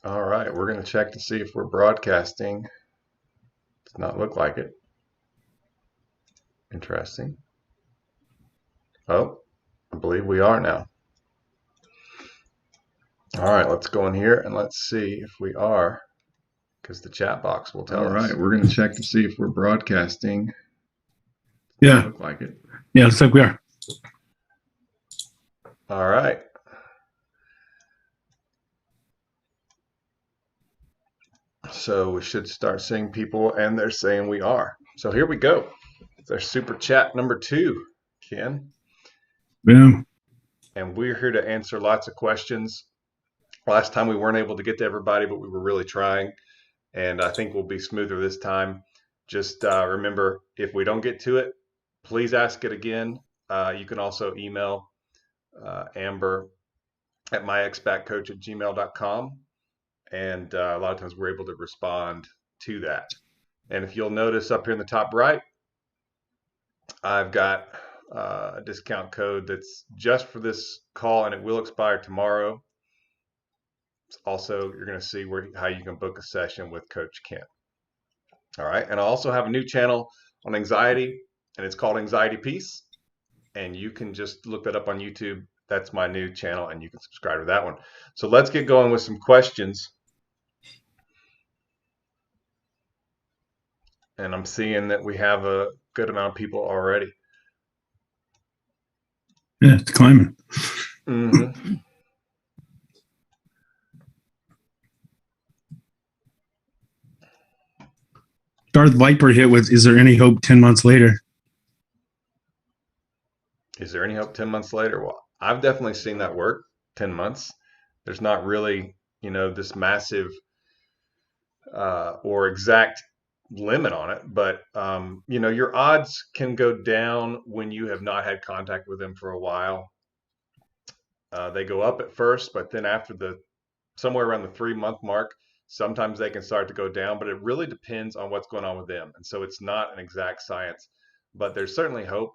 All right, we're going to check to see if we're broadcasting. Does not look like it. Interesting. Oh, I believe we are now. All right, let's go in here and let's see if we are, because the chat box will tell us. All right, we're going to check to see if we're broadcasting. Yeah. Look like it. Yeah, looks like we are. All right. So we should start seeing people, and they're saying we are. So here we go. There's super chat number 2, Ken. Boom. And we're here to answer lots of questions. Last time we weren't able to get to everybody, but we were really trying. And I think we'll be smoother this time. Just remember, if we don't get to it, please ask it again. You can also email Amber at myexpatcoach@gmail.com. And a lot of times we're able to respond to that. And if you'll notice up here in the top right, I've got a discount code that's just for this call, and it will expire tomorrow. Also, you're going to see how you can book a session with Coach Ken. All right. And I also have a new channel on anxiety, and it's called Anxiety Peace. And you can just look that up on YouTube. That's my new channel, and you can subscribe to that one. So let's get going with some questions. And I'm seeing that we have a good amount of people already. Yeah, it's climbing. Mm-hmm. Darth Viper hit with, "Is there any hope 10 months later?" Is there any hope 10 months later? Well, I've definitely seen that work. 10 months. There's not really, this massive or exact limit on it, but your odds can go down when you have not had contact with them for a while. They go up at first, but then after somewhere around the 3-month mark, sometimes they can start to go down, but it really depends on what's going on with them. And so it's not an exact science, but there's certainly hope.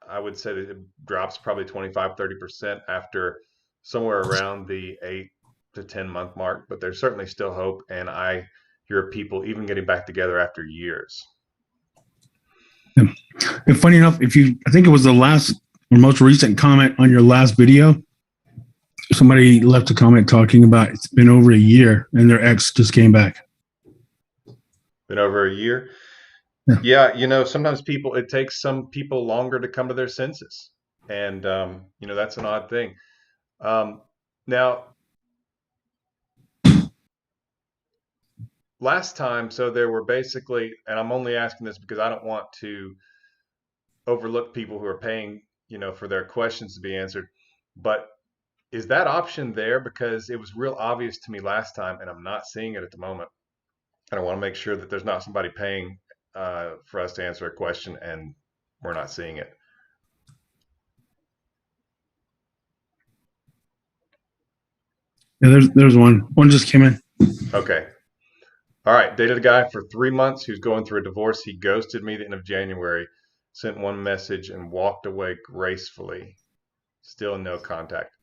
I would say that it drops probably 25-30% after somewhere around the 8 to 10 month mark, but there's certainly still hope. And I hear of people even getting back together after years. And funny enough, I think it was the last or most recent comment on your last video, somebody left a comment talking about it's been over a year and their ex just came back. Been over a year? Yeah, sometimes it takes some people longer to come to their senses. And, that's an odd thing. Now, last time, so there were basically, and I'm only asking this because I don't want to overlook people who are paying, for their questions to be answered. But is that option there? Because it was real obvious to me last time, and I'm not seeing it at the moment. And I want to make sure that there's not somebody paying for us to answer a question and we're not seeing it. Yeah, there's one. One just came in. Okay. All right. Dated a guy for 3 months who's going through a divorce. He ghosted me at the end of January, sent one message, and walked away gracefully. Still no contact.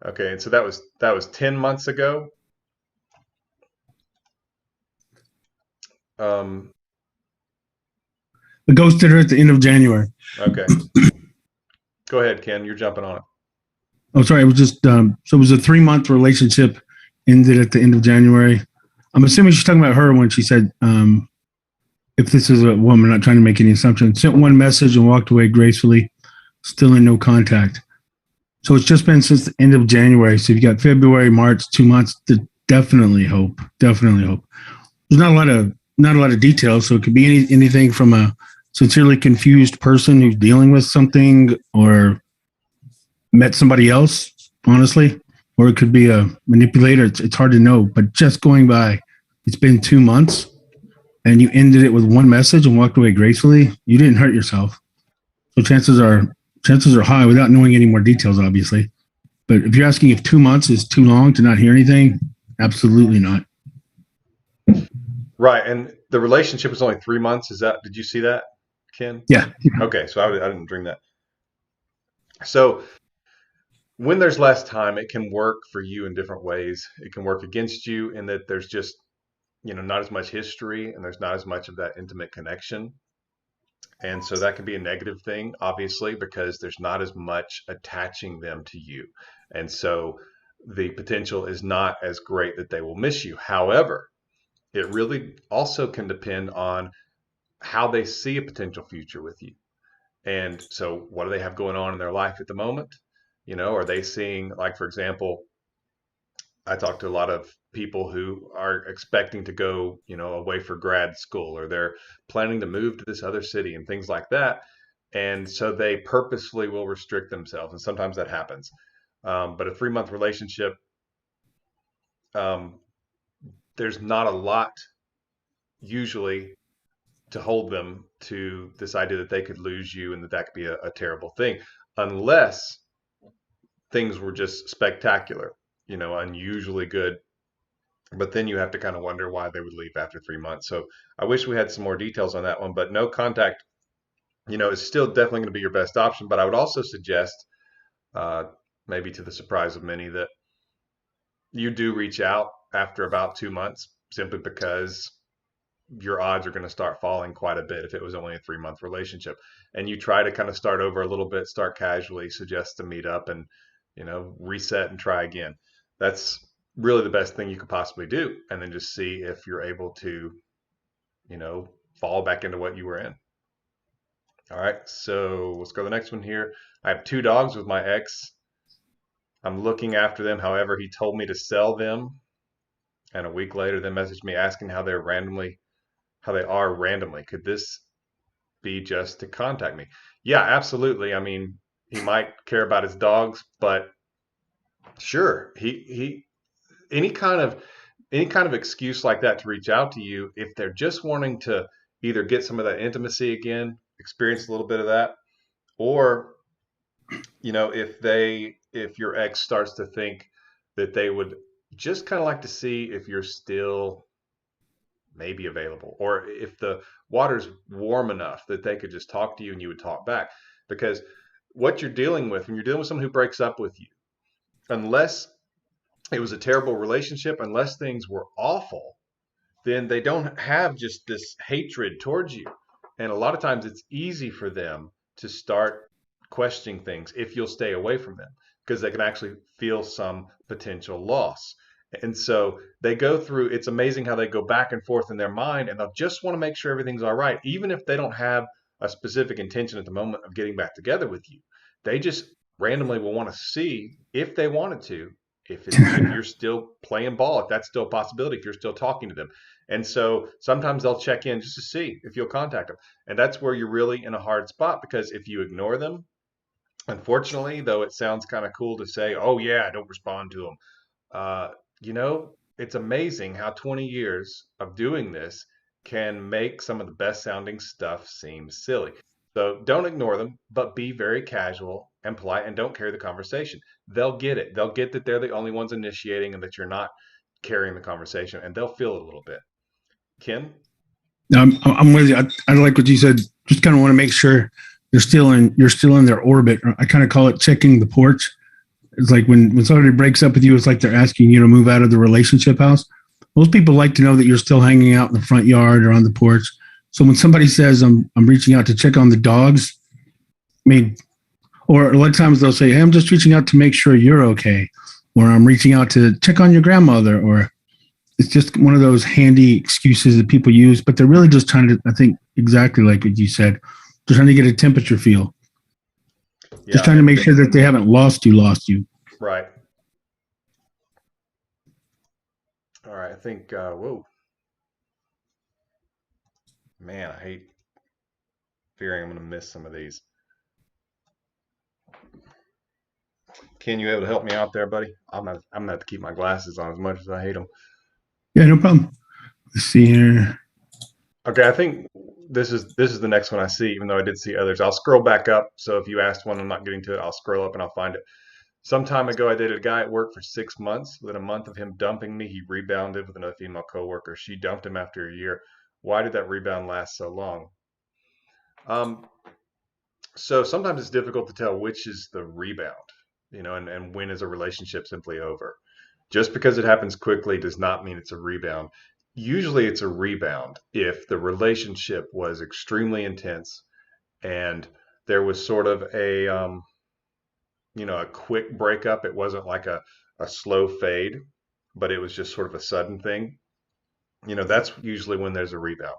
Okay, and so that was 10 months ago. I ghosted her at the end of January. Okay. Go ahead, Ken. You're jumping on it. Oh, sorry. It was just so it was a 3-month relationship, ended at the end of January. I'm assuming she's talking about her when she said, if this is a woman, not trying to make any assumptions, sent one message and walked away gracefully, still in no contact. So it's just been since the end of January. So you've got February, March, 2 months. Definitely hope. Definitely hope. There's not a lot of details. So it could be anything from a sincerely confused person who's dealing with something or met somebody else, honestly, or it could be a manipulator. It's hard to know, but just going by, it's been 2 months and you ended it with one message and walked away gracefully. You didn't hurt yourself. So chances are high, without knowing any more details, obviously. But if you're asking if 2 months is too long to not hear anything, absolutely not. Right. And the relationship is only 3 months. Did you see that, Ken? Yeah. Okay. So I didn't dream that. So when there's less time, it can work for you in different ways. It can work against you in that there's just, not as much history and there's not as much of that intimate connection. And so that can be a negative thing, obviously, because there's not as much attaching them to you. And so the potential is not as great that they will miss you. However, it really also can depend on how they see a potential future with you. And so, what do they have going on in their life at the moment? Are they seeing, like, for example, I talk to a lot of people who are expecting to go, away for grad school, or they're planning to move to this other city and things like that. And so they purposefully will restrict themselves. And sometimes that happens. But a 3-month relationship, um, there's not a lot usually to hold them to this idea that they could lose you and that could be a terrible thing, unless things were just spectacular, unusually good. But then you have to kind of wonder why they would leave after 3 months. So I wish we had some more details on that one, but no contact, is still definitely going to be your best option. But I would also suggest, uh, maybe to the surprise of many, that you do reach out after about 2 months, simply because your odds are going to start falling quite a bit if it was only a 3-month relationship. And you try to kind of start over a little bit, start casually, suggest to meet up and, reset and try again. That's really the best thing you could possibly do. And then just see if you're able to, fall back into what you were in. All right. So let's go to the next one here. I have 2 dogs with my ex. I'm looking after them. However, he told me to sell them. And a week later, they messaged me asking how they are randomly. Could this be just to contact me? Yeah, absolutely. I mean, he might care about his dogs, but sure, he any kind of excuse like that to reach out to you, if they're just wanting to either get some of that intimacy again, experience a little bit of that, or if your ex starts to think that they would just kind of like to see if you're still maybe available, or if the water's warm enough that they could just talk to you and you would talk back. Because what you're dealing with when you're dealing with someone who breaks up with you, unless it was a terrible relationship, unless things were awful, then they don't have just this hatred towards you. And a lot of times it's easy for them to start questioning things if you'll stay away from them, because they can actually feel some potential loss. And so they go through, it's amazing how they go back and forth in their mind, and they'll just want to make sure everything's all right, even if they don't have a specific intention at the moment of getting back together with you. They just randomly will want to see, if they wanted to, if you're still playing ball, if that's still a possibility, if you're still talking to them. And so sometimes they'll check in just to see if you'll contact them. And that's where you're really in a hard spot, because if you ignore them, unfortunately, though it sounds kind of cool to say, oh, yeah, don't respond to them. Uh, it's amazing how 20 years of doing this can make some of the best sounding stuff seem silly. So don't ignore them, but be very casual and polite and don't carry the conversation. They'll get it. They'll get that they're the only ones initiating and that you're not carrying the conversation, and they'll feel it a little bit. Ken? I'm with you. I like what you said. Just kind of want to make sure you're still in their orbit. I kind of call it checking the porch. It's like when somebody breaks up with you, it's like they're asking you to move out of the relationship house. Most people like to know that you're still hanging out in the front yard or on the porch. So when somebody says I'm reaching out to check on the dogs, I mean, or a lot of times they'll say, hey, I'm just reaching out to make sure you're okay, or I'm reaching out to check on your grandmother, or it's just one of those handy excuses that people use, but they're really just trying to, I think, exactly like what you said, they're trying to get a temperature feel. Just Yeah, trying to make sure that they haven't lost you. right. All right. I think, whoa, man, I hate fearing I'm going to miss some of these. Ken, you able to help me out there, buddy? I'm gonna have to keep my glasses on as much as I hate them. Yeah, no problem. Let's see here. Okay, I think this is the next one I see, even though I did see others. I'll scroll back up. So if you asked one, I'm not getting to it. I'll scroll up and I'll find it. Some time ago, I dated a guy at work for 6 months. Within a month of him dumping me, he rebounded with another female coworker. She dumped him after a year. Why did that rebound last so long? Um, so sometimes it's difficult to tell which is the rebound. and when is a relationship simply over? Just because it happens quickly does not mean it's a rebound. Usually it's a rebound if the relationship was extremely intense and there was sort of a quick breakup. It wasn't like a slow fade, but it was just sort of a sudden thing. That's usually when there's a rebound.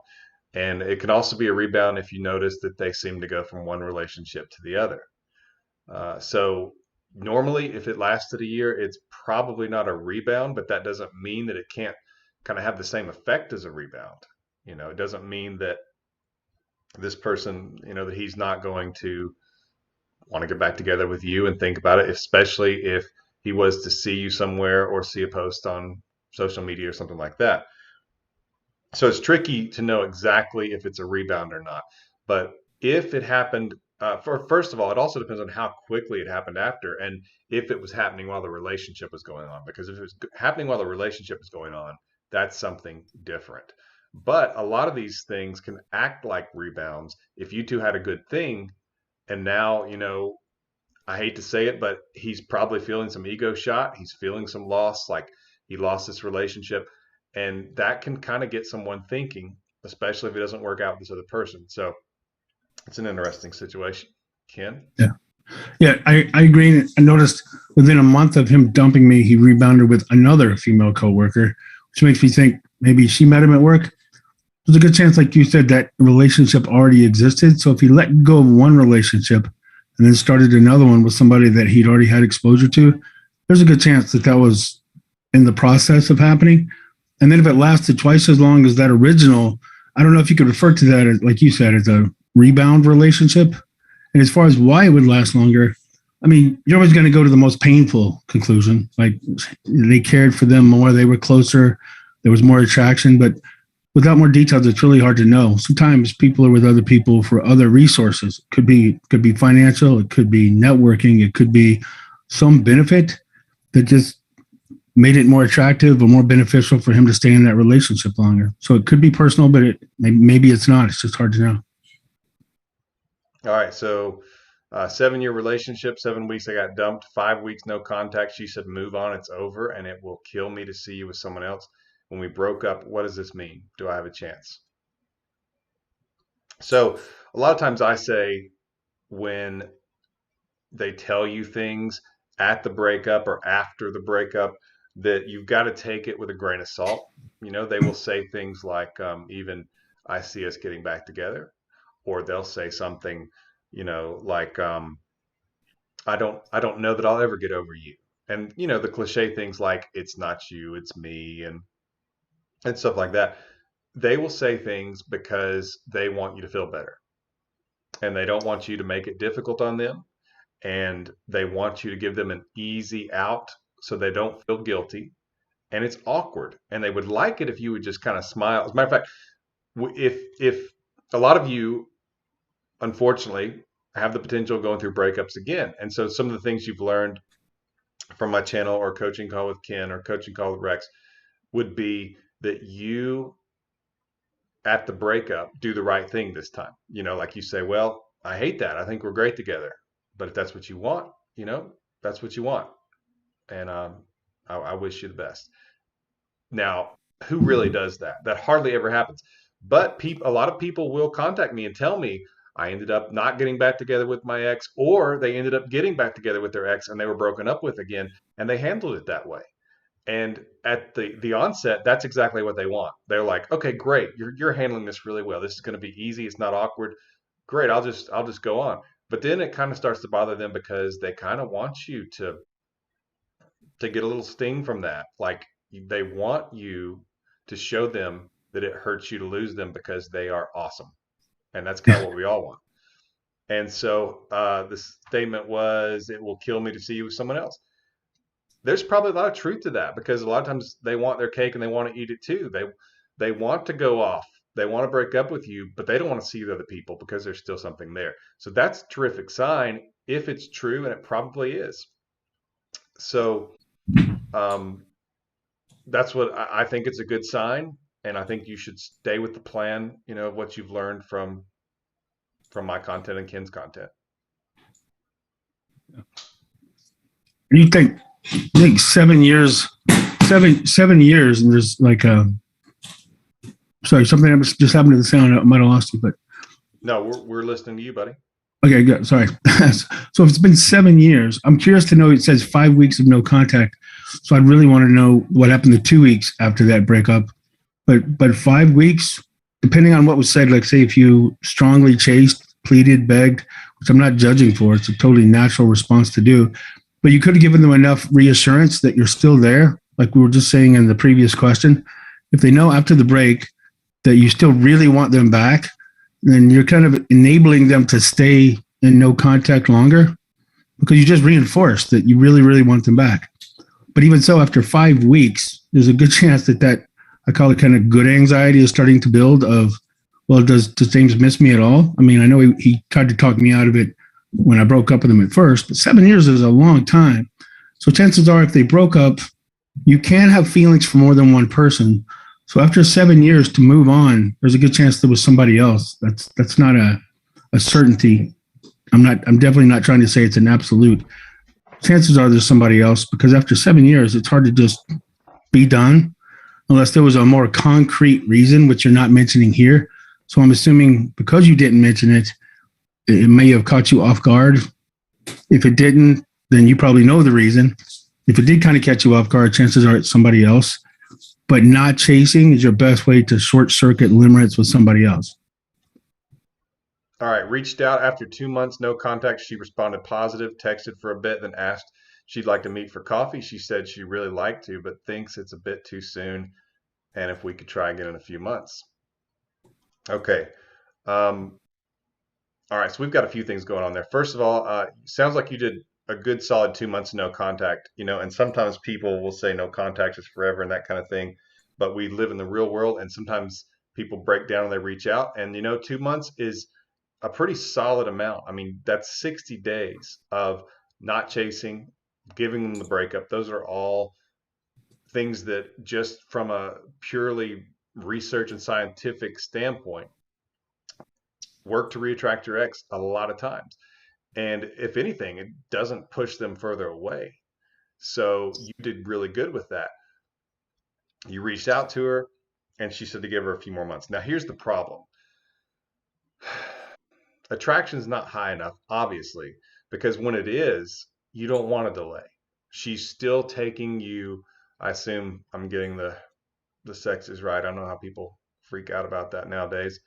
And it can also be a rebound if you notice that they seem to go from one relationship to the other. So normally, if it lasted a year, it's probably not a rebound, but that doesn't mean that it can't kind of have the same effect as a rebound. It doesn't mean that this person, that he's not going to want to get back together with you and think about it, especially if he was to see you somewhere or see a post on social media or something like that. So it's tricky to know exactly if it's a rebound or not. But if it happened, first of all, it also depends on how quickly it happened after, and if it was happening while the relationship was going on. Because if it was happening while the relationship was going on, that's something different. But a lot of these things can act like rebounds if you two had a good thing, and now I hate to say it, but he's probably feeling some ego shot. He's feeling some loss, like he lost this relationship. And that can kind of get someone thinking, especially if it doesn't work out with this other person. So it's an interesting situation. Ken? Yeah. Yeah, I agree. I noticed within a month of him dumping me, he rebounded with another female coworker, which makes me think maybe she met him at work. There's a good chance, like you said, that relationship already existed. So if he let go of one relationship and then started another one with somebody that he'd already had exposure to, there's a good chance that that was in the process of happening. And then if it lasted twice as long as that original, I don't know if you could refer to that as, like you said, as a rebound relationship. And as far as why it would last longer, I mean, you're always going to go to the most painful conclusion. Like they cared for them more, they were closer, there was more attraction. But without more details, it's really hard to know. Sometimes people are with other people for other resources. It could be financial, it could be networking, it could be some benefit that just made it more attractive or more beneficial for him to stay in that relationship longer. So it could be personal, but maybe it's not. It's just hard to know. All right. So 7-year relationship, 7 weeks I got dumped, 5 weeks no contact. She said, move on, it's over, and it will kill me to see you with someone else. When we broke up, what does this mean? Do I have a chance? So a lot of times I say when they tell you things at the breakup or after the breakup that you've got to take it with a grain of salt. They will say things like, even I see us getting back together, or they'll say something, like, I don't know that I'll ever get over you. And, the cliche things like, it's not you, it's me, and stuff like that. They will say things because they want you to feel better and they don't want you to make it difficult on them, and they want you to give them an easy out so they don't feel guilty. And it's awkward, and they would like it if you would just kind of smile. As a matter of fact, if a lot of you, unfortunately, have the potential of going through breakups again, and so some of the things you've learned from my channel or coaching call with Ken or coaching call with Rex would be that you at the breakup do the right thing this time. Like you say, well, I hate that, I think we're great together, but if that's what you want, that's what you want. And I wish you the best. Now, who really does that? That hardly ever happens. But a lot of people will contact me and tell me I ended up not getting back together with my ex, or they ended up getting back together with their ex and they were broken up with again, and they handled it that way. And at the onset, that's exactly what they want. They're like, okay, great, you're handling this really well. This is going to be easy. It's not awkward. Great, I'll just go on. But then it kind of starts to bother them because they kind of want you to get a little sting from that. Like they want you to show them that it hurts you to lose them because they are awesome. And that's kind of Yeah. what we all want. And so the statement was, it will kill me to see you with someone else. There's probably a lot of truth to that because a lot of times they want their cake and they want to eat it too. They want to go off. They want to break up with you, but they don't want to see the other people because there's still something there. So that's a terrific sign if it's true, and it probably is. So um, that's what I think. It's a good sign, and I think you should stay with the plan. Of what you've learned from my content and Ken's content. You think 7 years, 7 years, and there's like a sorry, something just happened to the sound. I might have lost you, but No, we're listening to you, buddy. okay, good. Sorry. So if it's been 7 years, I'm curious to know. It says 5 weeks of no contact, so I'd really want to know what happened the 2 weeks after that breakup. But 5 weeks, depending on what was said, like say if you strongly chased, pleaded, begged, which I'm not judging for, it's a totally natural response to do. But you could have given them enough reassurance that you're still there, like we were just saying in the previous question. If they know after the break that you still really want them back, then you're kind of enabling them to stay in no contact longer because you just reinforced that you really, really want them back. But even so, after 5 weeks, there's a good chance that I call it kind of good anxiety is starting to build of, well, does James miss me at all? I mean, I know he tried to talk me out of it when I broke up with him at first, but 7 years is a long time. So chances are if they broke up, you can have feelings for more than one person. So after 7 years to move on, there's a good chance there was somebody else. That's not a certainty. I'm definitely not trying to say it's an absolute. Chances are there's somebody else because after 7 years, it's hard to just be done unless there was a more concrete reason, which you're not mentioning here. So I'm assuming because you didn't mention it, it may have caught you off guard. If it didn't, then you probably know the reason. If it did kind of catch you off guard, chances are it's somebody else. But not chasing is your best way to short circuit limerence with somebody else. All right, reached out after 2 months, no contact. She responded positive, texted for a bit, then asked she'd like to meet for coffee. She said she really liked to, but thinks it's a bit too soon, and if we could try again in a few months. Okay. Um, all right, so we've got a few things going on there. First of all, sounds like you did a good solid 2 months no contact, and sometimes people will say no contact is forever and that kind of thing, but we live in the real world, and sometimes people break down and they reach out, and 2 months is a pretty solid amount. I mean, that's 60 days of not chasing, giving them the breakup. Those are all things that just from a purely research and scientific standpoint work to reattract your ex a lot of times. And if anything, it doesn't push them further away. So you did really good with that. You reached out to her and she said to give her a few more months. Now, here's the problem. Attraction is not high enough, obviously, because when it is, you don't want to delay. She's still taking you. I assume I'm getting the sexes right. I don't know how people freak out about that nowadays.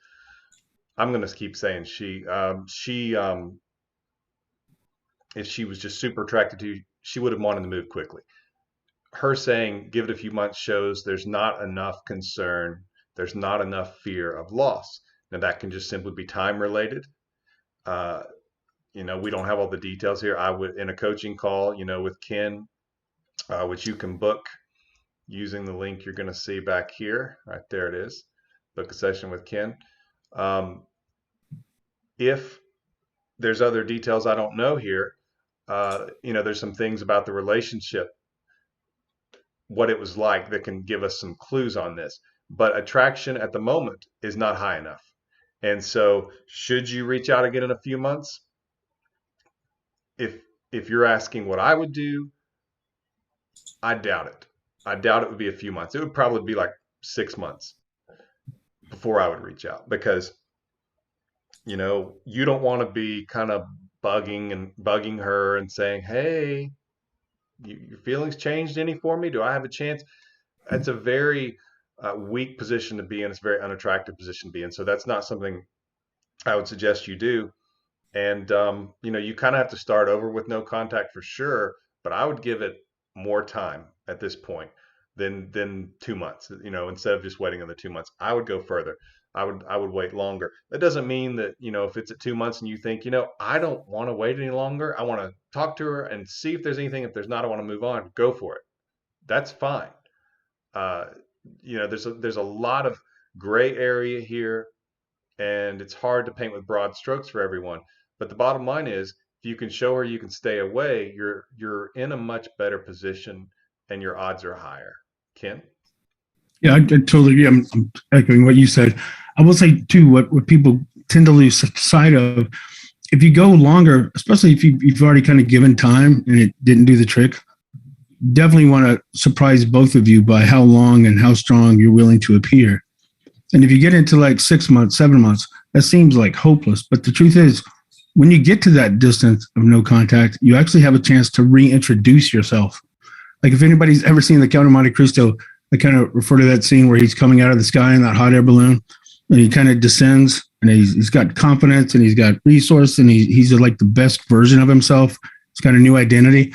I'm gonna keep saying she. If she was just super attracted to you, she would have wanted to move quickly. Her saying give it a few months shows there's not enough concern, there's not enough fear of loss. Now that can just simply be time related. Uh, we don't have all the details here. I would in a coaching call, with Ken, which you can book using the link you're going to see back here. Right there it is. Book a session with Ken. If there's other details I don't know here, there's some things about the relationship, what it was like that can give us some clues on this. But attraction at the moment is not high enough. And so should you reach out again in a few months? If you're asking what I would do, I doubt it. I doubt it would be a few months. It would probably be like 6 months before I would reach out because you don't want to be kind of bugging her and saying, hey, your feelings changed any for me? Do I have a chance? That's a very weak position to be in. It's a very unattractive position to be in. So that's not something I would suggest you do. And, you kind of have to start over with no contact for sure, but I would give it more time at this point than 2 months, instead of just waiting on the 2 months. I would go further. I would wait longer. That doesn't mean that, if it's at 2 months and you think, I don't want to wait any longer. I want to talk to her and see if there's anything. If there's not, I want to move on. Go for it. That's fine. Uh, there's a lot of gray area here, and it's hard to paint with broad strokes for everyone. But the bottom line is, if you can show her you can stay away, you're in a much better position, and your odds are higher. Ken? Yeah, I totally agree. I'm echoing what you said. I will say too, what people tend to lose sight of if you go longer, especially if you've already kind of given time and it didn't do the trick, definitely want to surprise both of you by how long and how strong you're willing to appear. And if you get into like 6 months, 7 months, that seems like hopeless. But the truth is, when you get to that distance of no contact, you actually have a chance to reintroduce yourself. Like if anybody's ever seen The Count of Monte Cristo, I kind of refer to that scene where he's coming out of the sky in that hot air balloon and he kind of descends and he's got confidence and he's got resource and he's like the best version of himself. He's got a new identity.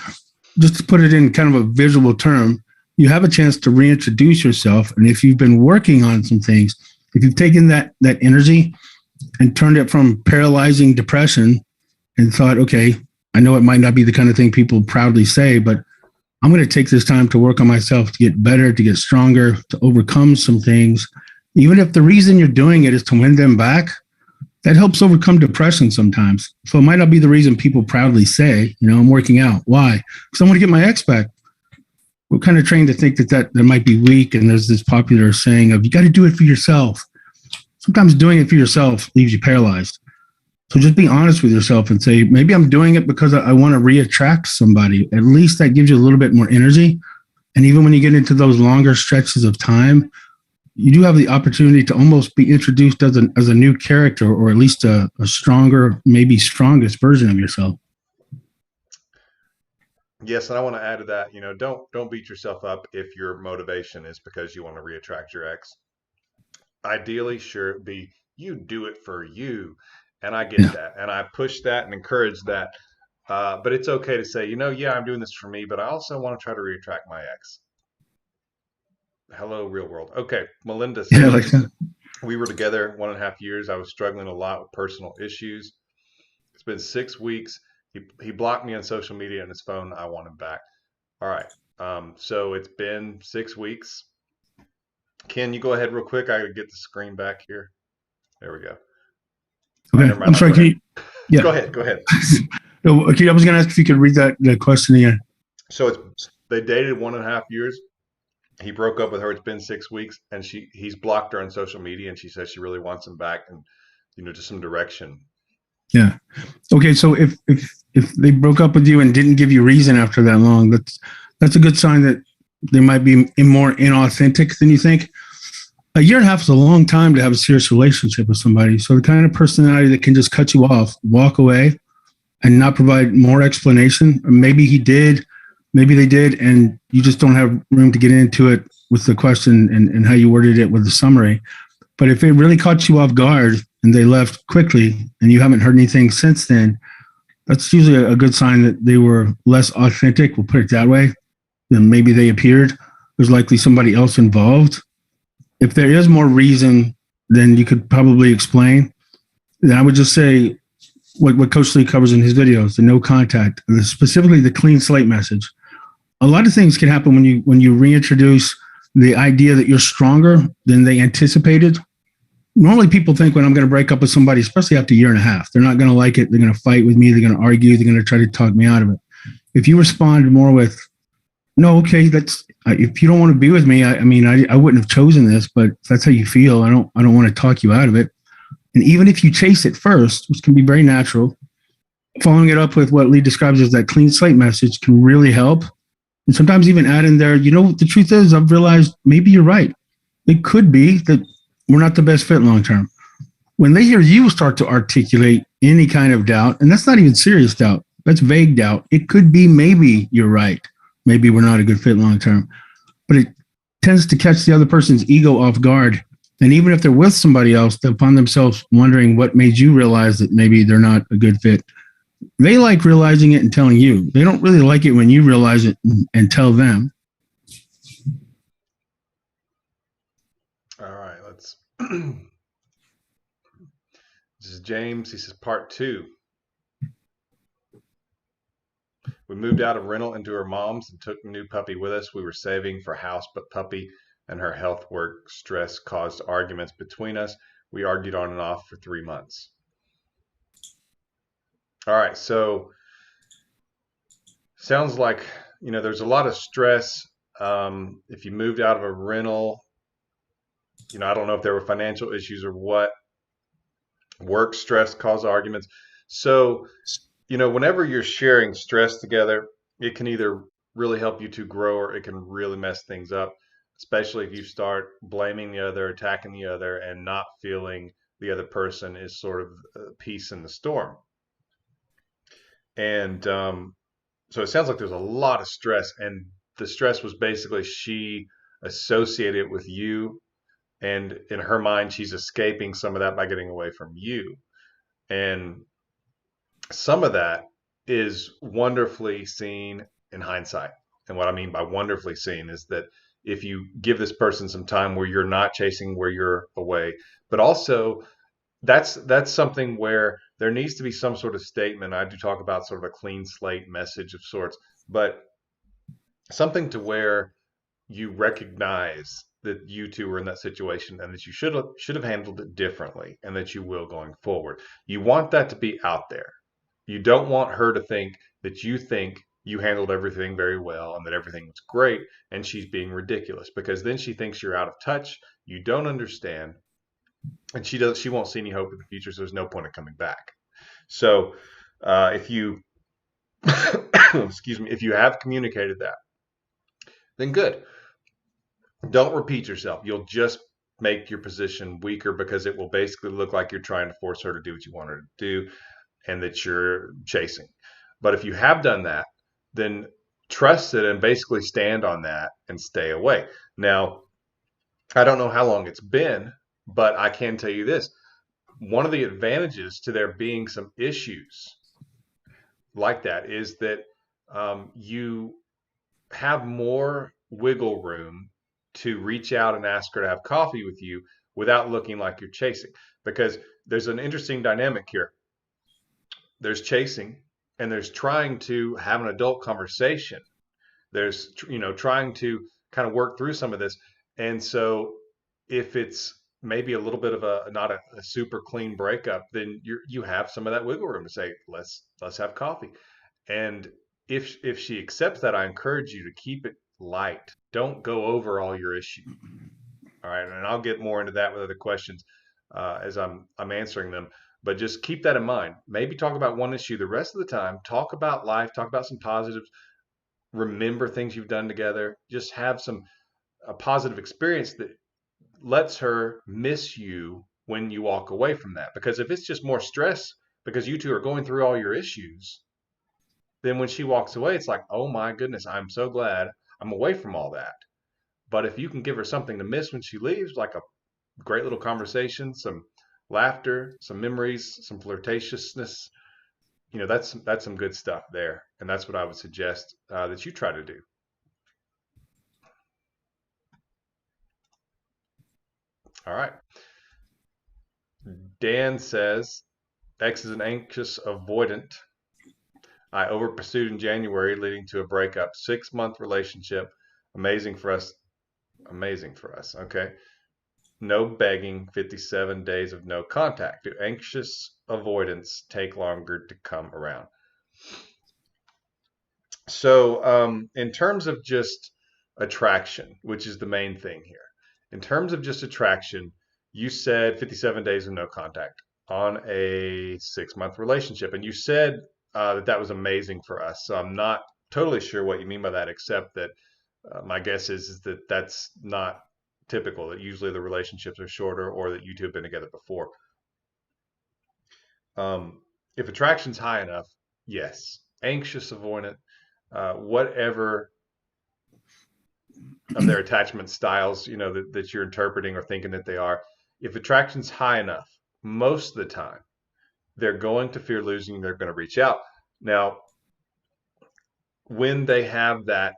Just to put it in kind of a visual term, you have a chance to reintroduce yourself. And if you've been working on some things, if you've taken that energy and turned it from paralyzing depression and thought, okay, I know it might not be the kind of thing people proudly say, but I'm going to take this time to work on myself, to get better, to get stronger, to overcome some things. Even if the reason you're doing it is to win them back, that helps overcome depression sometimes. So it might not be the reason people proudly say, I'm working out. Why? Because I want to get my ex back. We're kind of trained to think that might be weak. And there's this popular saying of, you got to do it for yourself. Sometimes doing it for yourself leaves you paralyzed. So just be honest with yourself and say, maybe I'm doing it because I want to reattract somebody. At least that gives you a little bit more energy. And even when you get into those longer stretches of time, you do have the opportunity to almost be introduced as a new character, or at least a stronger, maybe strongest version of yourself. Yes, and I want to add to that, don't beat yourself up if your motivation is because you want to reattract your ex. Ideally, sure, it'd be you do it for you. And I get that. And I push that and encourage that. But it's okay to say, yeah, I'm doing this for me, but I also want to try to reattract my ex. Hello, real world. Okay, Melinda says, we were together 1.5 years. I was struggling a lot with personal issues. It's been 6 weeks. He blocked me on social media and his phone. I want him back. All right. So it's been 6 weeks. Ken, you go ahead real quick. I gotta get the screen back here. There we go. Okay. Right, I'm sorry. Can you, yeah. Go ahead. Okay, I was going to ask if you could read that question again. So they dated 1.5 years. He broke up with her. It's been 6 weeks, and he's blocked her on social media, and she says she really wants him back, and just some direction. Yeah. Okay. So if they broke up with you and didn't give you reason after that long, that's a good sign that they might be more inauthentic than you think. 1.5 years is a long time to have a serious relationship with somebody. So the kind of personality that can just cut you off, walk away, and not provide more explanation. Maybe he did, maybe they did, and you just don't have room to get into it with the question and how you worded it with the summary. But if it really caught you off guard and they left quickly and you haven't heard anything since then, that's usually a good sign that they were less authentic, we'll put it that way, than maybe they appeared. There's likely somebody else involved. If there is more reason than you could probably explain, then I would just say what Coach Lee covers in his videos, the no contact, specifically the clean slate message. A lot of things can happen when you reintroduce the idea that you're stronger than they anticipated. Normally people think when I'm going to break up with somebody, especially after 1.5 years, they're not going to like it. They're going to fight with me. They're going to argue. They're going to try to talk me out of it. If you respond more with, no, okay, if you don't want to be with me, I wouldn't have chosen this, but if that's how you feel, I don't want to talk you out of it. And even if you chase it first, which can be very natural, following it up with what Lee describes as that clean slate message can really help. And sometimes even add in there, the truth is I've realized maybe you're right. It could be that we're not the best fit long-term. When they hear you start to articulate any kind of doubt, and that's not even serious doubt, that's vague doubt. It could be maybe you're right. Maybe we're not a good fit long-term, but it tends to catch the other person's ego off guard. And even if they're with somebody else, they'll find themselves wondering what made you realize that maybe they're not a good fit. They like realizing it and telling you. They don't really like it when you realize it and tell them. All right, let's. This is James. He says, part 2. We moved out of rental into her mom's and took a new puppy with us. We were saving for house, but puppy and her health work stress caused arguments between us. We argued on and off for 3 months. All right, so sounds like, there's a lot of stress. If you moved out of a rental, I don't know if there were financial issues or what. Work stress caused arguments. So, whenever you're sharing stress together, it can either really help you to grow or it can really mess things up, especially if you start blaming the other, attacking the other, and not feeling the other person is sort of peace in the storm. And so it sounds like there's a lot of stress, and the stress was basically she associated it with you, and in her mind, she's escaping some of that by getting away from you. And some of that is wonderfully seen in hindsight. And what I mean by wonderfully seen is that if you give this person some time where you're not chasing, where you're away, but also that's something where there needs to be some sort of statement. I do talk about sort of a clean slate message of sorts, but something to where you recognize that you two were in that situation and that you should have handled it differently and that you will going forward. You want that to be out there. You don't want her to think that you think you handled everything very well and that everything was great and she's being ridiculous, because then she thinks you're out of touch, you don't understand, and she won't see any hope in the future, so there's no point in coming back. So if you excuse me, if you have communicated that, then good. Don't repeat yourself. You'll just make your position weaker, because it will basically look like you're trying to force her to do what you want her to do and that you're chasing. But if you have done that, then trust it and basically stand on that and stay away. Now, I don't know how long it's been, but I can tell you this. One of the advantages to there being some issues like that is that you have more wiggle room to reach out and ask her to have coffee with you without looking like you're chasing. Because there's an interesting dynamic here. There's chasing and there's trying to have an adult conversation. There's, trying to kind of work through some of this. And so if it's maybe a little bit of a not a super clean breakup, then you have some of that wiggle room to say, let's have coffee. And if she accepts that, I encourage you to keep it light. Don't go over all your issues. All right, and I'll get more into that with other questions as I'm answering them. But just keep that in mind. Maybe talk about one issue the rest of the time. Talk about life. Talk about some positives. Remember things you've done together. Just have a positive experience that lets her miss you when you walk away from that. Because if it's just more stress because you two are going through all your issues, then when she walks away, it's like, oh my goodness, I'm so glad I'm away from all that. But if you can give her something to miss when she leaves, like a great little conversation, some laughter, some memories, some flirtatiousness, that's some good stuff there. And that's what I would suggest that you try to do. All right. Dan says, X is an anxious avoidant. I over pursued in January, leading to a breakup. 6-month relationship. Amazing for us. Amazing for us. Okay. No begging, 57 days of no contact. Do anxious avoidance take longer to come around? So, in terms of just attraction, which is the main thing here, in terms of just attraction, you said 57 days of no contact on a 6-month relationship. And you said that was amazing for us. So I'm not totally sure what you mean by that, except that my guess is that that's not typical, that usually the relationships are shorter or that you two have been together before. If attraction's high enough, yes. Anxious avoidant, whatever of their attachment styles, that you're interpreting or thinking that they are, if attraction's high enough, most of the time, they're going to fear losing, they're going to reach out. Now, when they have that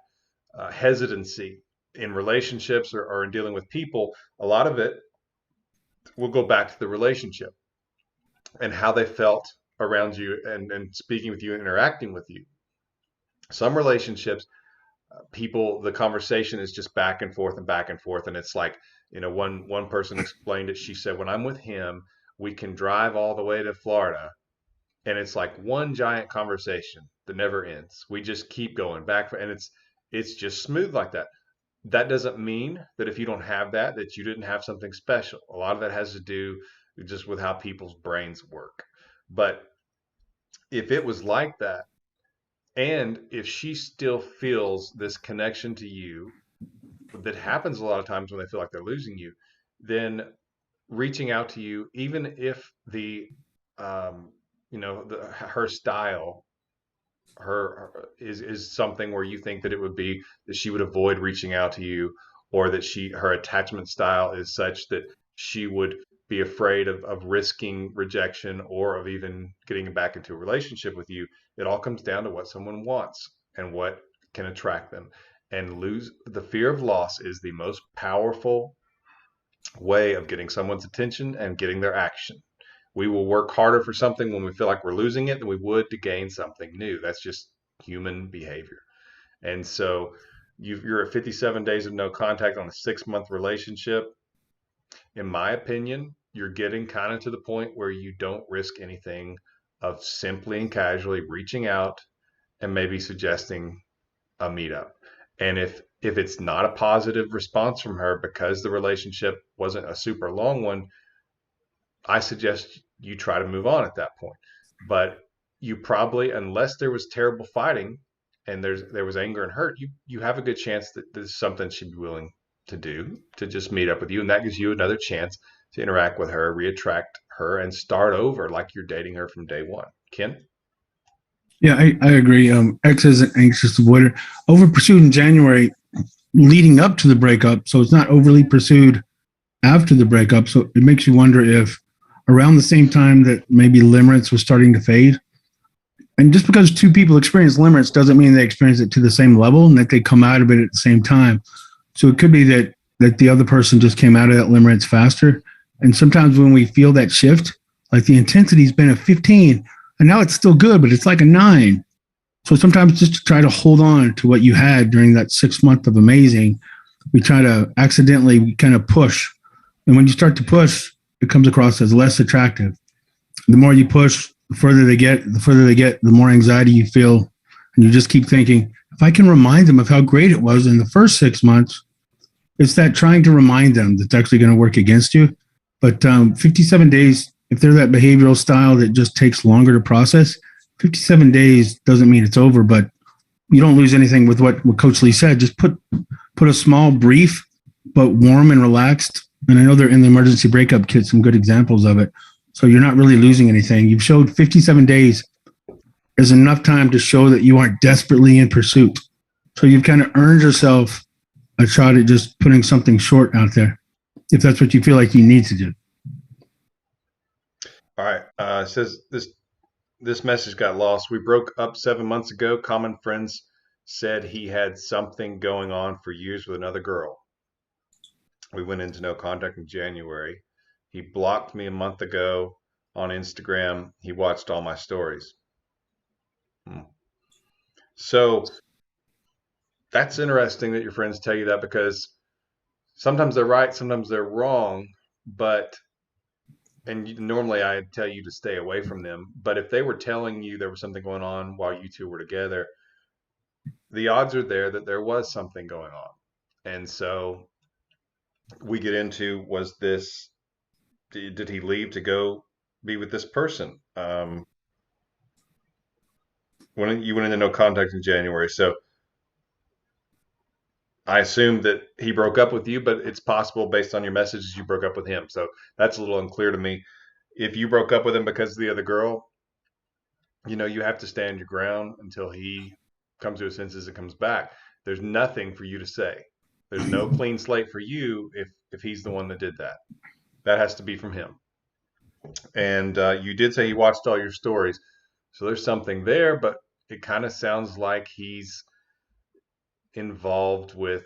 hesitancy in relationships or in dealing with people, a lot of it will go back to the relationship and how they felt around you and speaking with you and interacting with you. Some relationships, people, the conversation is just back and forth and back and forth. And it's like, one person explained it. She said, when I'm with him, we can drive all the way to Florida. And it's like one giant conversation that never ends. We just keep going back. And it's just smooth like that. That doesn't mean that if you don't have that you didn't have something special. A lot of that has to do just with how people's brains work. But If it was like that, and if she still feels this connection to you that happens a lot of times when they feel like they're losing you, then reaching out to you, even if the her style, her is something where you think that it would be that she would avoid reaching out to you, or that her attachment style is such that she would be afraid of risking rejection or of even getting back into a relationship with you. It all comes down to what someone wants and what can attract them. And lose the fear of loss is the most powerful way of getting someone's attention and getting their action. We will work harder for something when we feel like we're losing it than we would to gain something new. That's just human behavior. And so you're at 57 days of no contact on a 6 month relationship. In my opinion, you're getting kind of to the point where you don't risk anything of simply and casually reaching out and maybe suggesting a meetup. And if it's not a positive response from her because the relationship wasn't a super long one, I suggest you try to move on at that point. But you probably, unless there was terrible fighting and there was anger and hurt, you have a good chance that there's something she'd be willing to do to just meet up with you, and that gives you another chance to interact with her, reattract her, and start over like you're dating her from day one. Ken? Yeah, I agree. X is an anxious avoider. Over pursued in January leading up to the breakup. So it's not overly pursued after the breakup. So it makes you wonder if around the same time that maybe limerence was starting to fade. And just because two people experience limerence doesn't mean they experience it to the same level and that they come out of it at the same time. So it could be that the other person just came out of that limerence faster. And sometimes when we feel that shift, like the intensity's been a 15 and now it's still good, but it's like a 9. So sometimes just to try to hold on to what you had during that 6 month of amazing, we try to accidentally kind of push. And when you start to push, it comes across as less attractive. The more you push, the further they get, the more anxiety you feel. And you just keep thinking, if I can remind them of how great it was in the first 6 months, it's that trying to remind them that's actually going to work against you. But 57 days, if they're that behavioral style that just takes longer to process, 57 days doesn't mean it's over, but you don't lose anything with what Coach Lee said. Just put a small, brief, but warm and relaxed. And I know they're in the emergency breakup kit, some good examples of it. So you're not really losing anything. You've showed 57 days is enough time to show that you aren't desperately in pursuit. So you've kind of earned yourself a shot at just putting something short out there, if that's what you feel like you need to do. All right. It says this message got lost. We broke up 7 months ago. Common friends said he had something going on for years with another girl. We went into no contact in January. He blocked me a month ago on Instagram. He watched all my stories. So that's interesting that your friends tell you that, because sometimes they're right, sometimes they're wrong. But normally I tell you to stay away from them. But if they were telling you there was something going on while you two were together, the odds are there that there was something going on. And so we get into, was this, did he leave to go be with this person? When you went into no contact in January, so I assume that he broke up with you, but it's possible based on your messages you broke up with him. So that's a little unclear to me. If you broke up with him because of the other girl, you have to stand your ground until he comes to his senses and comes back. There's nothing for you to say. There's no clean slate for you if he's the one that did that. That has to be from him. And you did say he watched all your stories, so there's something there. But it kind of sounds like he's involved with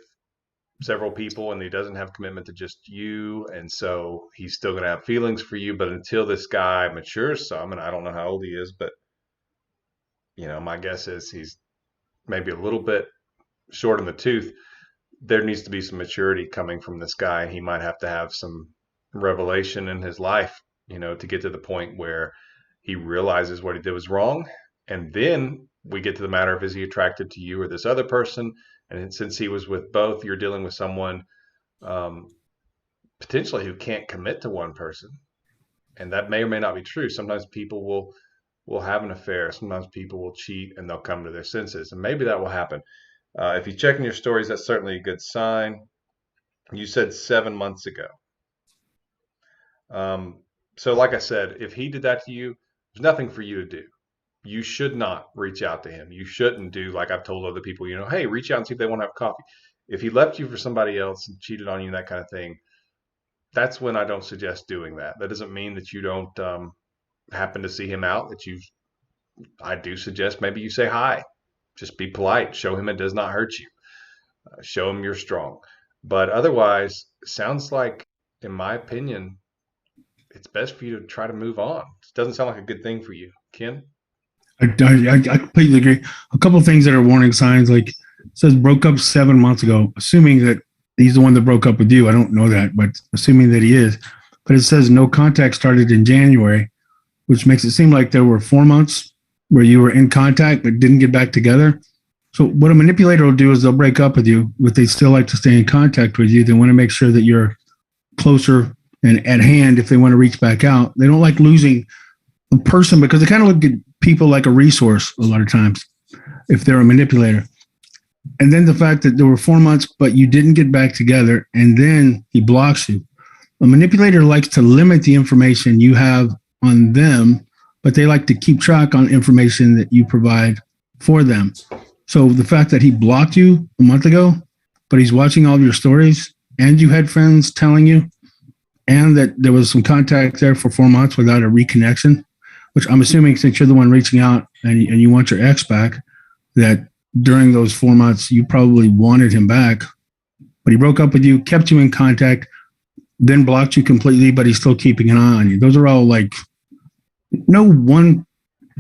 several people and he doesn't have commitment to just you, and so he's still going to have feelings for you. But until this guy matures some, and I don't know how old he is, but my guess is he's maybe a little bit short in the tooth. There needs to be some maturity coming from this guy. He might have to have some revelation in his life, to get to the point where he realizes what he did was wrong. And then we get to the matter of, is he attracted to you or this other person? And since he was with both, you're dealing with someone potentially who can't commit to one person. And that may or may not be true. Sometimes people will will have an affair. Sometimes people will cheat and they'll come to their senses, and maybe that will happen. If you check in your stories, that's certainly a good sign. You said 7 months ago. Um, so, like I said, if he did that to you, there's nothing for you to do. You should not reach out to him. You shouldn't do like I've told other people, hey, reach out and see if they want to have coffee. If he left you for somebody else and cheated on you and that kind of thing, that's when I don't suggest doing that. That doesn't mean that you don't happen to see him out. I do suggest maybe you say hi. Just be polite. Show him it does not hurt you. Show him you're strong. But otherwise, sounds like, in my opinion, it's best for you to try to move on. It doesn't sound like a good thing for you, Ken. I completely agree. A couple of things that are warning signs, like it says broke up 7 months ago, assuming that he's the one that broke up with you. I don't know that, but assuming that he is. But it says no contact started in January, which makes it seem like there were 4 months where you were in contact but didn't get back together. So what a manipulator will do is they'll break up with you, but they still like to stay in contact with you. They want to make sure that you're closer and at hand if they want to reach back out. They don't like losing a person because they kind of look at people like a resource a lot of times if they're a manipulator. And then the fact that there were 4 months, but you didn't get back together, and then he blocks you. A manipulator likes to limit the information you have on them, but they like to keep track on information that you provide for them. So the fact that he blocked you a month ago, but he's watching all of your stories, and you had friends telling you, and that there was some contact there for 4 months without a reconnection, which I'm assuming since you're the one reaching out and you want your ex back, that during those 4 months, you probably wanted him back, but he broke up with you, kept you in contact, then blocked you completely, but he's still keeping an eye on you. Those are all like, no one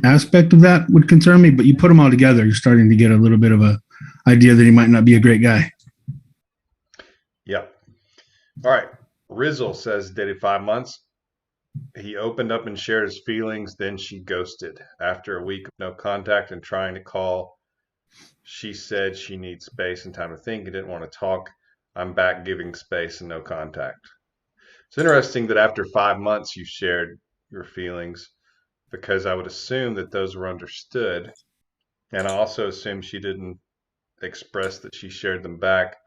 aspect of that would concern me, but you put them all together, you're starting to get a little bit of a idea that he might not be a great guy. Yep. All right. Rizzle says dated 5 months. He opened up and shared his feelings. Then she ghosted. After a week of no contact and trying to call, she said she needs space and time to think and didn't want to talk. I'm back giving space and no contact. It's interesting that after 5 months you shared your feelings, because I would assume that those were understood. And I also assume she didn't express that she shared them back.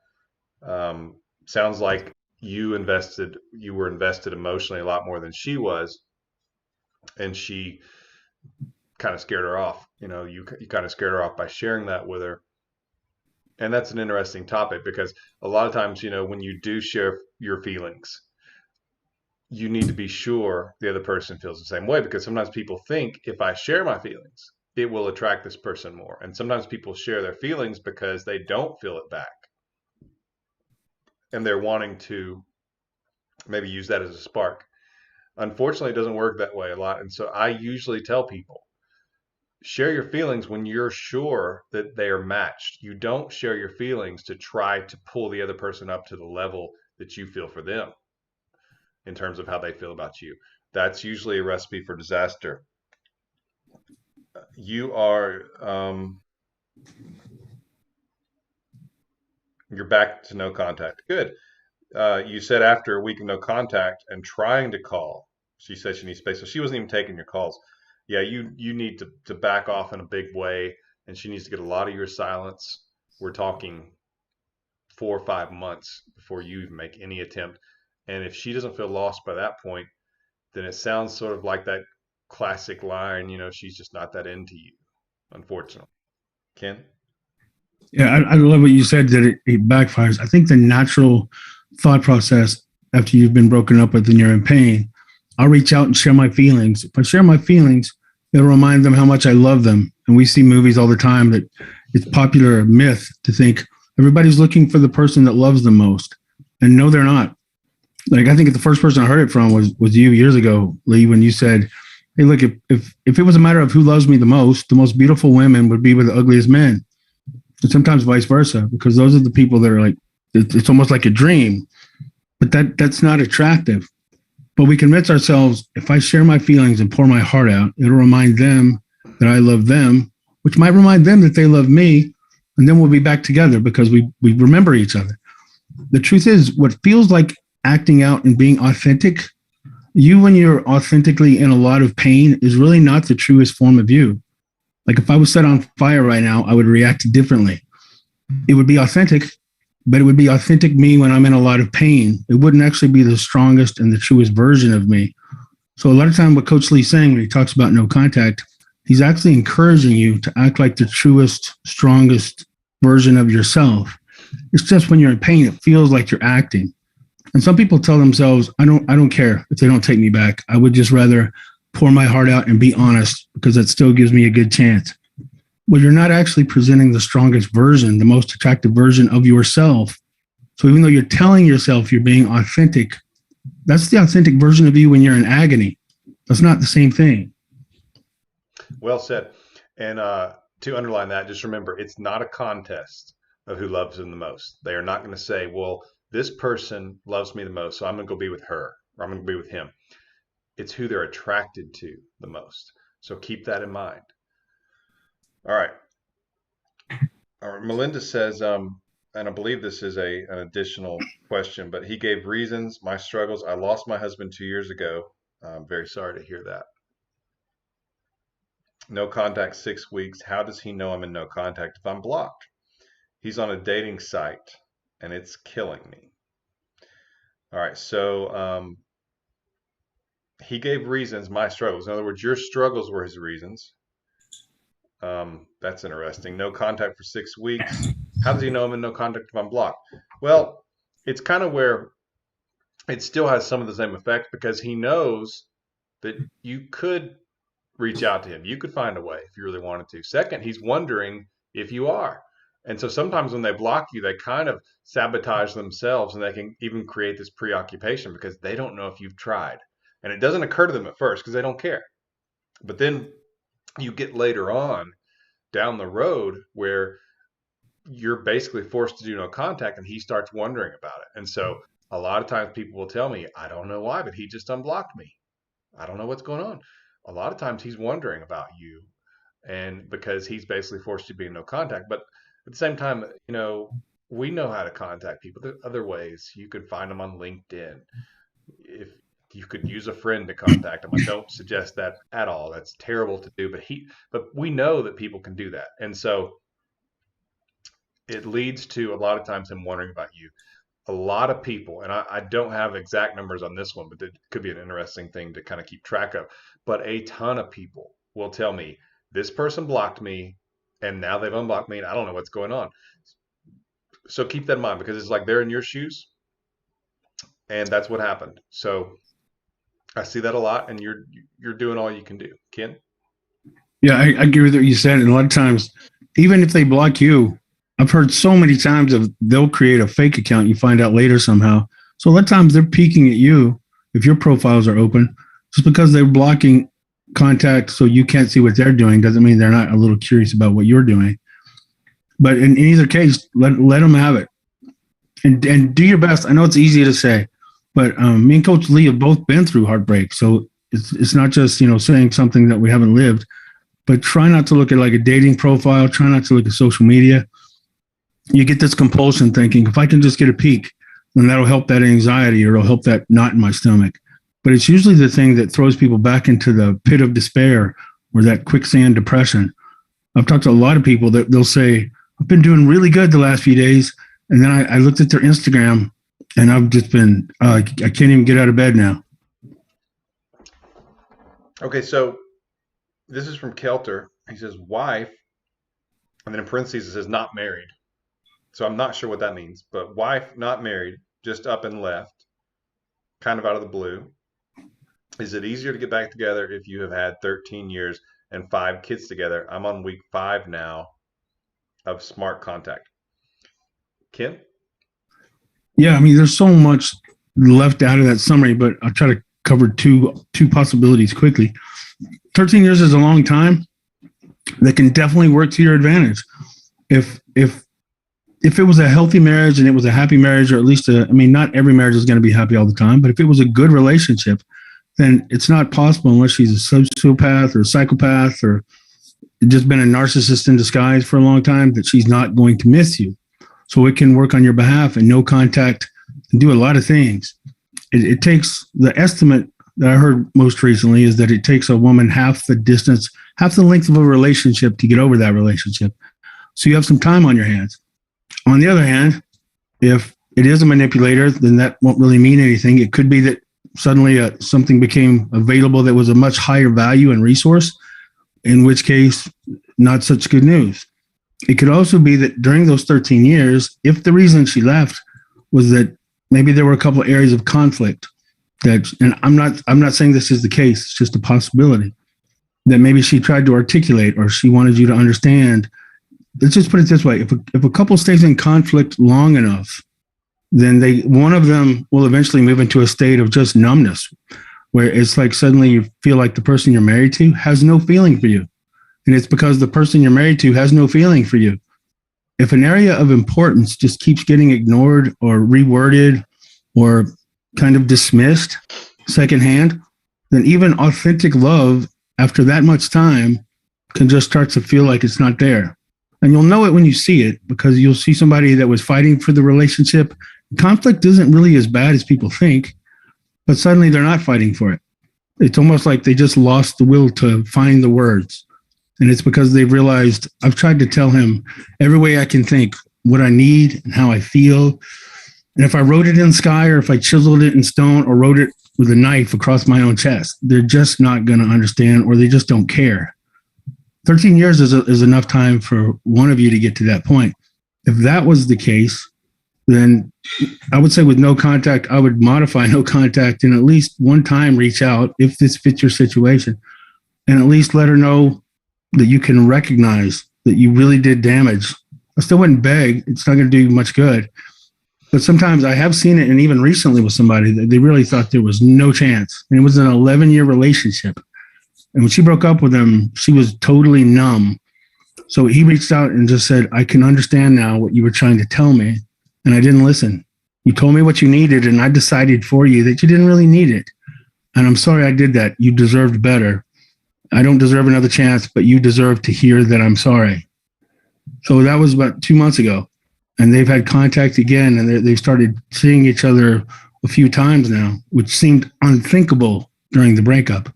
Sounds like you were invested emotionally a lot more than she was, and she kind of scared her off. You kind of scared her off by sharing that with her. And that's an interesting topic because a lot of times, when you do share your feelings, you need to be sure the other person feels the same way, because sometimes people think if I share my feelings, it will attract this person more. And sometimes people share their feelings because they don't feel it back. And they're wanting to maybe use that as a spark. Unfortunately, it doesn't work that way a lot. And so I usually tell people, share your feelings when you're sure that they are matched. You don't share your feelings to try to pull the other person up to the level that you feel for them in terms of how they feel about you. That's usually a recipe for disaster. You are, you're back to no contact. Good. You said after a week of no contact and trying to call, she said she needs space. So she wasn't even taking your calls. Yeah, you need to back off in a big way, and she needs to get a lot of your silence. We're talking 4 or 5 months before you even make any attempt. And if she doesn't feel lost by that point, then it sounds sort of like that classic line, she's just not that into you, unfortunately. Ken? Yeah, I love what you said, that it backfires. I think the natural thought process after you've been broken up with and you're in pain, I'll reach out and share my feelings. If I share my feelings, it'll remind them how much I love them. And we see movies all the time that it's popular myth to think everybody's looking for the person that loves them most. And no, they're not. Like, I think the first person I heard it from was you years ago, Lee, when you said, hey, look, if it was a matter of who loves me the most beautiful women would be with the ugliest men. And sometimes vice versa, because those are the people that are like, it's almost like a dream, but that's not attractive. But we convince ourselves, if I share my feelings and pour my heart out, it'll remind them that I love them, which might remind them that they love me. And then we'll be back together because we remember each other. The truth is, what feels like acting out and being authentic You, when you're authentically in a lot of pain, is really not the truest form of you. Like if I was set on fire right now, I would react differently. It would be authentic, but it would be authentic me when I'm in a lot of pain. It wouldn't actually be the strongest and the truest version of me. So a lot of time what Coach Lee's saying when he talks about no contact, he's actually encouraging you to act like the truest, strongest version of yourself. It's just when you're in pain, it feels like you're acting. And some people tell themselves, I don't care if they don't take me back. I would just rather pour my heart out and be honest because that still gives me a good chance. Well, you're not actually presenting the strongest version, the most attractive version of yourself. So even though you're telling yourself you're being authentic, that's the authentic version of you when you're in agony. That's not the same thing. Well said. And to underline that, just remember, it's not a contest of who loves him the most. They are not going to say, well, this person loves me the most, so I'm going to go be with her, or I'm going to be with him. It's who they're attracted to the most. So keep that in mind. All right. Melinda says, and I believe this is an additional question, but he gave reasons, my struggles. I lost my husband 2 years ago. I'm very sorry to hear that. No contact 6 weeks. How does he know I'm in no contact if I'm blocked? He's on a dating site and it's killing me. All right. So he gave reasons, my struggles. In other words, your struggles were his reasons. That's interesting. No contact for 6 weeks. How does he know I'm in no contact if I'm blocked? Well, it's kind of where it still has some of the same effect because he knows that you could reach out to him. You could find a way if you really wanted to. Second, he's wondering if you are. And so sometimes when they block you, they kind of sabotage themselves and they can even create this preoccupation because they don't know if you've tried. And it doesn't occur to them at first because they don't care. But then you get later on down the road where you're basically forced to do no contact and he starts wondering about it. And so a lot of times people will tell me, I don't know why, but he just unblocked me. I don't know what's going on. A lot of times he's wondering about you and because he's basically forced to be in no contact. But at the same time, we know how to contact people. There are other ways. You could find them on LinkedIn. If you could use a friend to contact them. I don't suggest that at all. That's terrible to do, but we know that people can do that. And so it leads to a lot of times him wondering about you. A lot of people, and I don't have exact numbers on this one, but it could be an interesting thing to kind of keep track of. But a ton of people will tell me, this person blocked me, and now they've unblocked me, and I don't know what's going on. So keep that in mind because it's like they're in your shoes, and that's what happened. So I see that a lot, and you're doing all you can do. Ken? Yeah, I agree with what you said. And a lot of times, even if they block you, I've heard so many times of they'll create a fake account. You find out later somehow. So a lot of times they're peeking at you if your profiles are open. Just because they're blocking contact so you can't see what they're doing doesn't mean they're not a little curious about what you're doing. But in either case, let them have it. And do your best. I know it's easy to say, but me and Coach Lee have both been through heartbreak. So it's not just, saying something that we haven't lived, but try not to look at like a dating profile. Try not to look at social media. You get this compulsion thinking, if I can just get a peek, then that'll help that anxiety or it'll help that knot in my stomach. But it's usually the thing that throws people back into the pit of despair or that quicksand depression. I've talked to a lot of people that they'll say, I've been doing really good the last few days. And then I looked at their Instagram and I've just been, I can't even get out of bed now. Okay, so this is from Kelter. He says, wife, and then in parentheses it says not married. So I'm not sure what that means, but wife, not married, just up and left, kind of out of the blue. Is it easier to get back together if you have had 13 years and 5 kids together? I'm on week 5 now of smart contact. Kim? Yeah, I mean, there's so much left out of that summary, but I'll try to cover two possibilities quickly. 13 years is a long time. That can definitely work to your advantage. If it was a healthy marriage and it was a happy marriage, or at least not every marriage is going to be happy all the time, but if it was a good relationship, then it's not possible unless she's a sociopath or a psychopath or just been a narcissist in disguise for a long time that she's not going to miss you. So it can work on your behalf and no contact and do a lot of things. It takes the estimate that I heard most recently is that it takes a woman half the distance, half the length of a relationship to get over that relationship. So you have some time on your hands. On the other hand, if it is a manipulator, then that won't really mean anything. It could be that suddenly something became available that was a much higher value and resource, in which case, not such good news. It could also be that during those 13 years, if the reason she left was that maybe there were a couple of areas of conflict that, and I'm not saying this is the case, it's just a possibility that maybe she tried to articulate or she wanted you to understand. Let's just put it this way: if a couple stays in conflict long enough, then one of them will eventually move into a state of just numbness, where it's like suddenly you feel like the person you're married to has no feeling for you, and it's because the person you're married to has no feeling for you. If an area of importance just keeps getting ignored or reworded or kind of dismissed secondhand, then even authentic love after that much time can just start to feel like it's not there. And you'll know it when you see it, because you'll see somebody that was fighting for the relationship. Conflict isn't really as bad as people think, but suddenly they're not fighting for it. It's almost like they just lost the will to find the words. And it's because they've realized, I've tried to tell him every way I can think what I need and how I feel. And if I wrote it in sky, or if I chiseled it in stone, or wrote it with a knife across my own chest, they're just not going to understand, or they just don't care. 13 years is enough time for one of you to get to that point. If that was the case, then I would say with no contact, I would modify no contact, and at least one time reach out if this fits your situation, and at least let her know that you can recognize that you really did damage. I still wouldn't beg. It's not going to do much good. But sometimes I have seen it, and even recently with somebody, that they really thought there was no chance. And it was an 11-year relationship. And when she broke up with him, she was totally numb. So he reached out and just said, I can understand now what you were trying to tell me. And I didn't listen. You told me what you needed, and I decided for you that you didn't really need it. And I'm sorry I did that. You deserved better. I don't deserve another chance, but you deserve to hear that I'm sorry. So that was about 2 months ago. And they've had contact again, and they've started seeing each other a few times now, which seemed unthinkable during the breakup.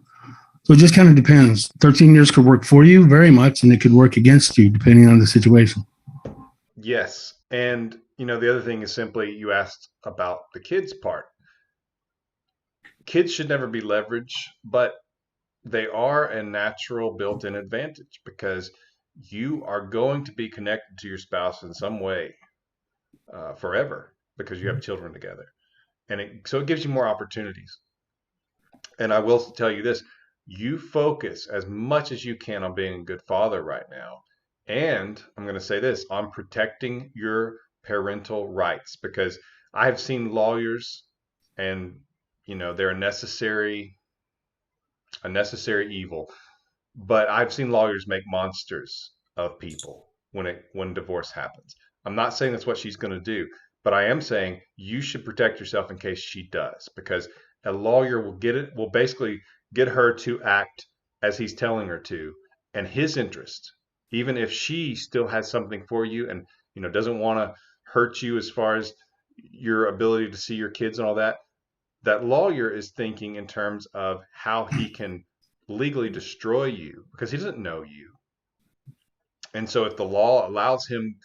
So it just kind of depends. 13 years could work for you very much, and it could work against you depending on the situation. Yes. And, the other thing is simply, you asked about the kids part. Kids should never be leverage, but they are a natural built-in advantage, because you are going to be connected to your spouse in some way forever, because you have children together. And so it gives you more opportunities. And I will tell you this: you focus as much as you can on being a good father right now. And I'm going to say this, on protecting your parental rights, because I've seen lawyers, and they're a necessary evil, but I've seen lawyers make monsters of people when divorce happens. I'm not saying that's what she's going to do, but I am saying you should protect yourself in case she does, because a lawyer will basically get her to act as he's telling her to, and his interest, even if she still has something for you and doesn't want to hurt you as far as your ability to see your kids and all that. That lawyer is thinking in terms of how he can legally destroy you, because he doesn't know you. And so if the law allows him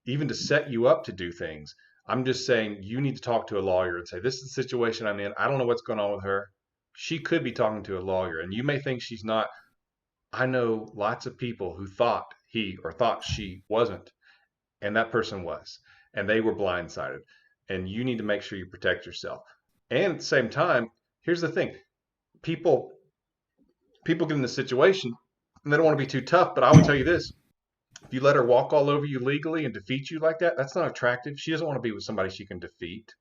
even to set you up to do things, I'm just saying you need to talk to a lawyer and say, this is the situation I'm in. I don't know what's going on with her. She could be talking to a lawyer, and you may think she's not. I know lots of people who thought he or thought she wasn't, and that person was, and they were blindsided. And you need to make sure you protect yourself. And at the same time, here's the thing: people get in this situation and they don't want to be too tough. But I will tell you this: if you let her walk all over you legally and defeat you like that, that's not attractive. She doesn't want to be with somebody she can defeat.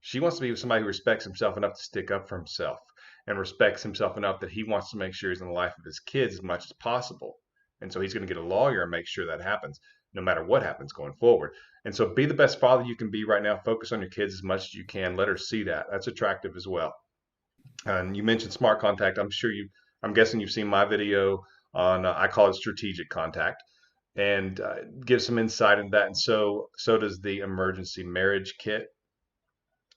She wants to be with somebody who respects himself enough to stick up for himself, and respects himself enough that he wants to make sure he's in the life of his kids as much as possible. And so he's going to get a lawyer and make sure that happens no matter what happens going forward. And so be the best father you can be right now. Focus on your kids as much as you can. Let her see that. That's attractive as well. And you mentioned smart contact. I'm guessing you've seen my video on, I call it strategic contact, and give some insight into that. And so does the emergency marriage kit,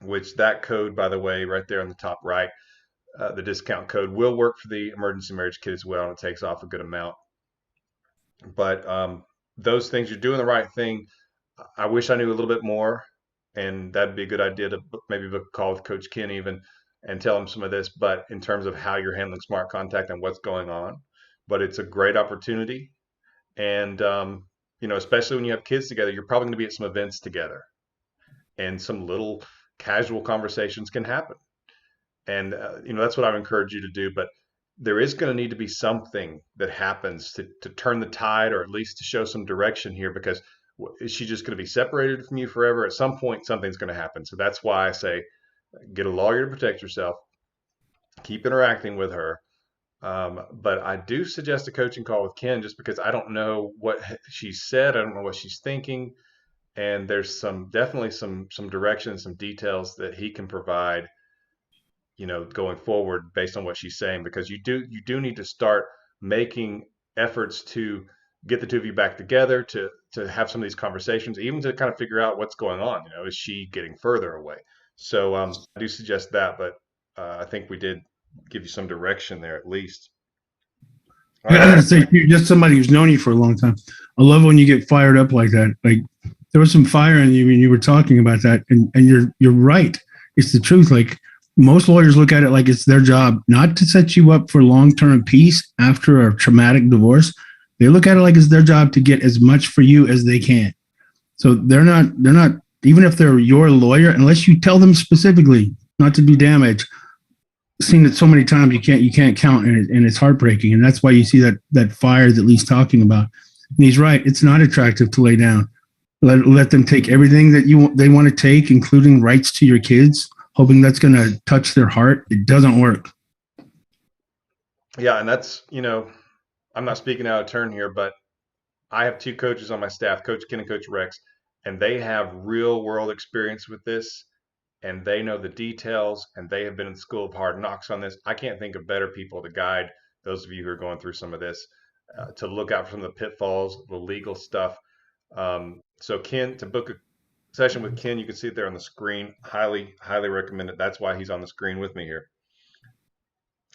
which that code, by the way, right there on the top right, the discount code will work for the emergency marriage kit as well, and it takes off a good amount. But those things, you're doing the right thing. I wish I knew a little bit more, and that'd be a good idea to maybe book a call with Coach Ken even and tell him some of this. But in terms of how you're handling smart contact and what's going on, but it's a great opportunity. And especially when you have kids together, you're probably going to be at some events together, and some little casual conversations can happen. And that's what I would encourage you to do. But there is going to need to be something that happens to turn the tide, or at least to show some direction here, because is she just going to be separated from you forever? At some point, something's going to happen. So that's why I say get a lawyer to protect yourself, keep interacting with her. But I do suggest a coaching call with Ken, just because I don't know what she said. I don't know what she's thinking. And there's definitely some direction, some details that he can provide, going forward based on what she's saying, because you do need to start making efforts to get the two of you back together, to have some of these conversations, even to kind of figure out what's going on. Is she getting further away? So I do suggest that, but I think we did give you some direction there at least. All I right, gotta say, you're just somebody who's known you for a long time. I love when you get fired up like that. Like there was some fire in you when you were talking about that, and you're right. It's the truth. Like most lawyers look at it like it's their job not to set you up for long-term peace after a traumatic divorce. They look at it like it's their job to get as much for you as they can. So they're not even if they're your lawyer, unless you tell them specifically not to do damage. Seen it so many times you can't count, and it's heartbreaking, and that's why you see that fire that Lee's talking about. And he's right; it's not attractive to lay down. Let them take everything that they want to take, including rights to your kids, hoping that's going to touch their heart. It doesn't work. yeah, and that's I'm not speaking out of turn here, but I have two coaches on my staff, Coach Ken and Coach Rex, and they have real world experience with this, and they know the details, and they have been in the school of hard knocks on this. I can't think of better people to guide those of you who are going through some of this, to look out for some of the pitfalls, the legal stuff. So Ken, to book a session with Ken, you can see it there on the screen. Highly, highly recommend it. That's why he's on the screen with me here.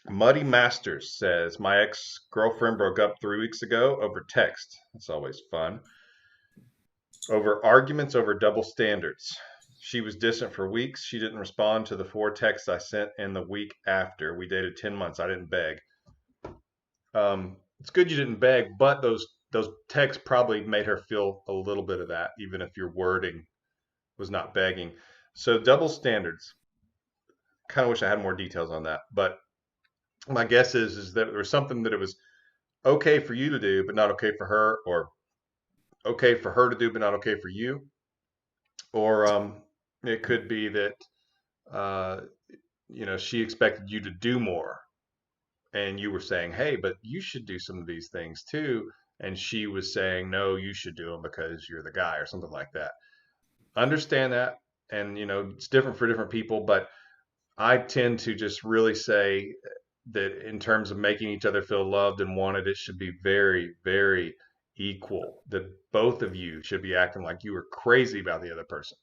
Muddy Masters says, my ex-girlfriend broke up 3 weeks ago over text. That's always fun. Over arguments over double standards. She was distant for weeks. She didn't respond to the 4 texts I sent in the week after. We dated 10 months. I didn't beg. It's good you didn't beg, but those texts probably made her feel a little bit of that, even if your wording was not begging. So double standards. Kind of wish I had more details on that, but my guess is that there was something that it was okay for you to do, but not okay for her, or okay for her to do, but not okay for you. Or it could be that uh, she expected you to do more, and you were saying, "Hey, but you should do some of these things too," and she was saying, "No, you should do them because you're the guy," or something like that. Understand that, and it's different for different people, but I tend to just really say that in terms of making each other feel loved and wanted, it should be very, very equal. That both of you should be acting like you were crazy about the other person,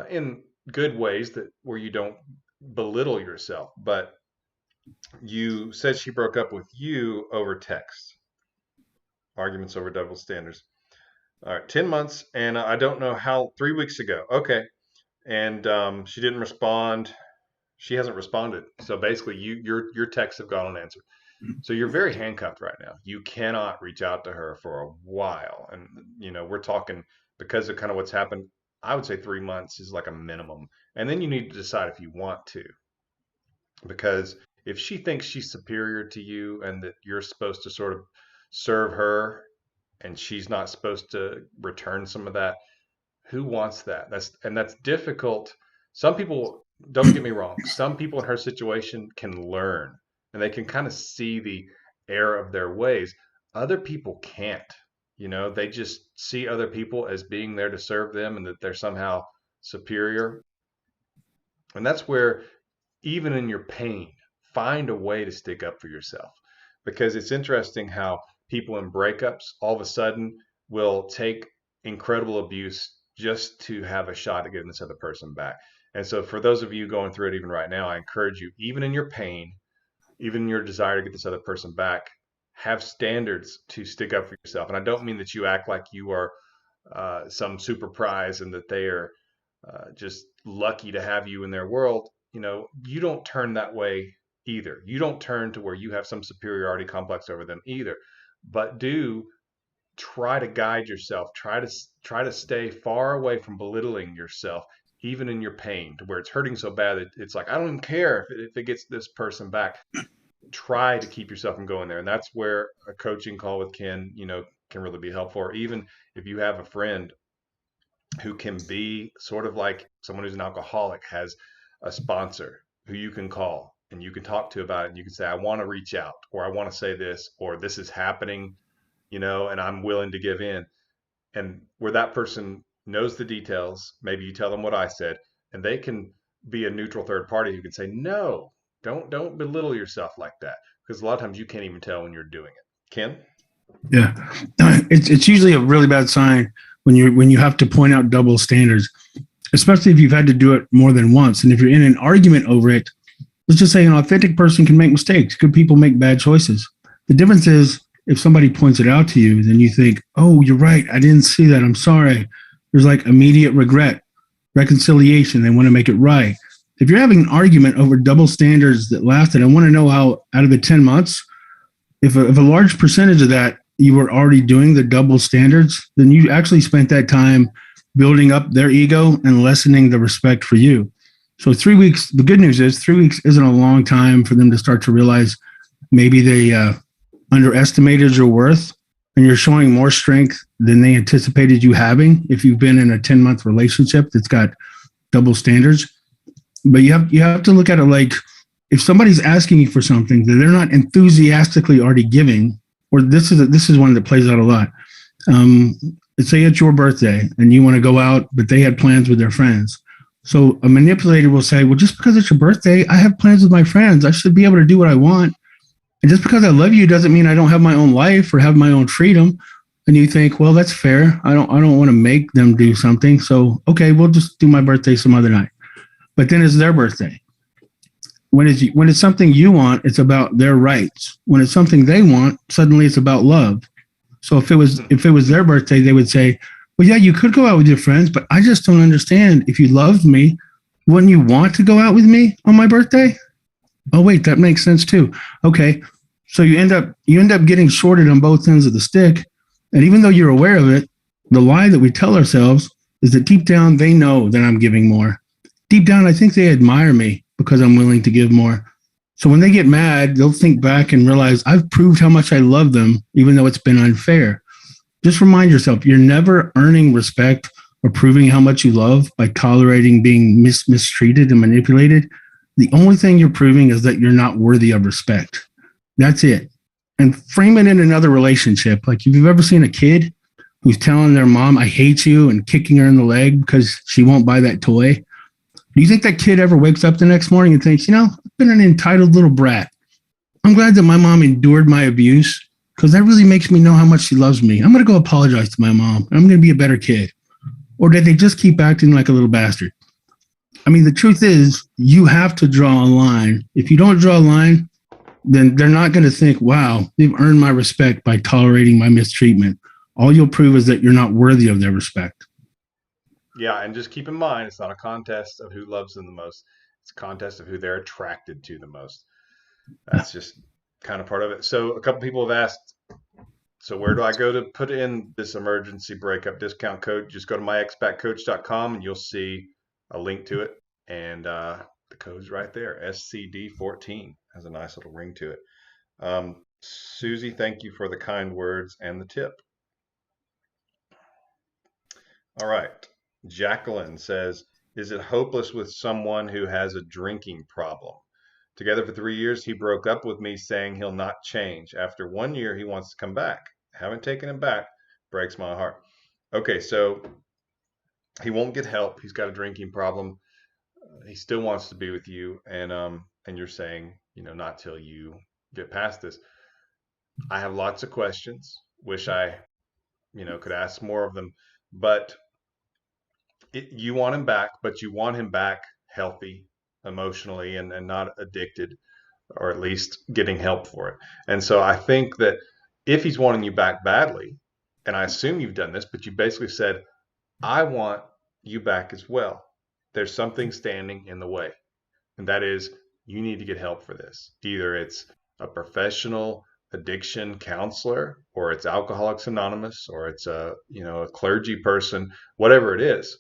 in good ways, that where you don't belittle yourself. But you said she broke up with you over text, arguments over double standards. All right, 10 months, and I don't know how, 3 weeks ago. Okay. And she didn't respond. She hasn't responded. So basically, your texts have gone unanswered. So you're very handcuffed right now. You cannot reach out to her for a while. And, we're talking, because of kind of what's happened, I would say 3 months is like a minimum. And then you need to decide if you want to. Because if she thinks she's superior to you, and that you're supposed to sort of serve her, and she's not supposed to return some of that, who wants that? That's difficult. Some people, don't get me wrong, some people in her situation can learn, and they can kind of see the error of their ways. Other people can't. They just see other people as being there to serve them, and that they're somehow superior. And that's where, even in your pain, find a way to stick up for yourself. Because it's interesting how people in breakups all of a sudden will take incredible abuse just to have a shot at getting this other person back. And so for those of you going through it even right now, I encourage you, even in your pain, even in your desire to get this other person back, have standards to stick up for yourself. And I don't mean that you act like you are some super prize and that they are just lucky to have you in their world. You don't turn that way either. You don't turn to where you have some superiority complex over them either. But do try to guide yourself. Try to stay far away from belittling yourself, even in your pain, to where it's hurting so bad that it's like I don't even care if it gets this person back. Try to keep yourself from going there, and that's where a coaching call with Ken, can really be helpful. Or even if you have a friend who can be sort of like someone who's an alcoholic, has a sponsor who you can call and you can talk to about it, and you can say, I want to reach out, or I want to say this, or this is happening, and I'm willing to give in. And where that person knows the details, maybe you tell them what I said, and they can be a neutral third party who can say, no, don't belittle yourself like that. Because a lot of times you can't even tell when you're doing it. Ken? Yeah, it's usually a really bad sign when you have to point out double standards, especially if you've had to do it more than once. And if you're in an argument over it, let's just say an authentic person can make mistakes. Good people make bad choices. The difference is if somebody points it out to you, then you think, oh, you're right. I didn't see that. I'm sorry. There's like immediate regret, reconciliation. They want to make it right. If you're having an argument over double standards that lasted, I want to know how out of the 10 months, if a large percentage of that you were already doing the double standards, then you actually spent that time building up their ego and lessening the respect for you. So 3 weeks, the good news is 3 weeks isn't a long time for them to start to realize maybe they underestimated your worth and you're showing more strength than they anticipated you having if you've been in a 10-month relationship that's got double standards. But you have to look at it like if somebody's asking you for something that they're not enthusiastically already giving, or this is one that plays out a lot. Let's say it's your birthday and you want to go out, but they had plans with their friends. So a manipulator will say, well, just because it's your birthday, I have plans with my friends. I should be able to do what I want. And just because I love you doesn't mean I don't have my own life or have my own freedom. And you think, well, that's fair. I don't want to make them do something. So, okay, we'll just do my birthday some other night. But then it's their birthday. When it's something you want, it's about their rights. When it's something they want, suddenly it's about love. So if it was their birthday, they would say, well, yeah, you could go out with your friends, but I just don't understand. If you loved me, wouldn't you want to go out with me on my birthday? Oh, wait, that makes sense too. Okay. So you end up getting shorted on both ends of the stick. And even though you're aware of it, the lie that we tell ourselves is that deep down, they know that I'm giving more. Deep down, I think they admire me because I'm willing to give more. So when they get mad, they'll think back and realize I've proved how much I love them, even though it's been unfair. Just remind yourself, you're never earning respect or proving how much you love by tolerating being mistreated and manipulated. The only thing you're proving is that you're not worthy of respect. That's it. And frame it in another relationship. Like if you've ever seen a kid who's telling their mom, I hate you, and kicking her in the leg because she won't buy that toy. Do you think that kid ever wakes up the next morning and thinks, I've been an entitled little brat. I'm glad that my mom endured my abuse because that really makes me know how much she loves me. I'm going to go apologize to my mom. And I'm going to be a better kid. Or did they just keep acting like a little bastard? I mean, the truth is you have to draw a line. If you don't draw a line, then they're not going to think, wow, they've earned my respect by tolerating my mistreatment. All you'll prove is that you're not worthy of their respect. Yeah, and just keep in mind, it's not a contest of who loves them the most. It's a contest of who they're attracted to the most. That's just kind of part of it. So a couple people have asked, so where do I go to put in this emergency breakup discount code? Just go to myexpatcoach.com and you'll see a link to it. And the code's right there. SCD14 has a nice little ring to it. Susie, thank you for the kind words and the tip. All right. Jacqueline says, is it hopeless with someone who has a drinking problem? Together for 3 years, he broke up with me saying he'll not change. After 1 year, he wants to come back. Haven't taken him back. Breaks my heart. Okay, so he won't get help. He's got a drinking problem. He still wants to be with you, and you're saying, not till you get past this. I have lots of questions. Wish I, could ask more of them, but you want him back, but you want him back healthy emotionally and not addicted, or at least getting help for it. And so I think that if he's wanting you back badly, and I assume you've done this, but you basically said, I want you back as well. There's something standing in the way, and that is you need to get help for this. Either it's a professional addiction counselor, or it's Alcoholics Anonymous, or it's a clergy person, whatever it is.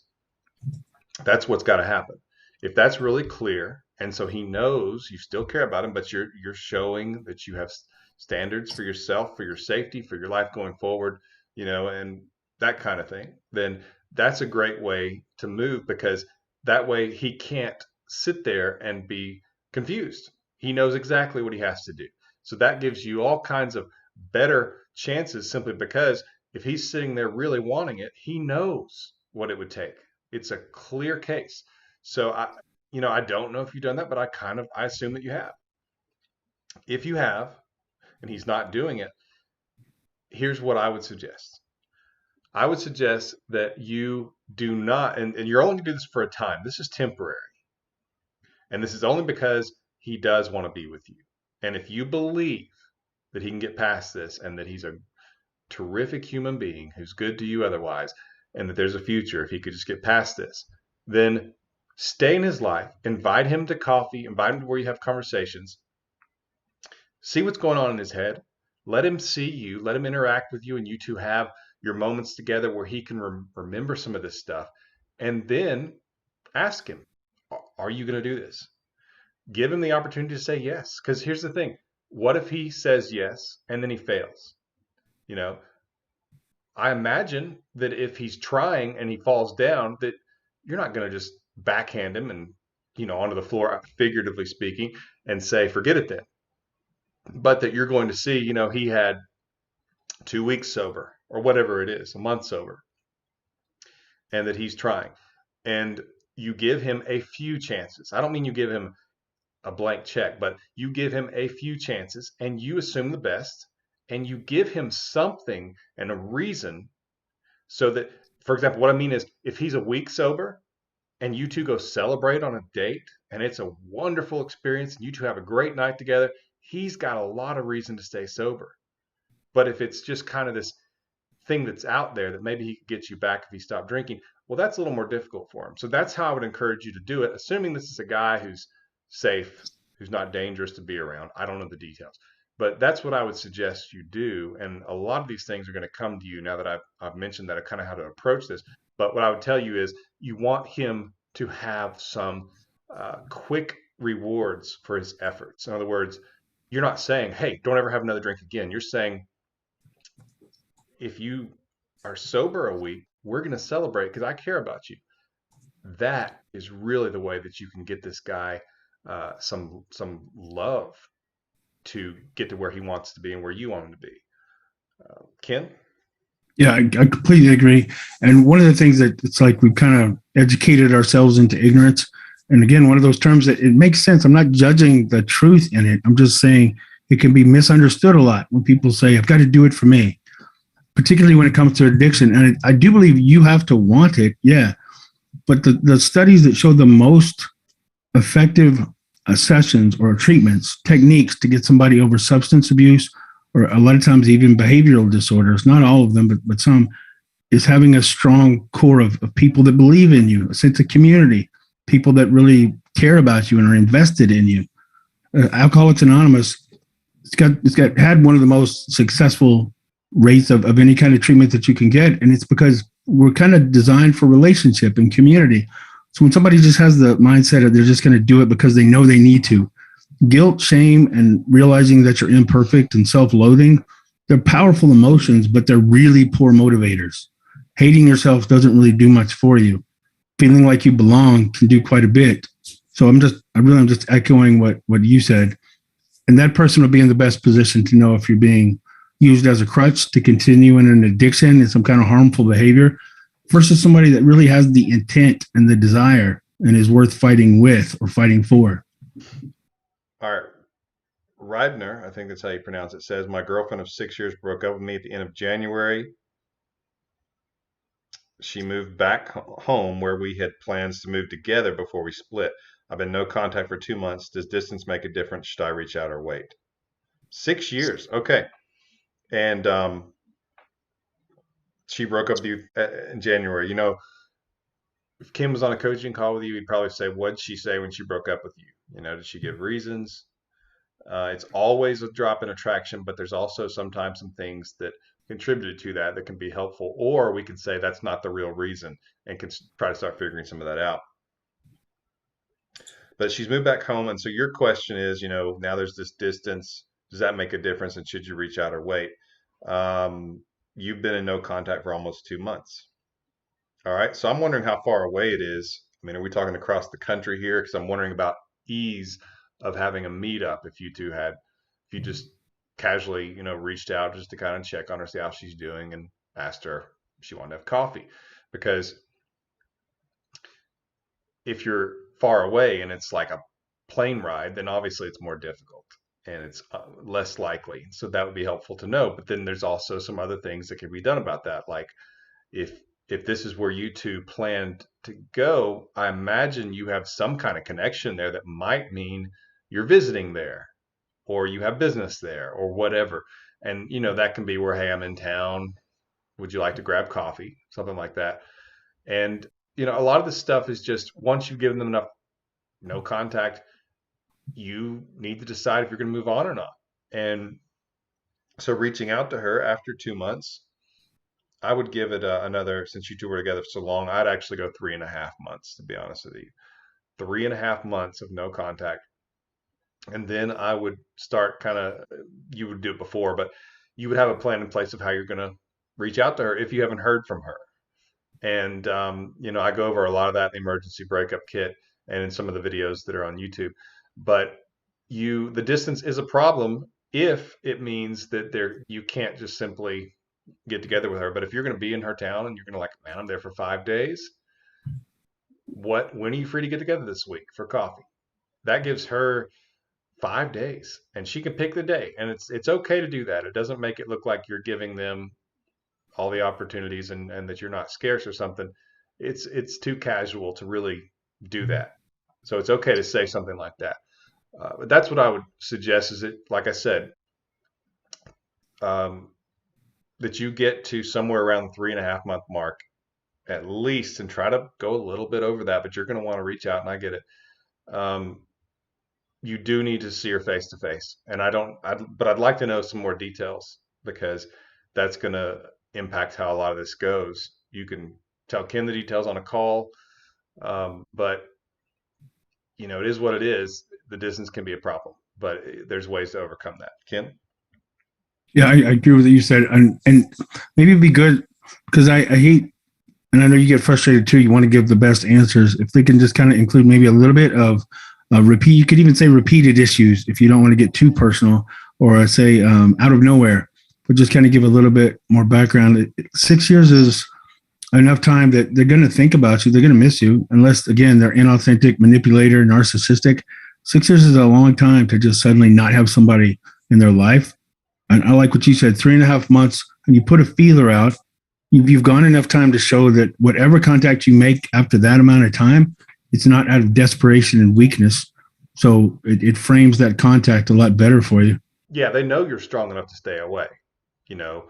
That's what's got to happen. If that's really clear, and so he knows you still care about him, but you're showing that you have standards for yourself, for your safety, for your life going forward, and that kind of thing, then that's a great way to move, because that way he can't sit there and be confused. He knows exactly what he has to do. So that gives you all kinds of better chances, simply because if he's sitting there really wanting it, he knows what it would take. It's a clear case. So I don't know if you've done that, but I assume that you have. If you have, and he's not doing it, here's what I would suggest. I would suggest that you do not, and you're only going to do this for a time. This is temporary. And this is only because he does want to be with you. And if you believe that he can get past this, and that he's a terrific human being who's good to you otherwise, and that there's a future if he could just get past this, then stay in his life, invite him to coffee, invite him to where you have conversations, see what's going on in his head, let him see you, let him interact with you, and you two have your moments together where he can remember some of this stuff. And then ask him, are you going to do this? Give him the opportunity to say yes. Because here's the thing, what if he says yes and then he fails? You know, I imagine that if he's trying and he falls down, that you're not going to just backhand him and, onto the floor, figuratively speaking, and say, forget it then. But that you're going to see, he had 2 weeks sober, or whatever it is, a month sober, and that he's trying. And you give him a few chances. I don't mean you give him a blank check, but you give him a few chances, and you assume the best, and you give him something and a reason. So that, for example, what I mean is, if he's a week sober and you two go celebrate on a date and it's a wonderful experience and you two have a great night together, he's got a lot of reason to stay sober. But if it's just kind of this thing that's out there that maybe he could get you back if he stopped drinking, well, that's a little more difficult for him. So that's how I would encourage you to do it, assuming this is a guy who's safe, who's not dangerous to be around. I don't know the details, but that's what I would suggest you do. And a lot of these things are going to come to you now that I've mentioned that, I kind of how to approach this. But what I would tell you is, you want him to have some quick rewards for his efforts. In other words, you're not saying, hey, don't ever have another drink again. You're saying, if you are sober a week, we're going to celebrate because I care about you. That is really the way that you can get this guy some love to get to where he wants to be and where you want him to be. Ken? Yeah, I completely agree. And one of the things that it's like we've kind of educated ourselves into ignorance. And again, one of those terms that it makes sense. I'm not judging the truth in it. I'm just saying it can be misunderstood a lot when people say, I've got to do it for me, particularly when it comes to addiction. And I do believe you have to want it. Yeah. But the studies that show the most effective sessions or treatments, techniques to get somebody over substance abuse, or a lot of times even behavioral disorders, not all of them, but some, is having a strong core of people that believe in you, a sense of community, people that really care about you and are invested in you. Alcoholics Anonymous, it's got had one of the most successful rates of any kind of treatment that you can get. And it's because we're kind of designed for relationship and community. So when somebody just has the mindset of they're just going to do it because they know they need to, guilt, shame, and realizing that you're imperfect and self-loathing, they're powerful emotions, but they're really poor motivators. Hating yourself doesn't really do much for you. Feeling like you belong can do quite a bit. So I'm just echoing what you said. And that person will be in the best position to know if you're being used as a crutch to continue in an addiction and some kind of harmful behavior, versus somebody that really has the intent and the desire and is worth fighting with or fighting for. All right. Reibner, I think that's how you pronounce it, says, my girlfriend of 6 years broke up with me at the end of January. She moved back home where we had plans to move together before we split. I've been no contact for 2 months. Does distance make a difference? Should I reach out or wait? 6 years. Okay. And she broke up with you in January. If Kim was on a coaching call with you, he'd probably say, what'd she say when she broke up with you? Did she give reasons? It's always a drop in attraction, but there's also sometimes some things that contributed to that that can be helpful. Or we can say that's not the real reason and can try to start figuring some of that out. But she's moved back home. And so your question is, now there's this distance. Does that make a difference? And should you reach out or wait? You've been in no contact for almost 2 months. All right. So I'm wondering how far away it is. I mean, are we talking across the country here? Because I'm wondering about ease of having a meetup if you just casually, reached out just to kind of check on her, see how she's doing, and asked her if she wanted to have coffee. Because if you're far away and it's like a plane ride, then obviously it's more difficult and it's less likely. So that would be helpful to know. But then there's also some other things that can be done about that. Like if if this is where you two planned to go, I imagine you have some kind of connection there that might mean you're visiting there or you have business there or whatever. And that can be where, hey, I'm in town. Would you like to grab coffee? Something like that. And a lot of this stuff is just once you've given them enough no contact, you need to decide if you're going to move on or not. And so reaching out to her after 2 months, I would give it another, since you two were together for so long, I'd actually go 3.5 months, to be honest with you. 3.5 months of no contact. And then I would start kind of, you would do it before, but you would have a plan in place of how you're going to reach out to her if you haven't heard from her. And, I go over a lot of that in the emergency breakup kit and in some of the videos that are on YouTube. But the distance is a problem if it means that you can't just simply get together with her. But if you're going to be in her town and you're going to man, I'm there for 5 days. When are you free to get together this week for coffee? That gives her 5 days and she can pick the day. And it's okay to do that. It doesn't make it look like you're giving them all the opportunities and that you're not scarce or something. It's too casual to really do that. So it's okay to say something like that. But that's what I would suggest is like I said, um, that you get to somewhere around the 3.5 month mark at least and try to go a little bit over that, but you're going to want to reach out and I get it. Um, you do need to see her face to face. And but I'd like to know some more details because that's going to impact how a lot of this goes. You can tell Kim the details on a call, but it is what it is. The distance can be a problem, but there's ways to overcome that. Kim? Yeah, I agree with what you said, and maybe it'd be good because I hate, and I know you get frustrated too. You want to give the best answers. If they can just kind of include maybe a little bit of repeat, you could even say repeated issues if you don't want to get too personal, or say out of nowhere, but just kind of give a little bit more background. 6 years is enough time that they're going to think about you. They're going to miss you, unless again they're inauthentic, manipulator, narcissistic. 6 years is a long time to just suddenly not have somebody in their life. And I like what you said, 3.5 months, and you put a feeler out. You've gone enough time to show that whatever contact you make after that amount of time, it's not out of desperation and weakness. So it frames that contact a lot better for you. Yeah, they know you're strong enough to stay away, you know,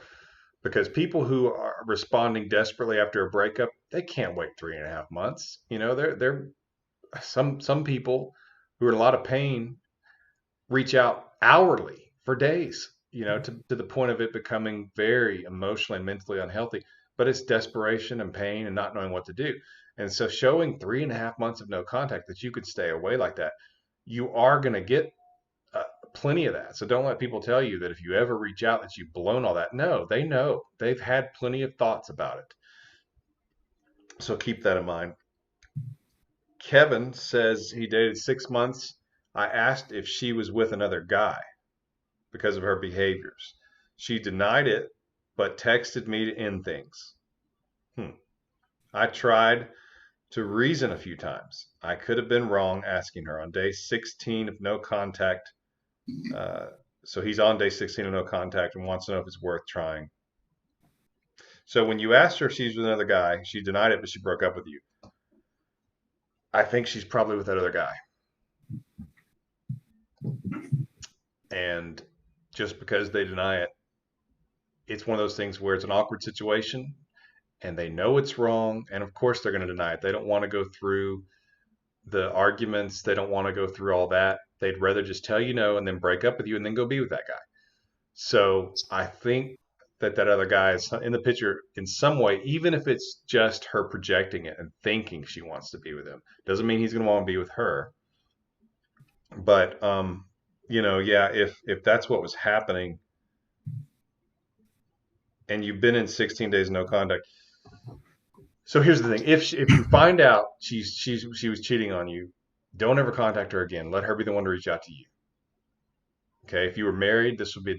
because people who are responding desperately after a breakup, they can't wait 3.5 months. They're some people who are in a lot of pain reach out hourly for days, to the point of it becoming very emotionally and mentally unhealthy. But it's desperation and pain and not knowing what to do. And so showing 3.5 months of no contact that you could stay away like that, you are going to get plenty of that. So don't let people tell you that if you ever reach out that you've blown all that. No, they know. They've had plenty of thoughts about it. So keep that in mind. Kevin says he dated 6 months. I asked if she was with another guy because of her behaviors. She denied it, but texted me to end things. I tried to reason a few times. I could have been wrong asking her on day 16 of no contact. So he's on day 16 of no contact and wants to know if it's worth trying. So when you asked her if she's with another guy, she denied it, but she broke up with you. I think she's probably with that other guy. And just because they deny it, it's one of those things where it's an awkward situation and they know it's wrong. And of course, they're going to deny it. They don't want to go through the arguments. They don't want to go through all that. They'd rather just tell you no and then break up with you and then go be with that guy. So I think that other guy is in the picture in some way, even if it's just her projecting it and thinking she wants to be with him. Doesn't mean he's going to want to be with her. But, yeah, if that's what was happening and you've been in 16 days no contact. So here's the thing. If you find out she was cheating on you, don't ever contact her again. Let her be the one to reach out to you. Okay. If you were married, this would be a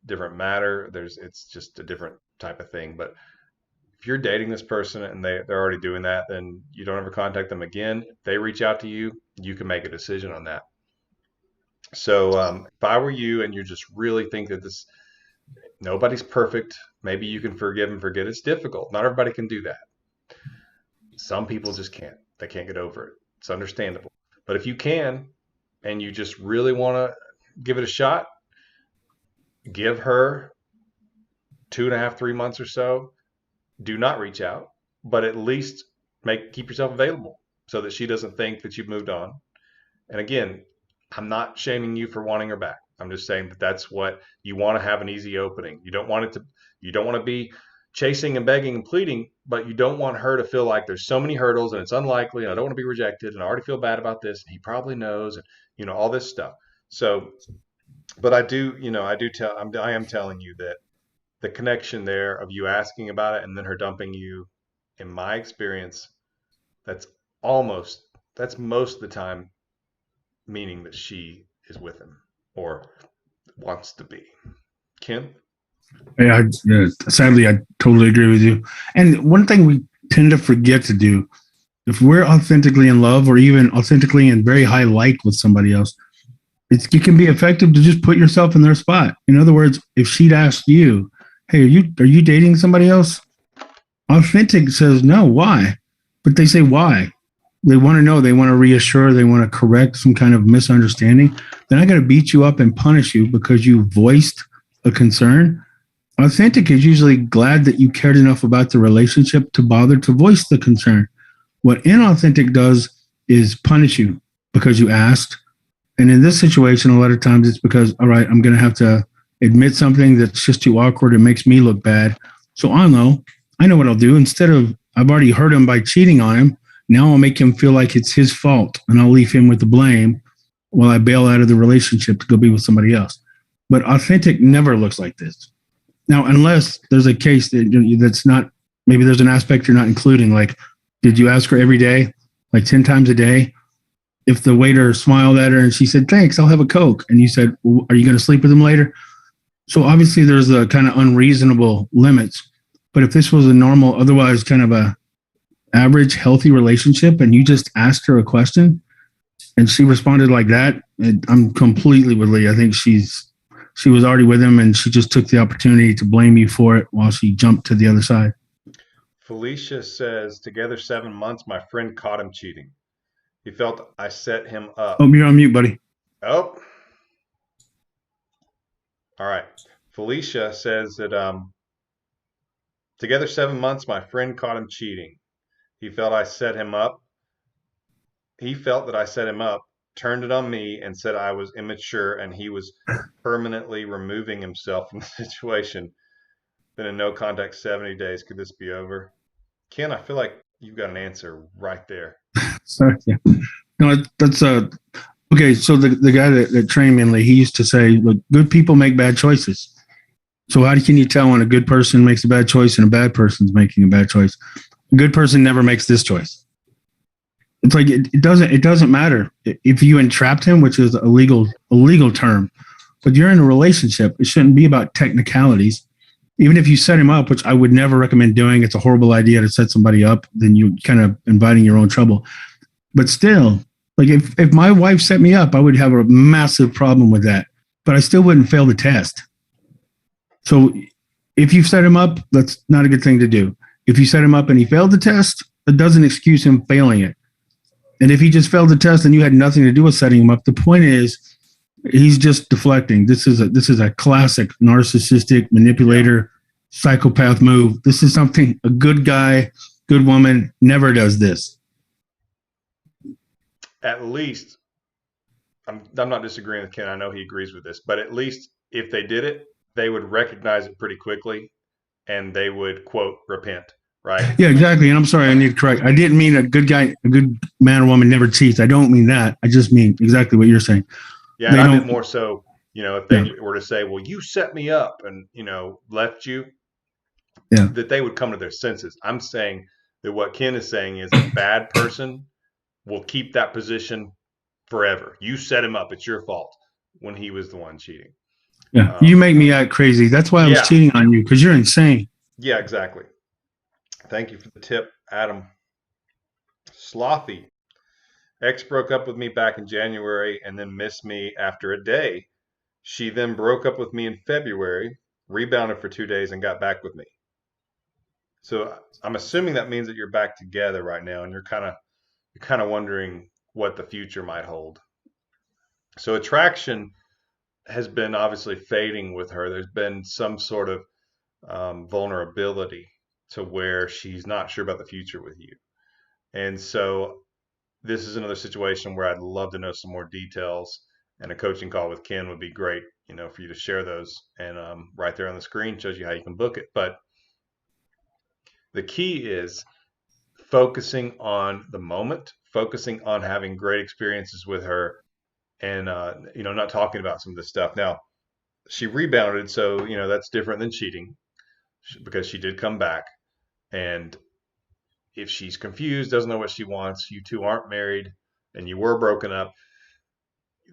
different matter. It's just a different type of thing. But if you're dating this person and they're already doing that, then you don't ever contact them again. If they reach out to you, you can make a decision on that. So if I were you and you just really think that nobody's perfect, maybe you can forgive and forget. It's difficult. Not everybody can do that. Some people just can't. They can't get over it. It's understandable. But if you can, and you just really want to give it a shot, give her 2.5, 3 months or so. Do not reach out, but at least keep yourself available so that she doesn't think that you've moved on. And again, I'm not shaming you for wanting her back. I'm just saying that that's what you want to have, an easy opening. You don't want to be chasing and begging and pleading, but you don't want her to feel like there's so many hurdles and it's unlikely and I don't want to be rejected and I already feel bad about this and he probably knows and all this stuff. So, but I am telling you that the connection there of you asking about it and then her dumping you, in my experience, that's most of the time meaning that she is with him or wants to be. Ken? Yeah, sadly, I totally agree with you. And one thing we tend to forget to do, if we're authentically in love or even authentically in very high like with somebody else, it can be effective to just put yourself in their spot. In other words, if she'd asked you, hey, are you dating somebody else? Authentic says no. Why? But they say why. They want to know. They want to reassure. They want to correct some kind of misunderstanding. They're not going to beat you up and punish you because you voiced a concern. Authentic is usually glad that you cared enough about the relationship to bother to voice the concern. What inauthentic does is punish you because you asked. And in this situation, a lot of times it's because, all right, I'm going to have to admit something that's just too awkward. It makes me look bad. So I know what I'll do. Instead of, I've already hurt him by cheating on him. Now I'll make him feel like it's his fault and I'll leave him with the blame while I bail out of the relationship to go be with somebody else. But authentic never looks like this. Now, unless there's a case that's not, maybe there's an aspect you're not including, like, did you ask her every day, like 10 times a day? If the waiter smiled at her and she said, thanks, I'll have a Coke. And you said, well, are you going to sleep with him later? So obviously there's a kind of unreasonable limits. But if this was a normal, otherwise kind of a average, healthy relationship, and you just asked her a question and she responded like that, I'm completely with Lee. I think she was already with him and she just took the opportunity to blame you for it while she jumped to the other side. Felicia says, together 7 months, my friend caught him cheating. He felt I set him up. Oh, you're on mute, buddy. Oh. All right. Felicia says that together 7 months, my friend caught him cheating. He felt I set him up. He felt that I set him up, turned it on me, and said I was immature and he was permanently removing himself from the situation. Then in no contact 70 days, could this be over? Ken, I feel like you've got an answer right there. Sorry. Yeah. No, that's okay. So the guy that trained me in Lee, he used to say, look, good people make bad choices. So how can you tell when a good person makes a bad choice and a bad person's making a bad choice? A good person never makes this choice. It's like it doesn't matter if you entrapped him, which is a legal term, but you're in a relationship. It shouldn't be about technicalities. Even if you set him up, which I would never recommend doing, it's a horrible idea to set somebody up, then you're kind of inviting your own trouble. But still, like if my wife set me up, I would have a massive problem with that, but I still wouldn't fail the test. So if you set him up, that's not a good thing to do. If you set him up and he failed the test, that doesn't excuse him failing it. And if he just failed the test and you had nothing to do with setting him up, the point is he's just deflecting. This is a classic narcissistic manipulator, psychopath move. This is something a good guy, good woman never does this. At least, I'm not disagreeing with Ken. I know he agrees with this, but at least if they did it, they would recognize it pretty quickly and they would, quote, repent, right? Yeah, exactly. And I'm sorry, I need to correct. I didn't mean a good guy, a good man or woman never cheats. I don't mean that. I just mean exactly what you're saying. Yeah, and I meant more so, if they were to say, well, you set me up and, left you, that they would come to their senses. I'm saying that what Ken is saying is a bad person will keep that position forever. You set him up. It's your fault when he was the one cheating. Yeah, you make me act crazy. That's why I was cheating on you, because you're insane. Yeah, exactly. Thank you for the tip, Adam. Slothy. Ex broke up with me back in January and then missed me after a day. She then broke up with me in February, rebounded for 2 days, and got back with me. So I'm assuming that means that you're back together right now, and you're kind of wondering what the future might hold. So attraction has been obviously fading with her. There's been some sort of vulnerability to where she's not sure about the future with you. And so this is another situation where I'd love to know some more details, and a coaching call with Ken would be great, for you to share those. And right there on the screen shows you how you can book it. But the key is focusing on the moment, focusing on having great experiences with her, and not talking about some of this stuff. Now, she rebounded, so that's different than cheating, because she did come back. And if she's confused, doesn't know what she wants, you two aren't married, and you were broken up,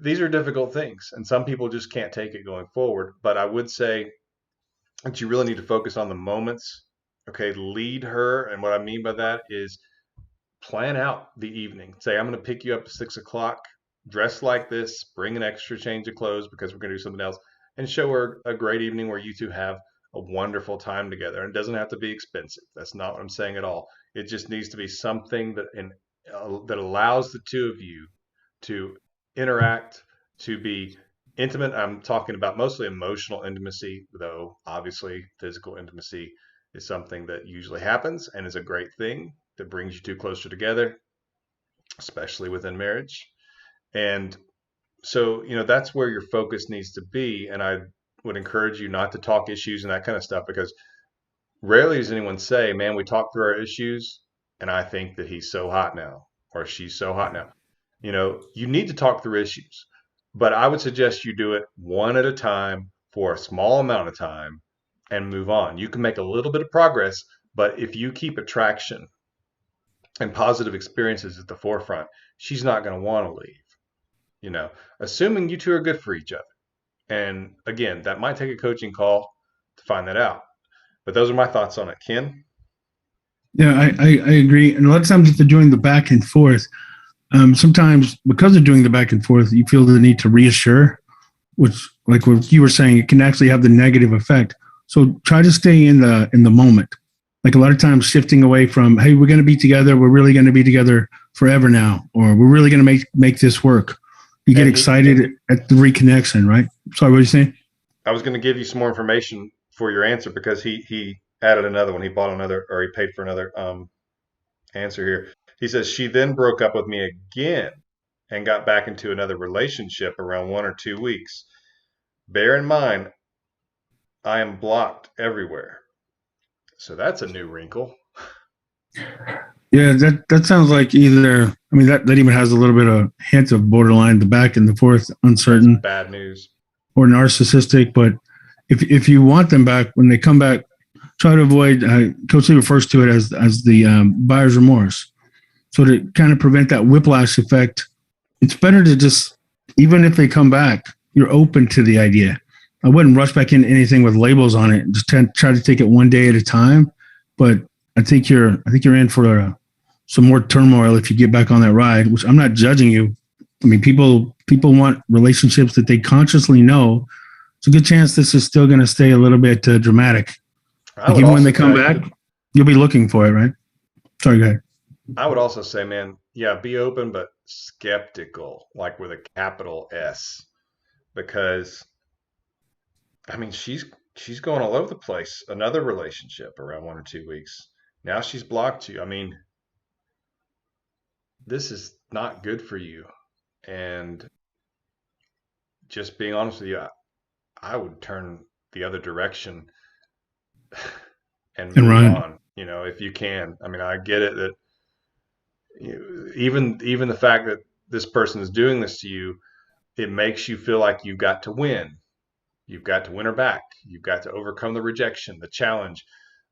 these are difficult things, and some people just can't take it going forward. But I would say that you really need to focus on the moments. Okay, lead her, and what I mean by that is plan out the evening. Say, I'm going to pick you up at 6 o'clock, dress like this, bring an extra change of clothes because we're going to do something else, and show her a great evening where you two have a wonderful time together. And it doesn't have to be expensive. That's not what I'm saying at all. It just needs to be something that allows the two of you to interact, to be intimate. I'm talking about mostly emotional intimacy, though obviously physical intimacy is something that usually happens and is a great thing that brings you two closer together, especially within marriage. And so, that's where your focus needs to be. And I would encourage you not to talk issues and that kind of stuff, because rarely does anyone say, man, we talked through our issues and I think that he's so hot now, or she's so hot now. You need to talk through issues, but I would suggest you do it one at a time for a small amount of time and move on. You can make a little bit of progress, but if you keep attraction and positive experiences at the forefront, she's not going to want to leave, assuming you two are good for each other. And again, that might take a coaching call to find that out. But those are my thoughts on it. Ken? Yeah, I agree. And a lot of times if they're doing the back and forth, sometimes because of doing the back and forth, you feel the need to reassure, which, like what you were saying, it can actually have the negative effect. So try to stay in the moment. Like a lot of times shifting away from, hey, we're going to be together. We're really going to be together forever now, or we're really going to make this work. You get excited at the reconnection, right? Sorry, what are you saying? I was going to give you some more information for your answer, because he added another one. He bought another, or he paid for another answer here. He says, she then broke up with me again and got back into another relationship around 1 or 2 weeks. Bear in mind, I am blocked everywhere. So that's a new wrinkle. Yeah, that sounds like either, that even has a little bit of hint of borderline, the back and the forth, uncertain. Bad news. Or narcissistic. But if you want them back, when they come back, try to avoid, Coach Lee refers to it as the buyer's remorse. So to kind of prevent that whiplash effect, it's better to just, even if they come back, you're open to the idea. I wouldn't rush back into anything with labels on it. Just try to take it one day at a time. But I think you're in for some more turmoil if you get back on that ride, which I'm not judging you. People want relationships that they consciously know. It's a good chance this is still going to stay a little bit dramatic I Like would even when also they come tell you, back, you'll be looking for it, right? Sorry, go ahead. I would also say, man, yeah, be open but skeptical, like with a capital S, because I mean, she's going all over the place. Another relationship around 1 or 2 weeks. Now she's blocked you. I mean, this is not good for you. And just being honest with you, I would turn the other direction and And move run. on, if you can. I mean, I get it that even the fact that this person is doing this to you, it makes you feel like you've got to win. You've got to win her back. You've got to overcome the rejection, the challenge,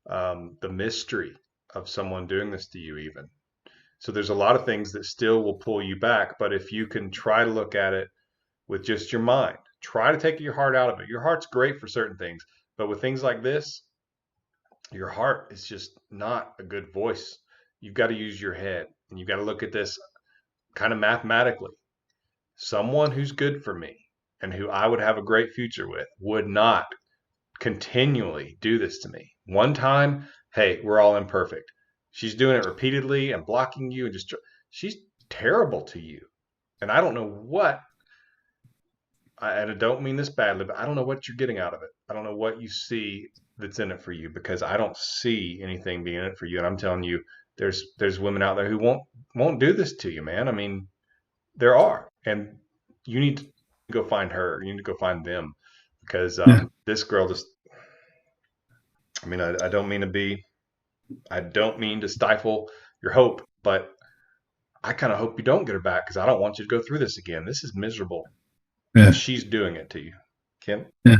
the mystery of someone doing this to you, even. So there's a lot of things that still will pull you back. But if you can try to look at it with just your mind, try to take your heart out of it. Your heart's great for certain things, but with things like this, your heart is just not a good voice. You've got to use your head and you've got to look at this kind of mathematically. Someone who's good for me and who I would have a great future with would not continually do this to me. One time, hey, we're all imperfect. She's doing it repeatedly and blocking you and just she's terrible to you. And I don't know what and I don't mean this badly, but I don't know what you're getting out of it. I don't know what you see that's in it for you because I don't see anything being in it for you. And I'm telling you, there's women out there who won't do this to you, man. I mean, there are, and you need to go find her. You need to go find them because Yeah. this girl just. I mean, I don't mean to be. I don't mean to stifle your hope, but I kind of hope you don't get her back because I don't want you to go through this again. This is miserable, and Yeah. she's doing it to you, Kim. Yeah.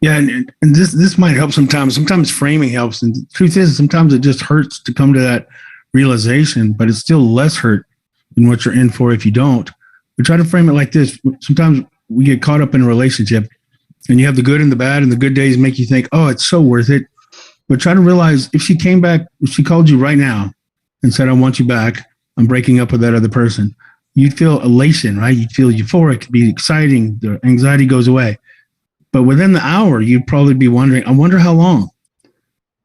Yeah. And this might help sometimes. Sometimes framing helps. And the truth is, sometimes it just hurts to come to that realization, but it's still less hurt than what you're in for if you don't. We try to frame it like this. Sometimes we get caught up in a relationship and you have the good and the bad, and the good days make you think, oh, it's so worth it. But try to realize if she came back, if she called you right now and said, I want you back, I'm breaking up with that other person, you'd feel elation, right? You'd feel euphoric, it'd be exciting, the anxiety goes away. But within the hour, you'd probably be wondering, I wonder how long.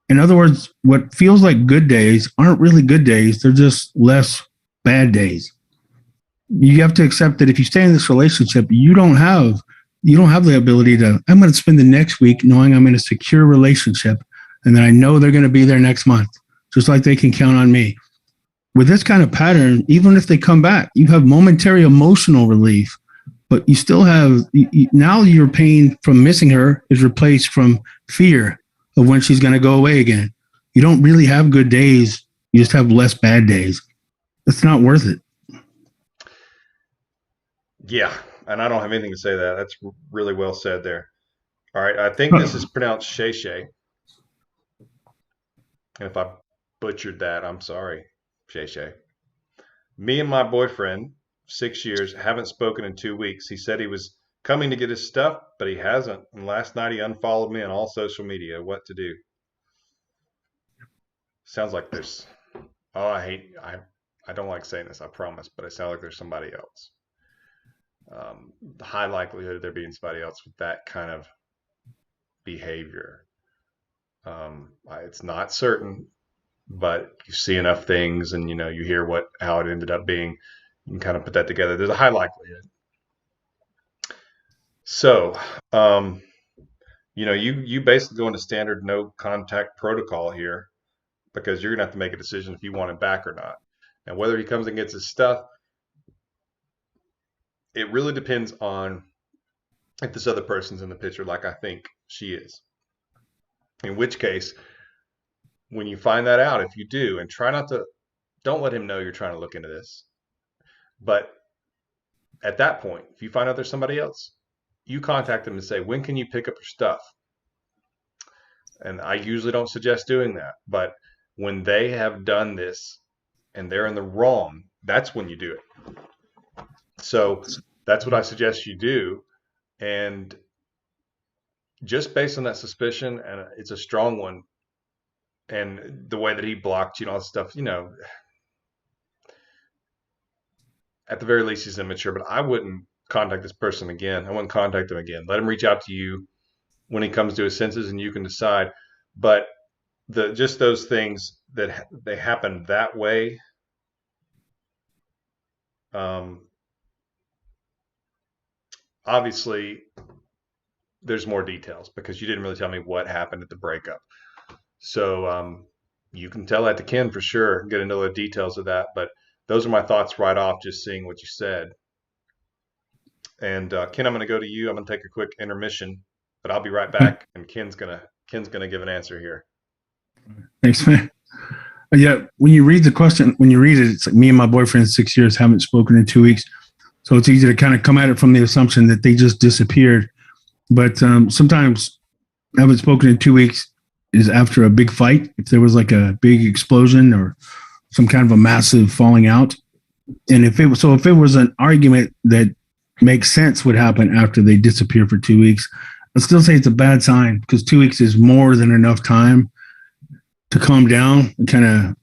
In other words, what feels like good days aren't really good days, they're just less bad days. You have to accept that if you stay in this relationship, you don't have the ability to, I'm going to spend the next week knowing I'm in a secure relationship and that I know they're going to be there next month, just like they can count on me. With this kind of pattern, even if they come back, you have momentary emotional relief, but you still have, now your pain from missing her is replaced from fear of when she's going to go away again. You don't really have good days. You just have less bad days. It's not worth it. Yeah, and I don't have anything to say to that. That's really well said there. All right, I think this is pronounced Shay Shay, and if I butchered that, I'm sorry, Shay Shay. Me and my boyfriend, 6 years, haven't spoken in 2 weeks. He said he was coming to get his stuff, but he hasn't. And last night he unfollowed me on all social media. What to do? Sounds like there's. Oh, I don't like saying this. I promise, but it sounds like there's somebody else. The high likelihood of there being somebody else with that kind of behavior. It's not certain, but you see enough things, and you hear how it ended up being. You can kind of put that together. There's a high likelihood. So, um, you basically go into standard no contact protocol here because you're gonna have to make a decision if you want him back or not. And whether he comes and gets his stuff, it really depends on if this other person's in the picture, like I think she is. In which case, when you find that out, if you do, and try not to, don't let him know you're trying to look into this. But at that point, if you find out there's somebody else, you contact them and say, when can you pick up your stuff? And I usually don't suggest doing that. But when they have done this and they're in the wrong, that's when you do it. So that's what I suggest you do. And just based on that suspicion, and it's a strong one, and the way that he blocked you and all this stuff, at the very least he's immature, but I wouldn't contact this person again. I wouldn't contact him again. Let him reach out to you when he comes to his senses and you can decide. But just those things that they happen that way. Um, Obviously, there's more details because you didn't really tell me what happened at the breakup. So you can tell that to Ken for sure, get into the details of that. But those are my thoughts right off, just seeing what you said. And Ken, I'm going to go to you. I'm going to take a quick intermission, but I'll be right back. And Ken's gonna give an answer here. Thanks, man. Yeah, when you read the question, when you read it, it's like me and my boyfriend 6 years haven't spoken in 2 weeks. So it's easy to kind of come at it from the assumption that they just disappeared. But sometimes haven't spoken in 2 weeks is after a big fight. If there was like a big explosion or some kind of a massive falling out. And if it was an argument that makes sense would happen after they disappear for 2 weeks, I'd still say it's a bad sign because 2 weeks is more than enough time to calm down and kind of,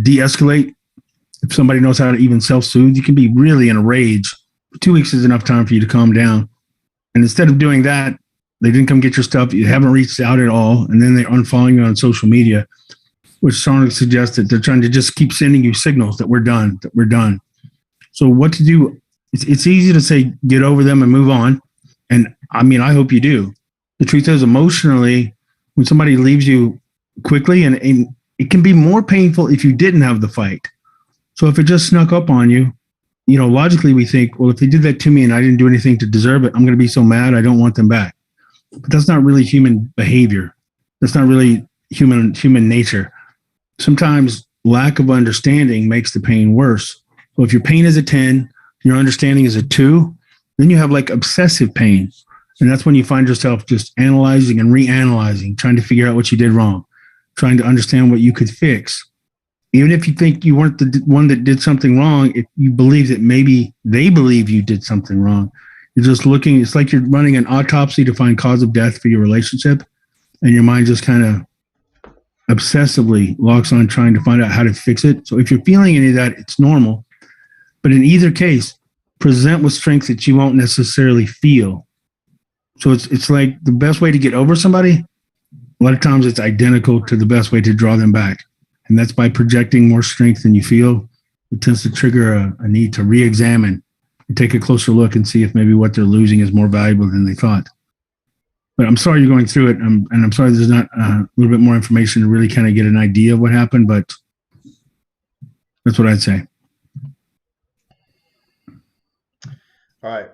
de-escalate. If somebody knows how to even self-soothe, you can be really in a rage. 2 weeks is enough time for you to calm down. And instead of doing that, they didn't come get your stuff. You haven't reached out at all. And then they're unfollowing you on social media, which strongly suggests that they're trying to just keep sending you signals that we're done, that we're done. So what to do? It's easy to say, get over them and move on. And I mean, I hope you do. The truth is, emotionally, when somebody leaves you quickly, and it can be more painful if you didn't have the fight. So if it just snuck up on you, logically we think, well, if they did that to me and I didn't do anything to deserve it, I'm going to be so mad. I don't want them back. But that's not really human behavior. That's not really human nature. Sometimes lack of understanding makes the pain worse. So if your pain is a 10, your understanding is a 2, then you have like obsessive pain. And that's when you find yourself just analyzing and reanalyzing, trying to figure out what you did wrong, trying to understand what you could fix. Even if you think you weren't the one that did something wrong, if you believe that maybe they believe you did something wrong, you're just looking, it's like you're running an autopsy to find cause of death for your relationship. And your mind just kind of obsessively locks on trying to find out how to fix it. So if you're feeling any of that, it's normal. But in either case, present with strength that you won't necessarily feel. So it's like the best way to get over somebody, a lot of times it's identical to the best way to draw them back. And that's by projecting more strength than you feel. It tends to trigger a need to re-examine and take a closer look and see if maybe what they're losing is more valuable than they thought. But I'm sorry you're going through it. And I'm sorry there's not a little bit more information to really kind of get an idea of what happened, but that's what I'd say. All right.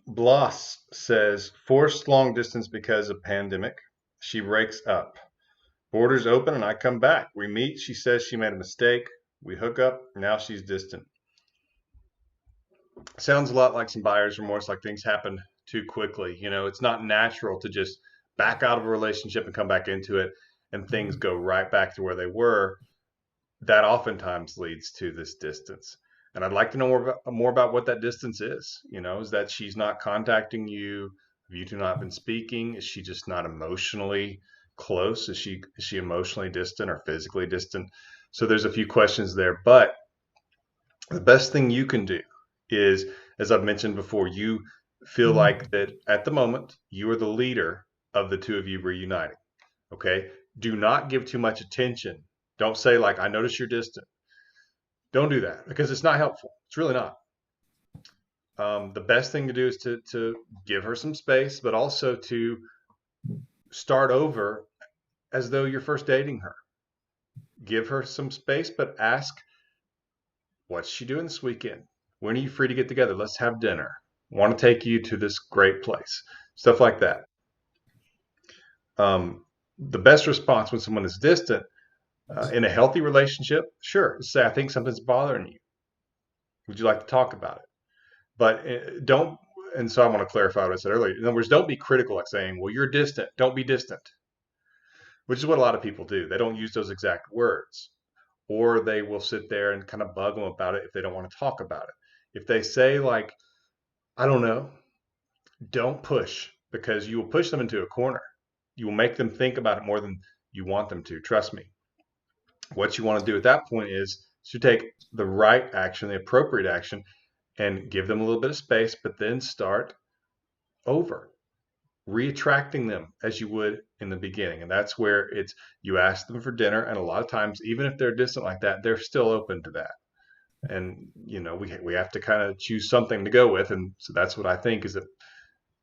Bloss says, forced long distance because of pandemic. She breaks up. Borders open and I come back. We meet. She says she made a mistake. We hook up. Now she's distant. Sounds a lot like some buyer's remorse, like things happen too quickly. It's not natural to just back out of a relationship and come back into it and things go right back to where they were. That oftentimes leads to this distance. And I'd like to know more about what that distance is. Is that she's not contacting you? Have you two not been speaking? Is she just not emotionally close? Is she emotionally distant or physically distant? So there's a few questions there. But the best thing you can do is, as I've mentioned before, you feel like that at the moment you are the leader of the two of you reuniting. Okay. Do not give too much attention. Don't say like, I notice you're distant. Don't do that because it's not helpful. It's really not. The best thing to do is to give her some space, but also to start over as though you're first dating her. Give her some space, but ask, what's she doing this weekend? When are you free to get together? Let's have dinner. Want to take you to this great place. Stuff like that. The best response when someone is distant in a healthy relationship, sure, say, I think something's bothering you. Would you like to talk about it? But don't, and so I want to clarify what I said earlier. In other words, don't be critical, like saying, well, you're distant. Don't be distant, which is what a lot of people do. They don't use those exact words, or they will sit there and kind of bug them about it if they don't want to talk about it. If they say, like, I don't know, don't push, because you will push them into a corner. You will make them think about it more than you want them to. Trust me. What you want to do at that point is to take the right action, the appropriate action, and give them a little bit of space, but then start over. reattracting them as you would in the beginning. And that's where it's, you ask them for dinner, and a lot of times, even if they're distant like that, they're still open to that. And we have to kind of choose something to go with. And so that's what I think, is that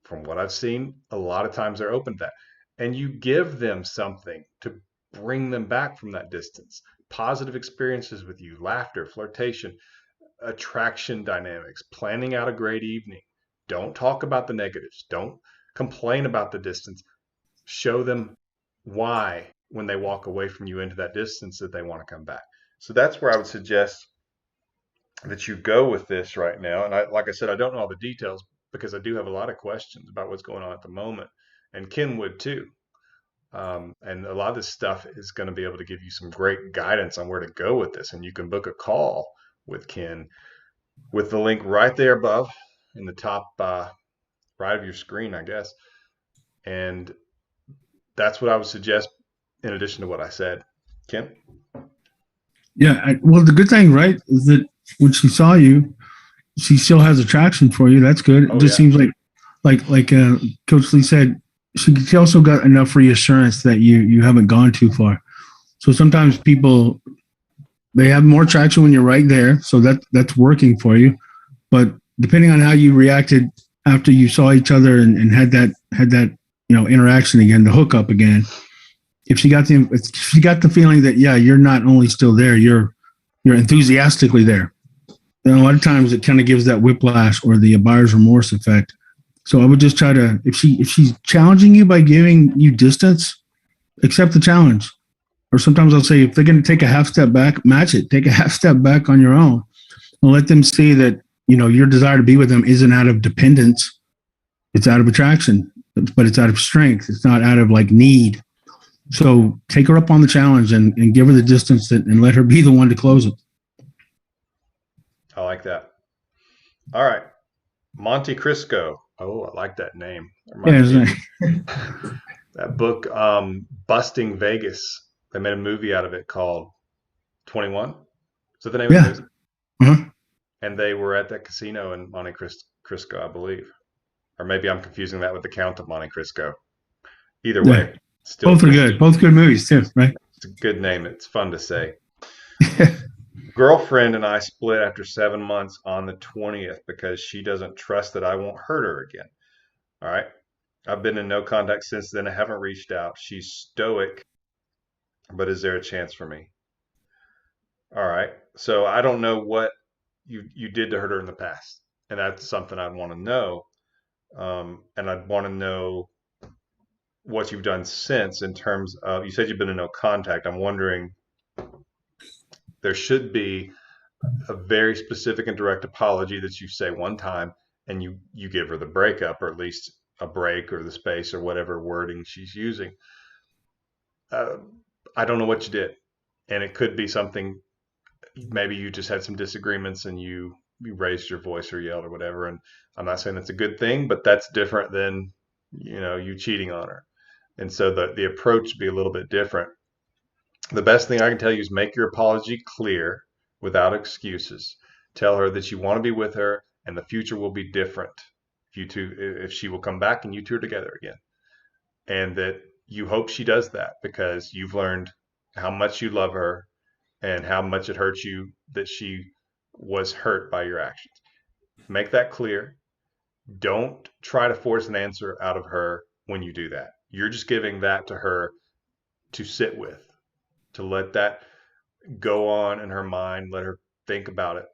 from what I've seen, a lot of times they're open to that. And you give them something to bring them back from that distance. Positive experiences with you, laughter, flirtation, attraction dynamics, planning out a great evening. Don't talk about the negatives. Don't complain about the distance. Show them why, when they walk away from you into that distance, that they want to come back. So that's where I would suggest that you go with this right now. And like I said, I don't know all the details because I do have a lot of questions about what's going on at the moment, and Ken would too. And a lot of this stuff is going to be able to give you some great guidance on where to go with this. And you can book a call with Ken with the link right there above in the top right of your screen, I guess. And that's what I would suggest in addition to what I said. Ken? Yeah. Well, the good thing, right, is that when she saw you, she still has attraction for you. That's good. It Oh, just yeah. seems like Coach Lee said, she also got enough reassurance that you haven't gone too far. So sometimes people, they have more traction when you're right there. So that's working for you. But depending on how you reacted after you saw each other and had that interaction again, the hookup again, if she got the feeling that, yeah, you're not only still there, you're enthusiastically there. And a lot of times it kind of gives that whiplash or the buyer's remorse effect. So I would just try to, if she's challenging you by giving you distance, accept the challenge. Or sometimes I'll say, if they're going to take a half step back, match it. Take a half step back on your own, and let them see that your desire to be with them isn't out of dependence. It's out of attraction, but it's out of strength. It's not out of like need. So take her up on the challenge and give her the distance and let her be the one to close it. I like that. All right. Monte Cristo. Oh, I like that name. Yeah, That book, Busting Vegas. They made a movie out of it called 21. Is that the name of the yeah. movie? Uh-huh. And they were at that casino in Monte Cristo, I believe. Or maybe I'm confusing that with the Count of Monte Cristo. Either Yeah. way, still Both are good. Both good movies too, right? it's a good name. It's fun to say. Girlfriend and I split after 7 months on the 20th because she doesn't trust that I won't hurt her again. All right. I've been in no contact since then. I haven't reached out. She's stoic, but is there a chance for me? All right. So I don't know what you did to hurt her in the past, and that's something I'd want to know. And I'd want to know what you've done since, in terms of, you said you've been in no contact. I'm wondering, there should be a very specific and direct apology that you say one time, and you give her the breakup, or at least a break or the space or whatever wording she's using. Uh, I don't know what you did, and it could be something. Maybe you just had some disagreements and you raised your voice or yelled or whatever. And I'm not saying that's a good thing, but that's different than you cheating on her. And so the approach would be a little bit different. The best thing I can tell you is make your apology clear without excuses. Tell her that you want to be with her and the future will be different. If she will come back and you two are together again. And that you hope she does that because you've learned how much you love her and how much it hurts you that she was hurt by your actions. Make that clear. Don't try to force an answer out of her when you do that. You're just giving that to her to sit with, to let that go on in her mind, let her think about it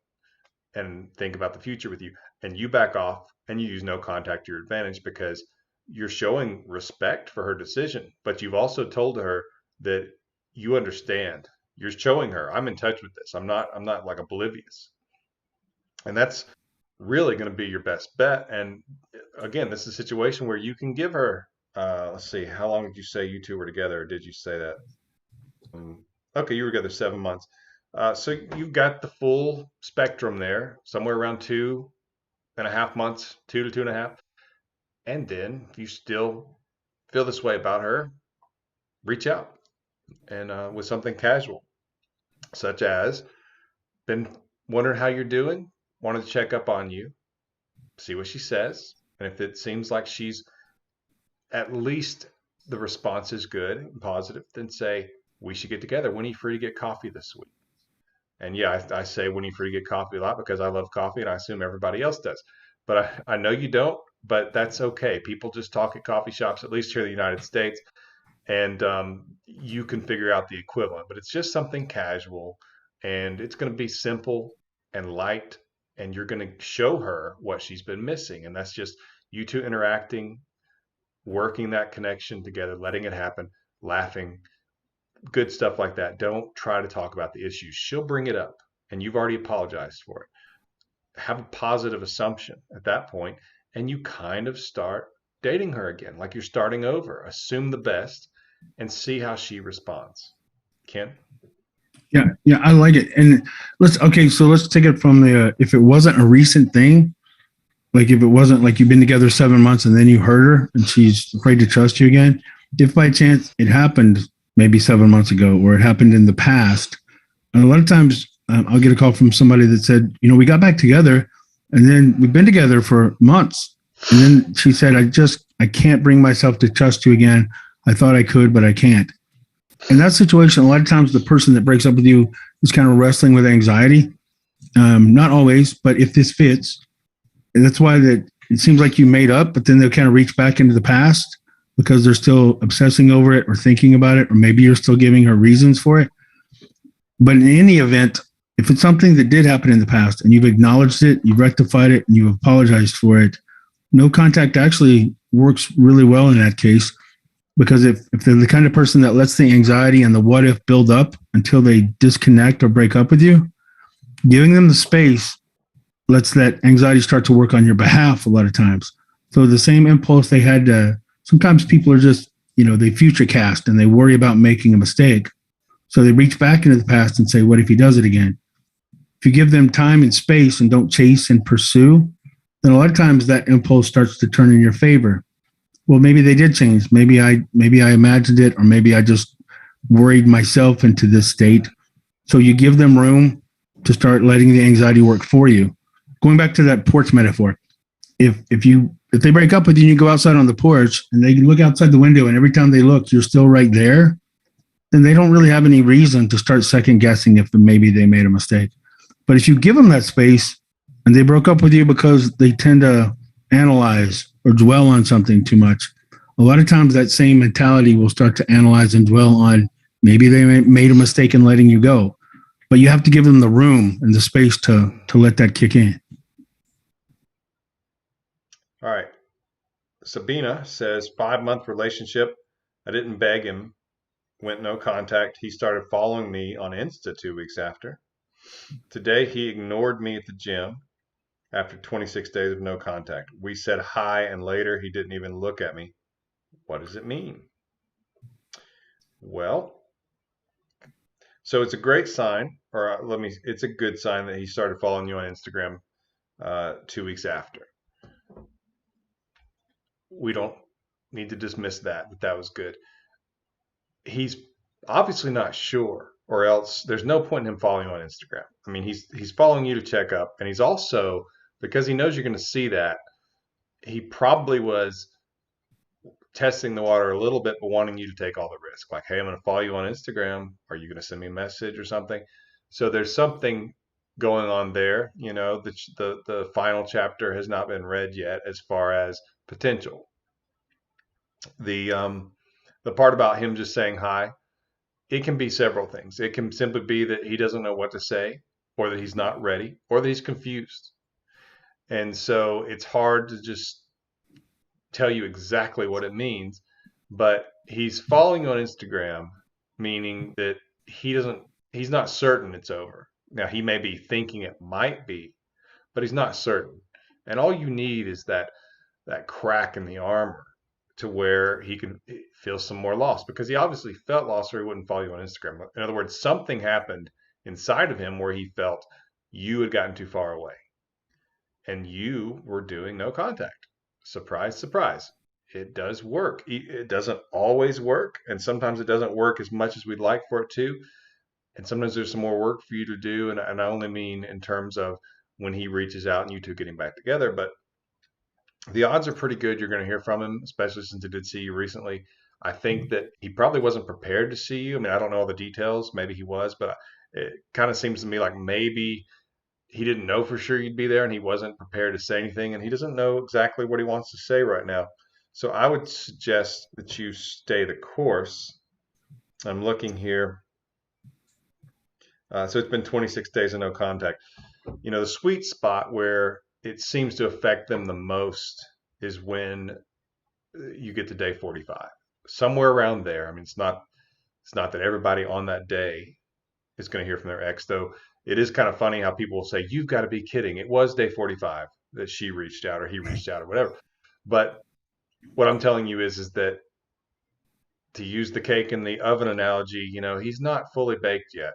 and think about the future with you. And you back off and you use no contact to your advantage because you're showing respect for her decision, but you've also told her that you understand. You're showing her, I'm in touch with this. I'm not like oblivious. And that's really going to be your best bet. And again, this is a situation where you can give her, let's see, how long did you say you two were together? Or did you say that? Okay, you were together 7 months. So you've got the full spectrum there, somewhere around 2.5 months, 2 to 2.5. And then if you still feel this way about her, reach out and with something casual, such as, been wondering how you're doing, wanted to check up on you, see what she says. And if it seems like she's at least the response is good and positive, then say, we should get together. When are you free to get coffee this week? And yeah, I say when are you free to get coffee a lot because I love coffee and I assume everybody else does. But I know you don't, but that's okay. People just talk at coffee shops, at least here in the United States, and you can figure out the equivalent. But it's just something casual, and it's going to be simple and light, and you're going to show her what she's been missing, and that's just you two interacting, working that connection together, letting it happen, laughing, good stuff like that. Don't try to talk about the issues. She'll bring it up, and you've already apologized for it. Have a positive assumption at that point, and you kind of start dating her again, like you're starting over. Assume the best and see how she responds. Ken? Yeah, yeah, I like it. And so let's take it from the if it wasn't a recent thing, like if it wasn't like you've been together 7 months and then you hurt her and she's afraid to trust you again, if by chance it happened maybe 7 months ago or it happened in the past, and a lot of times I'll get a call from somebody that said, we got back together and then we've been together for months. And then she said, I can't bring myself to trust you again. I thought I could, but I can't. In that situation, a lot of times the person that breaks up with you is kind of wrestling with anxiety. Not always, but if this fits, and that's why that it seems like you made up, but then they'll kind of reach back into the past because they're still obsessing over it or thinking about it, or maybe you're still giving her reasons for it. But in any event, if it's something that did happen in the past and you've acknowledged it, you've rectified it, and you've apologized for it, no contact actually works really well in that case. Because if they're the kind of person that lets the anxiety and the what if build up until they disconnect or break up with you, giving them the space lets that anxiety start to work on your behalf a lot of times. So the same impulse they had to, sometimes people are just, they future cast and they worry about making a mistake. So they reach back into the past and say, what if he does it again? If you give them time and space and don't chase and pursue, then a lot of times that impulse starts to turn in your favor. Well, maybe they did change. Maybe I imagined it, or maybe I just worried myself into this state. So you give them room to start letting the anxiety work for you. Going back to that porch metaphor, if they break up with you and you go outside on the porch and they look outside the window and every time they look, you're still right there, then they don't really have any reason to start second guessing if maybe they made a mistake. But if you give them that space and they broke up with you because they tend to analyze or dwell on something too much, a lot of times that same mentality will start to analyze and dwell on maybe they made a mistake in letting you go. But you have to give them the room and the space to let that kick in. All right. Sabina says 5-month relationship. I didn't beg him. Went no contact. He started following me on Insta 2 weeks after. Today he ignored me at the gym after 26 days of no contact. We said hi, and later he didn't even look at me. What does it mean? Well, so it's a great sign, or it's a good sign that he started following you on Instagram 2 weeks after. We don't need to dismiss that, but that was good. He's obviously not sure, or else there's no point in him following you on Instagram. I mean, he's following you to check up, and he's also, because he knows you're going to see that, he probably was testing the water a little bit, but wanting you to take all the risk. Like, hey, I'm going to follow you on Instagram. Are you going to send me a message or something? So there's something going on there. The final chapter has not been read yet as far as potential. The part about him just saying hi, it can be several things. It can simply be that he doesn't know what to say, or that he's not ready, or that he's confused. And so it's hard to just tell you exactly what it means, but he's following you on Instagram, meaning that he's not certain it's over. Now, he may be thinking it might be, but he's not certain. And all you need is that crack in the armor to where he can feel some more loss, because he obviously felt lost or he wouldn't follow you on Instagram. In other words, something happened inside of him where he felt you had gotten too far away and you were doing no contact. Surprise, surprise. It does work. It doesn't always work, and sometimes it doesn't work as much as we'd like for it to. And sometimes there's some more work for you to do. And I only mean in terms of when he reaches out and you two getting back together. But The odds are pretty good you're going to hear from him, especially since he did see you recently. I think that he probably wasn't prepared to see you. I mean, I don't know all the details. Maybe he was, but it kind of seems to me like maybe he didn't know for sure you'd be there and he wasn't prepared to say anything and he doesn't know exactly what he wants to say right now. So I would suggest that you stay the course. I'm looking here. So it's been 26 days of no contact. You know, the sweet spot where it seems to affect them the most is when you get to day 45, somewhere around there. I mean, it's not that everybody on that day is going to hear from their ex, though. It is kind of funny how people will say, "You've got to be kidding! It was day 45 that she reached out or he reached out or whatever." But what I'm telling you is that, to use the cake in the oven analogy, he's not fully baked yet.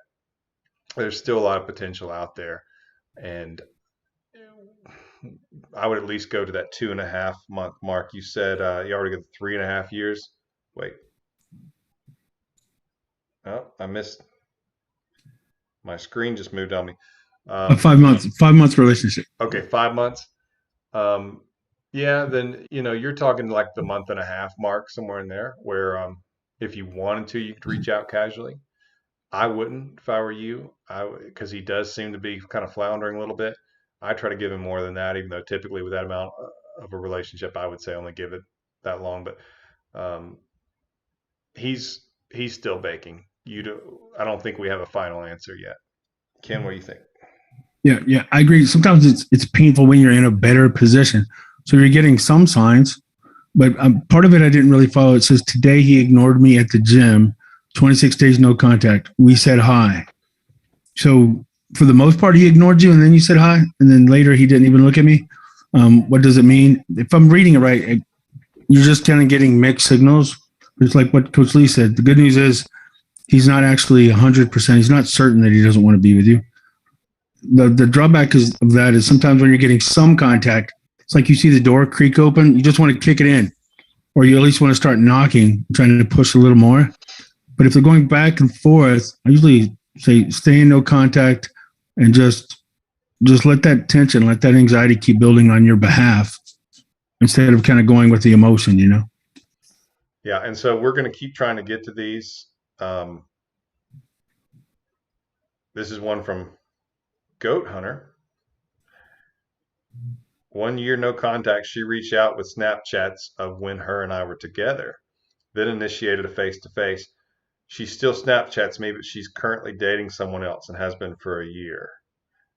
There's still a lot of potential out there, and I would at least go to that 2.5 month mark. You said you already got 3.5 years. Wait, oh, I missed. My screen just moved on me. A Um, 5 months, 5 months relationship. okay, 5 months. Um, yeah, then you're talking like the month and a half mark, somewhere in there, where if you wanted to, you could reach out casually. I wouldn't if I were you. Because he does seem to be kind of floundering a little bit. I try to give him more than that, even though typically with that amount of a relationship, I would say only give it that long. But um, he's still baking. I don't think we have a final answer yet. Ken, what do you think? Yeah, yeah, I agree. Sometimes it's painful when you're in a better position. So you're getting some signs, but part of it I didn't really follow. It says today he ignored me at the gym. 26 days no contact. We said hi. So for the most part, he ignored you, and then you said hi, and then later he didn't even look at me. What does it mean? If I'm reading it right, you're just kind of getting mixed signals. It's like what Coach Lee said. The good news is he's not actually 100%. He's not certain that he doesn't want to be with you. The drawback of that is sometimes when you're getting some contact, it's like you see the door creak open, you just want to kick it in, or you at least want to start knocking, trying to push a little more. But if they're going back and forth, I usually say stay in no contact and just let that tension, let that anxiety keep building on your behalf instead of kind of going with the emotion. Yeah, and so we're going to keep trying to get to these. Um, this is one from Goat Hunter. 1 year no contact. She reached out with Snapchats of when her and I were together, then initiated a face to face. She still Snapchats me, but she's currently dating someone else and has been for a year.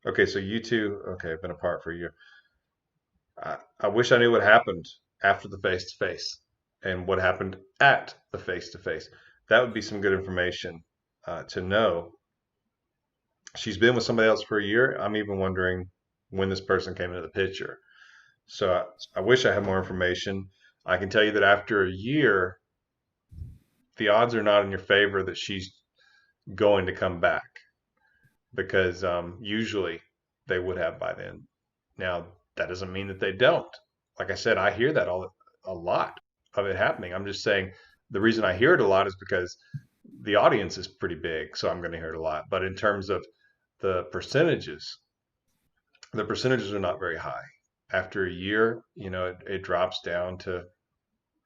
Okay, so you two, okay, have been apart for a year. I wish I knew what happened after the face to face and what happened at the face to face. That would be some good information to know. She's been with somebody else for a year. I'm even wondering when this person came into the picture. So I wish I had more information. I can tell you that after a year, the odds are not in your favor that she's going to come back, because usually they would have by then. Now, that doesn't mean that they don't. Like I said, I hear that a lot of it happening. I'm just saying the reason I hear it a lot is because the audience is pretty big, so I'm going to hear it a lot. But in terms of the percentages are not very high. After a year, it drops down to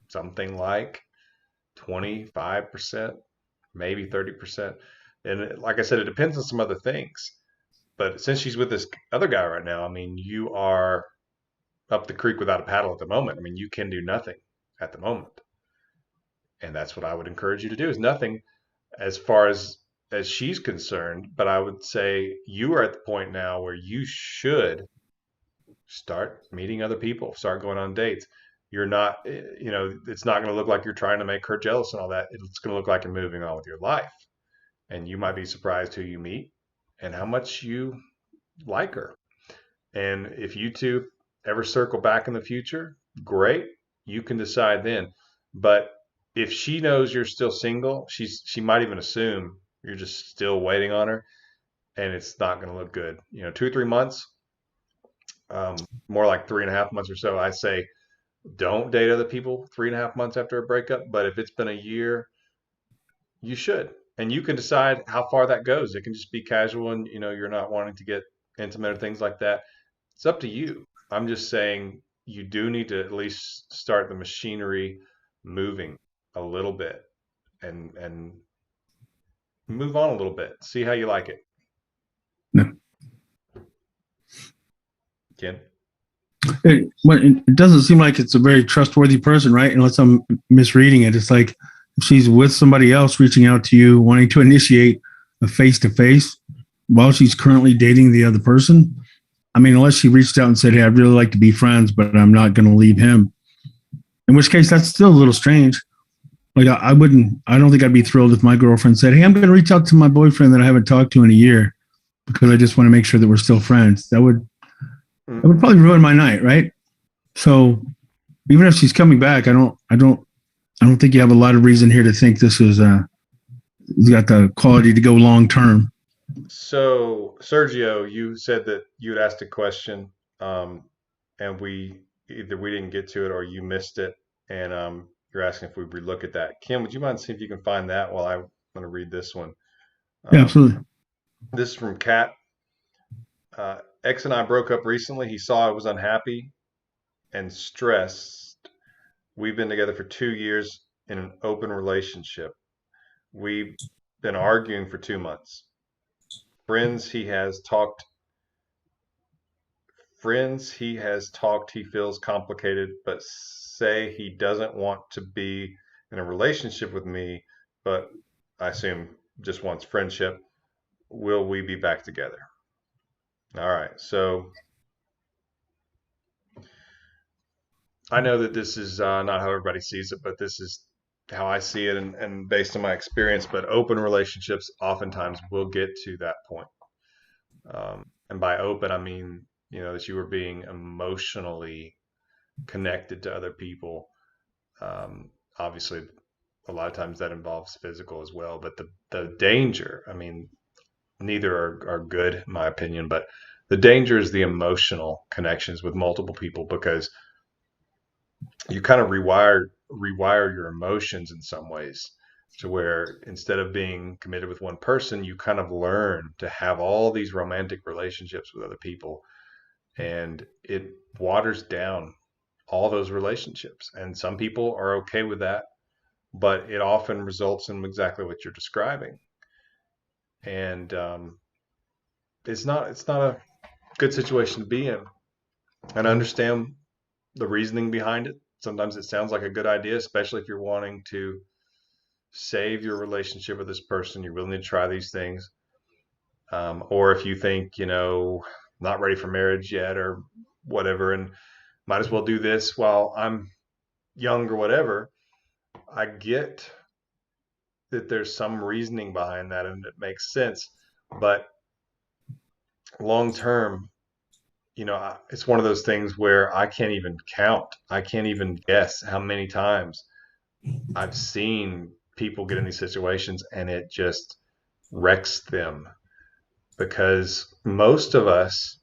something like 25%, maybe 30%. And like I said, it depends on some other things. But since she's with this other guy right now, I mean, you are up the creek without a paddle at the moment. I mean, you can do nothing at the moment. And that's what I would encourage you to do, is nothing as far as she's concerned. But I would say you are at the point now where you should start meeting other people, start going on dates. You're not, it's not going to look like you're trying to make her jealous and all that. It's going to look like you're moving on with your life. And you might be surprised who you meet and how much you like her. And if you two ever circle back in the future, great. You can decide then. But if she knows you're still single, she might even assume you're just still waiting on her, and it's not going to look good. 2 or 3 months, more like 3.5 months or so. I say don't date other people 3.5 months after a breakup. But if it's been a year, you should, and you can decide how far that goes. It can just be casual, and you're not wanting to get intimate or things like that. It's up to you. I'm just saying you do need to at least start the machinery moving a little bit and move on a little bit. See how you like it. No. Ken? It doesn't seem like it's a very trustworthy person, right? Unless I'm misreading it. It's like if she's with somebody else reaching out to you, wanting to initiate a face-to-face while she's currently dating the other person. I mean, unless she reached out and said, hey, I'd really like to be friends, but I'm not going to leave him. In which case, that's still a little strange. Like, I don't think I'd be thrilled if my girlfriend said, hey, I'm going to reach out to my boyfriend that I haven't talked to in a year because I just want to make sure that we're still friends. That would probably ruin my night, right? So even if she's coming back, I don't think you have a lot of reason here to think this is got the quality to go long term. So Sergio, you said that you had asked a question, and we didn't get to it or you missed it, and you're asking if we relook at that. Kim, would you mind seeing if you can find that while I'm going to read this one? Yeah, absolutely. This is from Kat. X and I broke up recently. He saw I was unhappy and stressed. We've been together for 2 years in an open relationship. We've been arguing for 2 months. Friends he has talked, he feels complicated, but say he doesn't want to be in a relationship with me, but I assume just wants friendship. Will we be back together? All right, so I know that this is not how everybody sees it, but this is how I see it and based on my experience. But open relationships oftentimes will get to that point. And by open, I mean, that you are being emotionally connected to other people. Obviously, a lot of times that involves physical as well. But the danger, I mean, neither are good, in my opinion, but the danger is the emotional connections with multiple people because you kind of rewire your emotions in some ways to where instead of being committed with one person, you kind of learn to have all these romantic relationships with other people, and it waters down all those relationships. And some people are okay with that, but it often results in exactly what you're describing. And it's not a good situation to be in. And I understand the reasoning behind it. Sometimes it sounds like a good idea, especially if you're wanting to save your relationship with this person. You're willing to try these things. Or if you think, not ready for marriage yet or whatever, and might as well do this while I'm young or whatever. I get that there's some reasoning behind that and it makes sense. But long term, it's one of those things where I can't even count. I can't even guess how many times I've seen people get in these situations and it just wrecks them because most of us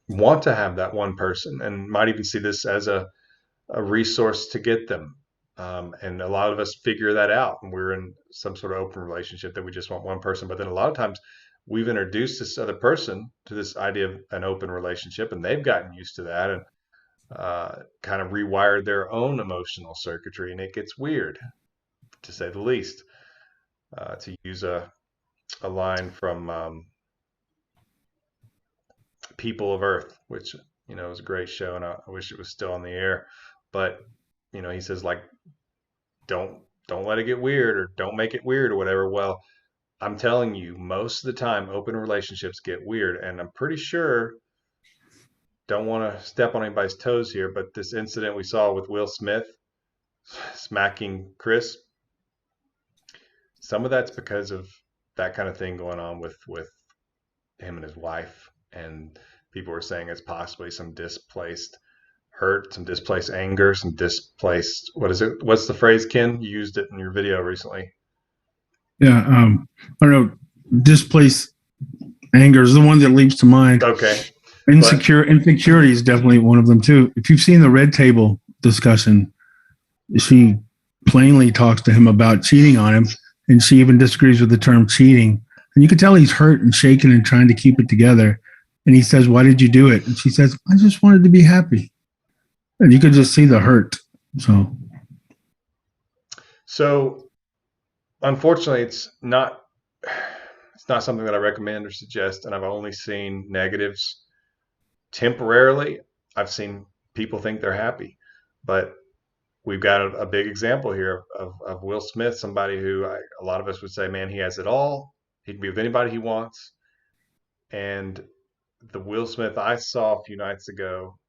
want to have that one person and might even see this as a resource to get them. And a lot of us figure that out and we're in some sort of open relationship that we just want one person. But then a lot of times we've introduced this other person to this idea of an open relationship and they've gotten used to that and kind of rewired their own emotional circuitry. And it gets weird, to say the least. To use a line from People of Earth, which, is a great show and I wish it was still on the air. But, he says, like, don't let it get weird or don't make it weird or whatever. Well, I'm telling you, most of the time, open relationships get weird. And I'm pretty sure, don't want to step on anybody's toes here, but this incident we saw with Will Smith smacking Chris, some of that's because of that kind of thing going on with him and his wife. And people were saying it's possibly some displaced hurt, some displaced anger, some displaced, what is it? What's the phrase, Ken? You used it in your video recently. Yeah, I don't know. Displaced anger is the one that leaps to mind. Okay. Insecurity is definitely one of them too. If you've seen the Red Table discussion, she plainly talks to him about cheating on him, and she even disagrees with the term cheating. And you can tell he's hurt and shaken and trying to keep it together. And he says, "Why did you do it?" And she says, "I just wanted to be happy." And you could just see the hurt. So unfortunately, it's not something that I recommend or suggest, and I've only seen negatives temporarily. I've seen people think they're happy, but we've got a big example here of Will Smith, somebody who a lot of us would say, man, he has it all. He can be with anybody he wants. And the Will Smith I saw a few nights ago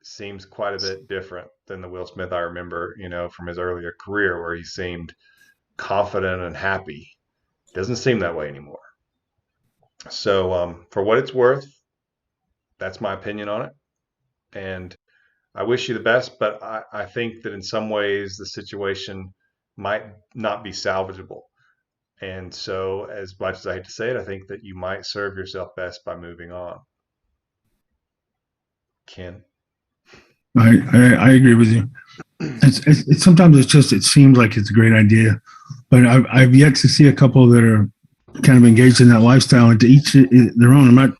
seems quite a bit different than the Will Smith I remember, from his earlier career, where he seemed confident and happy. Doesn't seem that way anymore. So, for what it's worth, that's my opinion on it. And I wish you the best, but I think that in some ways the situation might not be salvageable. And so, as much as I hate to say it, I think that you might serve yourself best by moving on. Ken? I agree with you. Sometimes it seems like it's a great idea, but I've yet to see a couple that are kind of engaged in that lifestyle, and to each their own. I'm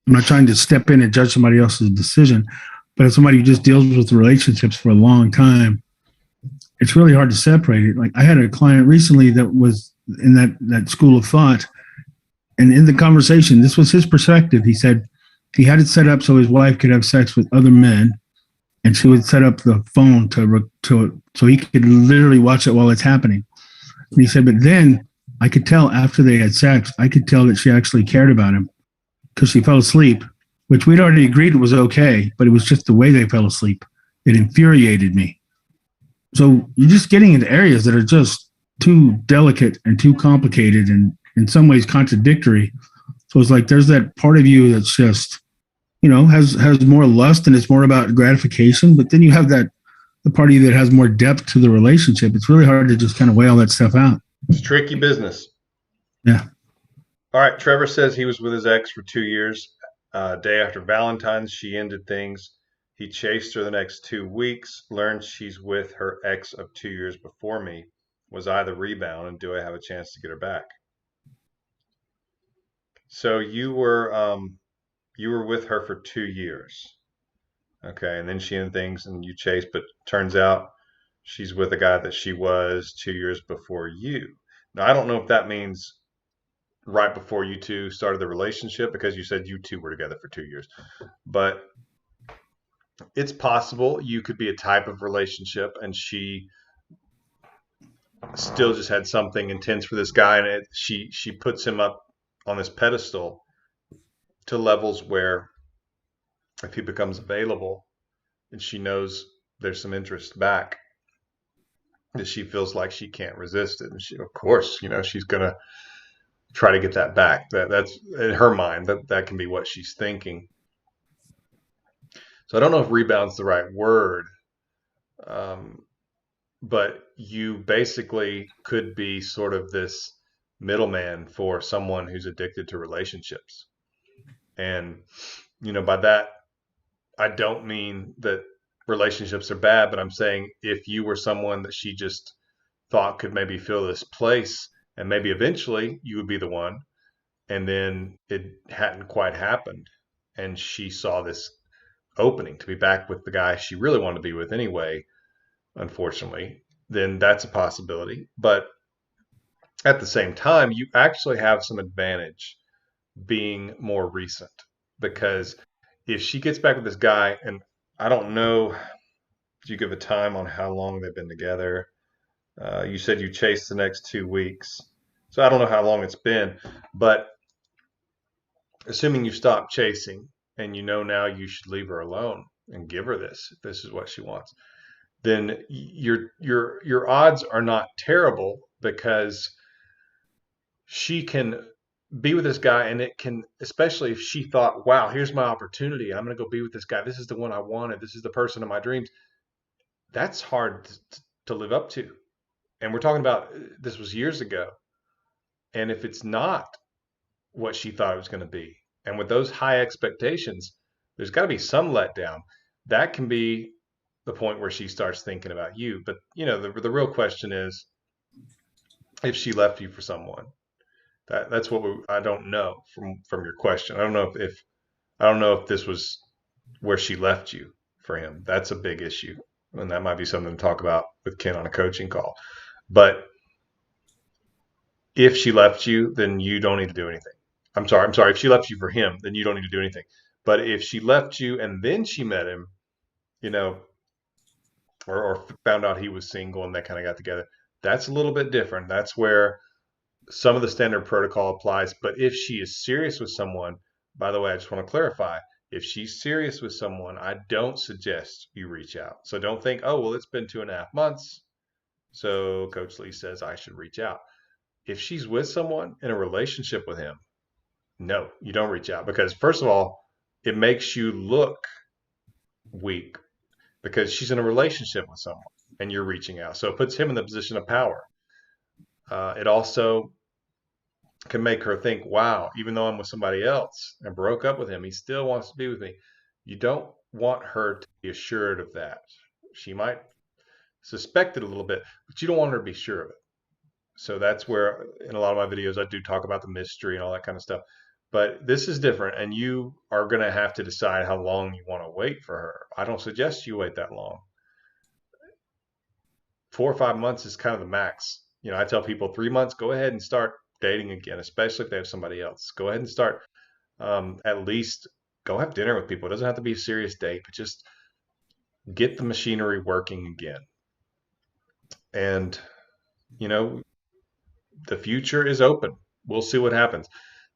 not trying to step in and judge somebody else's decision, but as somebody who just deals with relationships for a long time, it's really hard to separate it. Like I had a client recently that was in that school of thought, and in the conversation, this was his perspective. He said he had it set up so his wife could have sex with other men, and she would set up the phone to so he could literally watch it while it's happening. And he said, but then I could tell after they had sex, I could tell that she actually cared about him because she fell asleep, which we'd already agreed was okay, but it was just the way they fell asleep. It infuriated me. So you're just getting into areas that are just too delicate and too complicated and in some ways contradictory. So it's like there's that part of you that's just, has more lust and it's more about gratification, but then you have the part of you that has more depth to the relationship. It's really hard to just kind of weigh all that stuff out. It's tricky business. Yeah. All right. Trevor says he was with his ex for 2 years. Day after Valentine's, she ended things. He chased her the next 2 weeks, learned she's with her ex of 2 years before me. Was I the rebound, and do I have a chance to get her back? So you were with her for 2 years. Okay, and then she ended things and you chased, but turns out she's with a guy that she was 2 years before you. Now, I don't know if that means right before you two started the relationship, because you said you two were together for 2 years, but it's possible you could be a type of relationship and she still just had something intense for this guy, and she puts him up on this pedestal to levels where if he becomes available and she knows there's some interest back, that she feels like she can't resist it, and she, of course, she's gonna try to get that back. That's in her mind. That can be what she's thinking. So I don't know if rebound's the right word, um, but you basically could be sort of this middleman for someone who's addicted to relationships. And by that, I don't mean that relationships are bad, but I'm saying if you were someone that she just thought could maybe fill this place, and maybe eventually you would be the one, and then it hadn't quite happened, and she saw this opening to be back with the guy she really wanted to be with anyway, unfortunately, then that's a possibility. But at the same time, you actually have some advantage being more recent, because if she gets back with this guy, and I don't know, did you give a time on how long they've been together? You said you chased the next 2 weeks. So I don't know how long it's been, but assuming you stop chasing and now you should leave her alone and give her this, if this is what she wants, then your odds are not terrible, because she can be with this guy, and it can, especially if she thought, wow, here's my opportunity, I'm going to go be with this guy, this is the one I wanted, this is the person of my dreams. That's hard to live up to. And we're talking about, this was years ago. And if it's not what she thought it was going to be, and with those high expectations, there's got to be some letdown. That can be the point where she starts thinking about you. But the real question is, if she left you for someone, That's what I don't know from your question. I don't know if I don't know if this was where she left you for him. That's a big issue, and that might be something to talk about with Ken on a coaching call. But if she left you, then you don't need to do anything. I'm sorry. If she left you for him, then you don't need to do anything. But if she left you and then she met him, you know, or found out he was single and they kind of got together, that's a little bit different. That's where some of the standard protocol applies. But if she is serious with someone, by the way, I just want to clarify, if she's serious with someone, I don't suggest you reach out. So don't think, oh, well, it's been 2.5 months. So Coach Lee says I should reach out. If she's with someone in a relationship with him, no, you don't reach out, because first of all, it makes you look weak because she's in a relationship with someone and you're reaching out. So it puts him in the position of power. It also can make her think, wow, even though I'm with somebody else and broke up with him, he still wants to be with me. You don't want her to be assured of that. She might suspect it a little bit, but you don't want her to be sure of it. So that's where in a lot of my videos, I do talk about the mystery and all that kind of stuff. But this is different, and you are going to have to decide how long you want to wait for her. I don't suggest you wait that long. 4 or 5 months is kind of the max. I tell people 3 months, go ahead and start dating again, especially if they have somebody else. Go ahead and start, at least go have dinner with people. It doesn't have to be a serious date, but just get the machinery working again. And, you know, the future is open. We'll see what happens.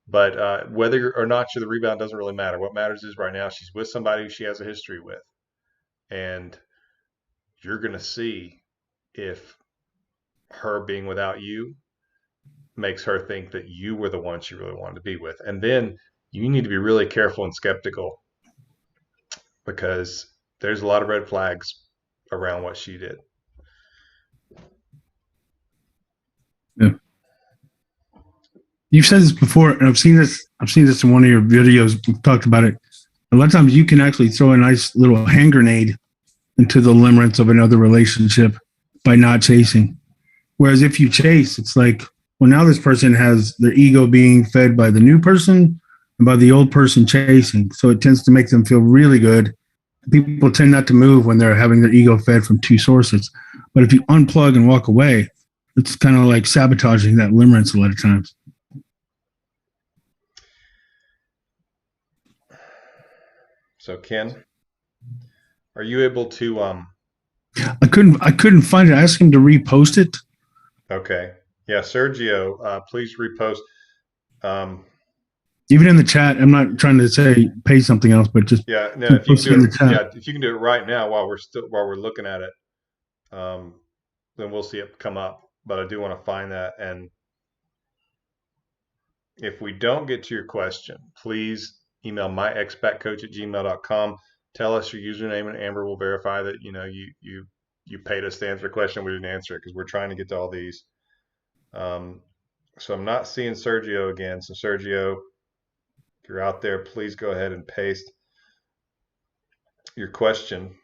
But whether or not you're the rebound doesn't really matter. What matters is right now she's with somebody who she has a history with. And you're going to see if her being without you makes her think that you were the one she really wanted to be with. And then you need to be really careful and skeptical, because there's a lot of red flags around what she did. Yeah. You've said this before, and I've seen this. I've seen this in one of your videos. We've talked about it. A lot of times, you can actually throw a nice little hand grenade into the limerence of another relationship by not chasing. Whereas if you chase, it's like, well, now this person has their ego being fed by the new person and by the old person chasing. So it tends to make them feel really good. People tend not to move when they're having their ego fed from two sources. But if you unplug and walk away, it's kind of like sabotaging that limerence a lot of times. So Ken, are you able to I couldn't find it. I asked him to repost it. Okay. Yeah, Sergio, please repost. Even in the chat, I'm not trying to say pay something else, but just Yeah, no, if you can in do the chat. yeah, if you can do it right now while we're looking at it, then we'll see it come up. But I do want to find that, and if we don't get to your question, please email myexpatcoach@gmail.com. Tell us your username, and Amber will verify that you paid us to answer the question. We didn't answer it because we're trying to get to all these. So I'm not seeing Sergio again. So Sergio, if you're out there, please go ahead and paste your question.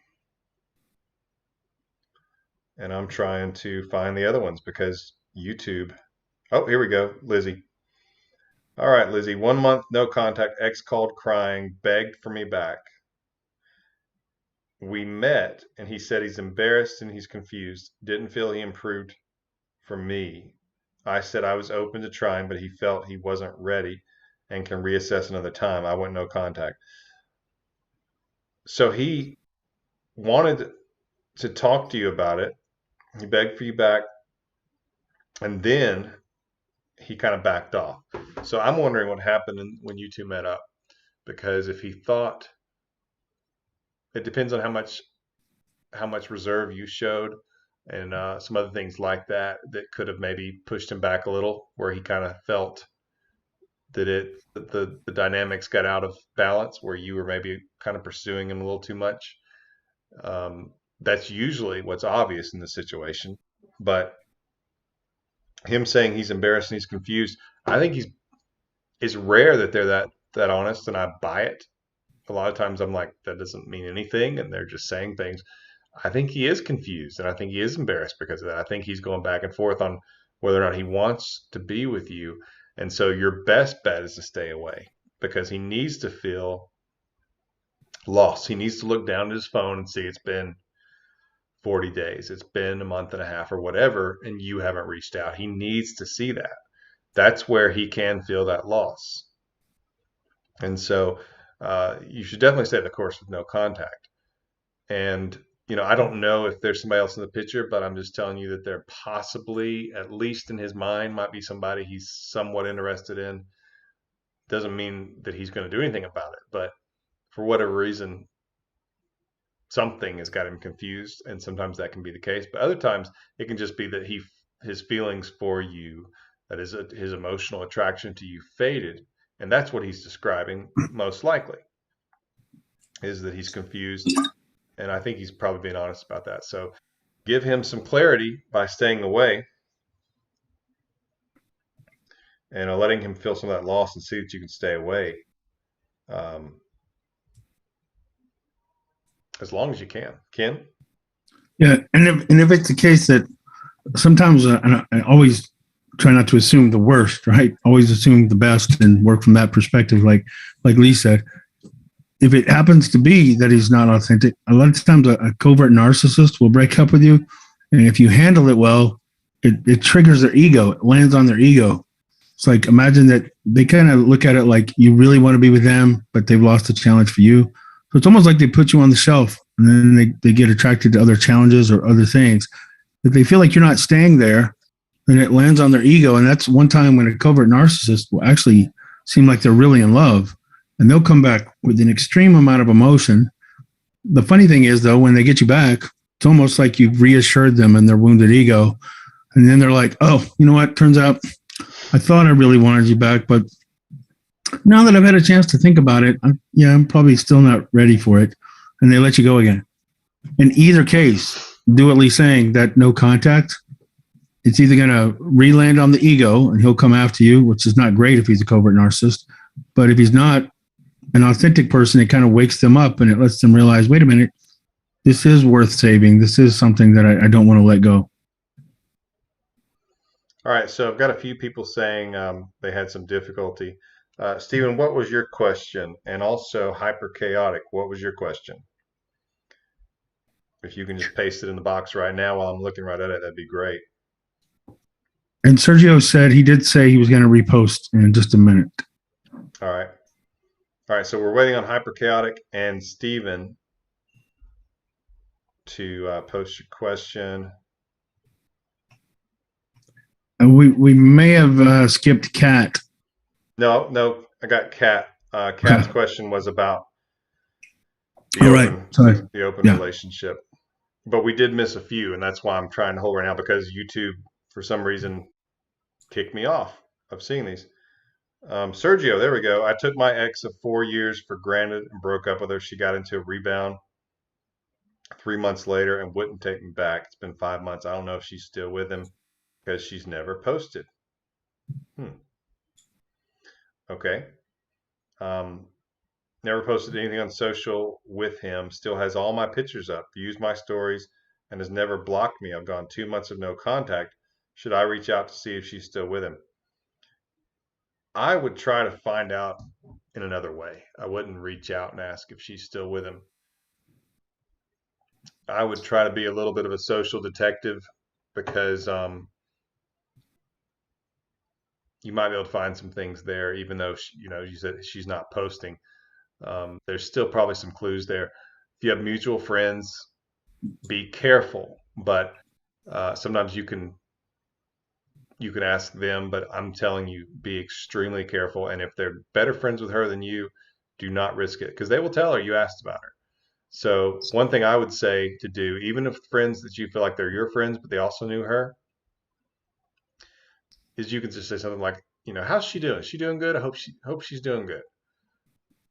And I'm trying to find the other ones because YouTube. Oh, here we go. Lizzie. All right, Lizzie. 1 month, no contact. Ex called crying, begged for me back. We met and he said he's embarrassed and he's confused. Didn't feel he improved for me. I said I was open to trying, but he felt he wasn't ready and can reassess another time. I went no contact. So he wanted to talk to you about it. He begged for you back, and then he kind of backed off. So I'm wondering what happened when you two met up, because if he thought, it depends on how much reserve you showed and some other things like that could have maybe pushed him back a little, where he kind of felt that the dynamics got out of balance, where you were maybe kind of pursuing him a little too much. That's usually what's obvious in this situation. But him saying he's embarrassed and he's confused, I think it's rare that they're that honest, and I buy it. A lot of times I'm like, that doesn't mean anything, and they're just saying things. I think he is confused, and I think he is embarrassed because of that. I think he's going back and forth on whether or not he wants to be with you. And so your best bet is to stay away because he needs to feel lost. He needs to look down at his phone and see it's been 40 days, it's been a month and a half or whatever, and you haven't reached out. He needs to see that. That's where he can feel that loss. And so you should definitely stay the course with no contact. And, I don't know if there's somebody else in the picture, but I'm just telling you that there possibly, at least in his mind, might be somebody he's somewhat interested in. Doesn't mean that he's going to do anything about it, but for whatever reason, something has got him confused, and sometimes that can be the case. But other times, it can just be that his feelings for you, that is his emotional attraction to you, faded, and that's what he's describing most likely, is that he's confused, and I think he's probably being honest about that. So give him some clarity by staying away and letting him feel some of that loss and see that you can stay away um, as long as you can. Ken? Yeah, and if it's the case that sometimes and I always try not to assume the worst, right? Always assume the best and work from that perspective. Like Lee said, if it happens to be that he's not authentic, a lot of times a covert narcissist will break up with you, and if you handle it well, it triggers their ego. It lands on their ego. It's like imagine that they kind of look at it like you really want to be with them, but they've lost the challenge for you. So it's almost like they put you on the shelf, and then they get attracted to other challenges or other things. If they feel like you're not staying there, then it lands on their ego. And that's one time when a covert narcissist will actually seem like they're really in love, and they'll come back with an extreme amount of emotion. The funny thing is, though, when they get you back, it's almost like you've reassured them in their wounded ego. And then they're like, oh, you know what? Turns out I thought I really wanted you back, but now that I've had a chance to think about it, I'm probably still not ready for it. And they let you go again. In either case, do what Lee's saying, that no contact, it's either going to re-land on the ego and he'll come after you, which is not great if he's a covert narcissist. But if he's not an authentic person, it kind of wakes them up and it lets them realize, wait a minute, this is worth saving. This is something that I don't want to let go. All right, so I've got a few people saying they had some difficulty. Stephen, what was your question? And also hyper chaotic, what was your question? If you can just paste it in the box right now while I'm looking right at it, that'd be great. And Sergio said he did say he was going to repost in just a minute. All right. All right, so we're waiting on hyper chaotic and Stephen to post your question. We may have skipped Kat. No, I got Kat. Kat's question was about the open Yeah. relationship. But we did miss a few, and that's why I'm trying to hold right now because YouTube, for some reason, kicked me off of seeing these. Sergio, there we go. I took my ex of 4 years for granted and broke up with her. She got into a rebound 3 months later and wouldn't take me back. It's been 5 months. I don't know if she's still with him because she's never posted. Okay. Um, Never posted anything on social with him. Still has all my pictures up, views my stories, and has never blocked me. I've gone 2 months of no contact. Should I reach out to see if she's still with him? I would try to find out in another way. I wouldn't reach out and ask if she's still with him. I would try to be a little bit of a social detective because you might be able to find some things there, even though you said she's not posting. There's still probably some clues there. If you have mutual friends, be careful. But sometimes you can ask them. But I'm telling you, be extremely careful. And if they're better friends with her than you, do not risk it because they will tell her you asked about her. So one thing I would say to do, even if friends that you feel like they're your friends, but they also knew her, is you can just say something like, how's she doing? Is she doing good? I hope she's doing good.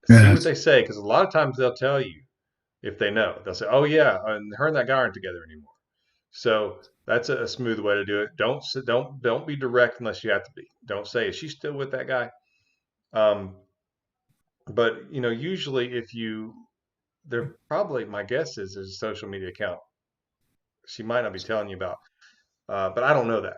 See what Yes. they say, because a lot of times they'll tell you if they know. They'll say, "Oh yeah, and her and that guy aren't together anymore." So that's a smooth way to do it. Don't be direct unless you have to be. Don't say, "Is she still with that guy?" Um, but usually if they're probably, my guess is there's a social media account she might not be telling you about, but I don't know that.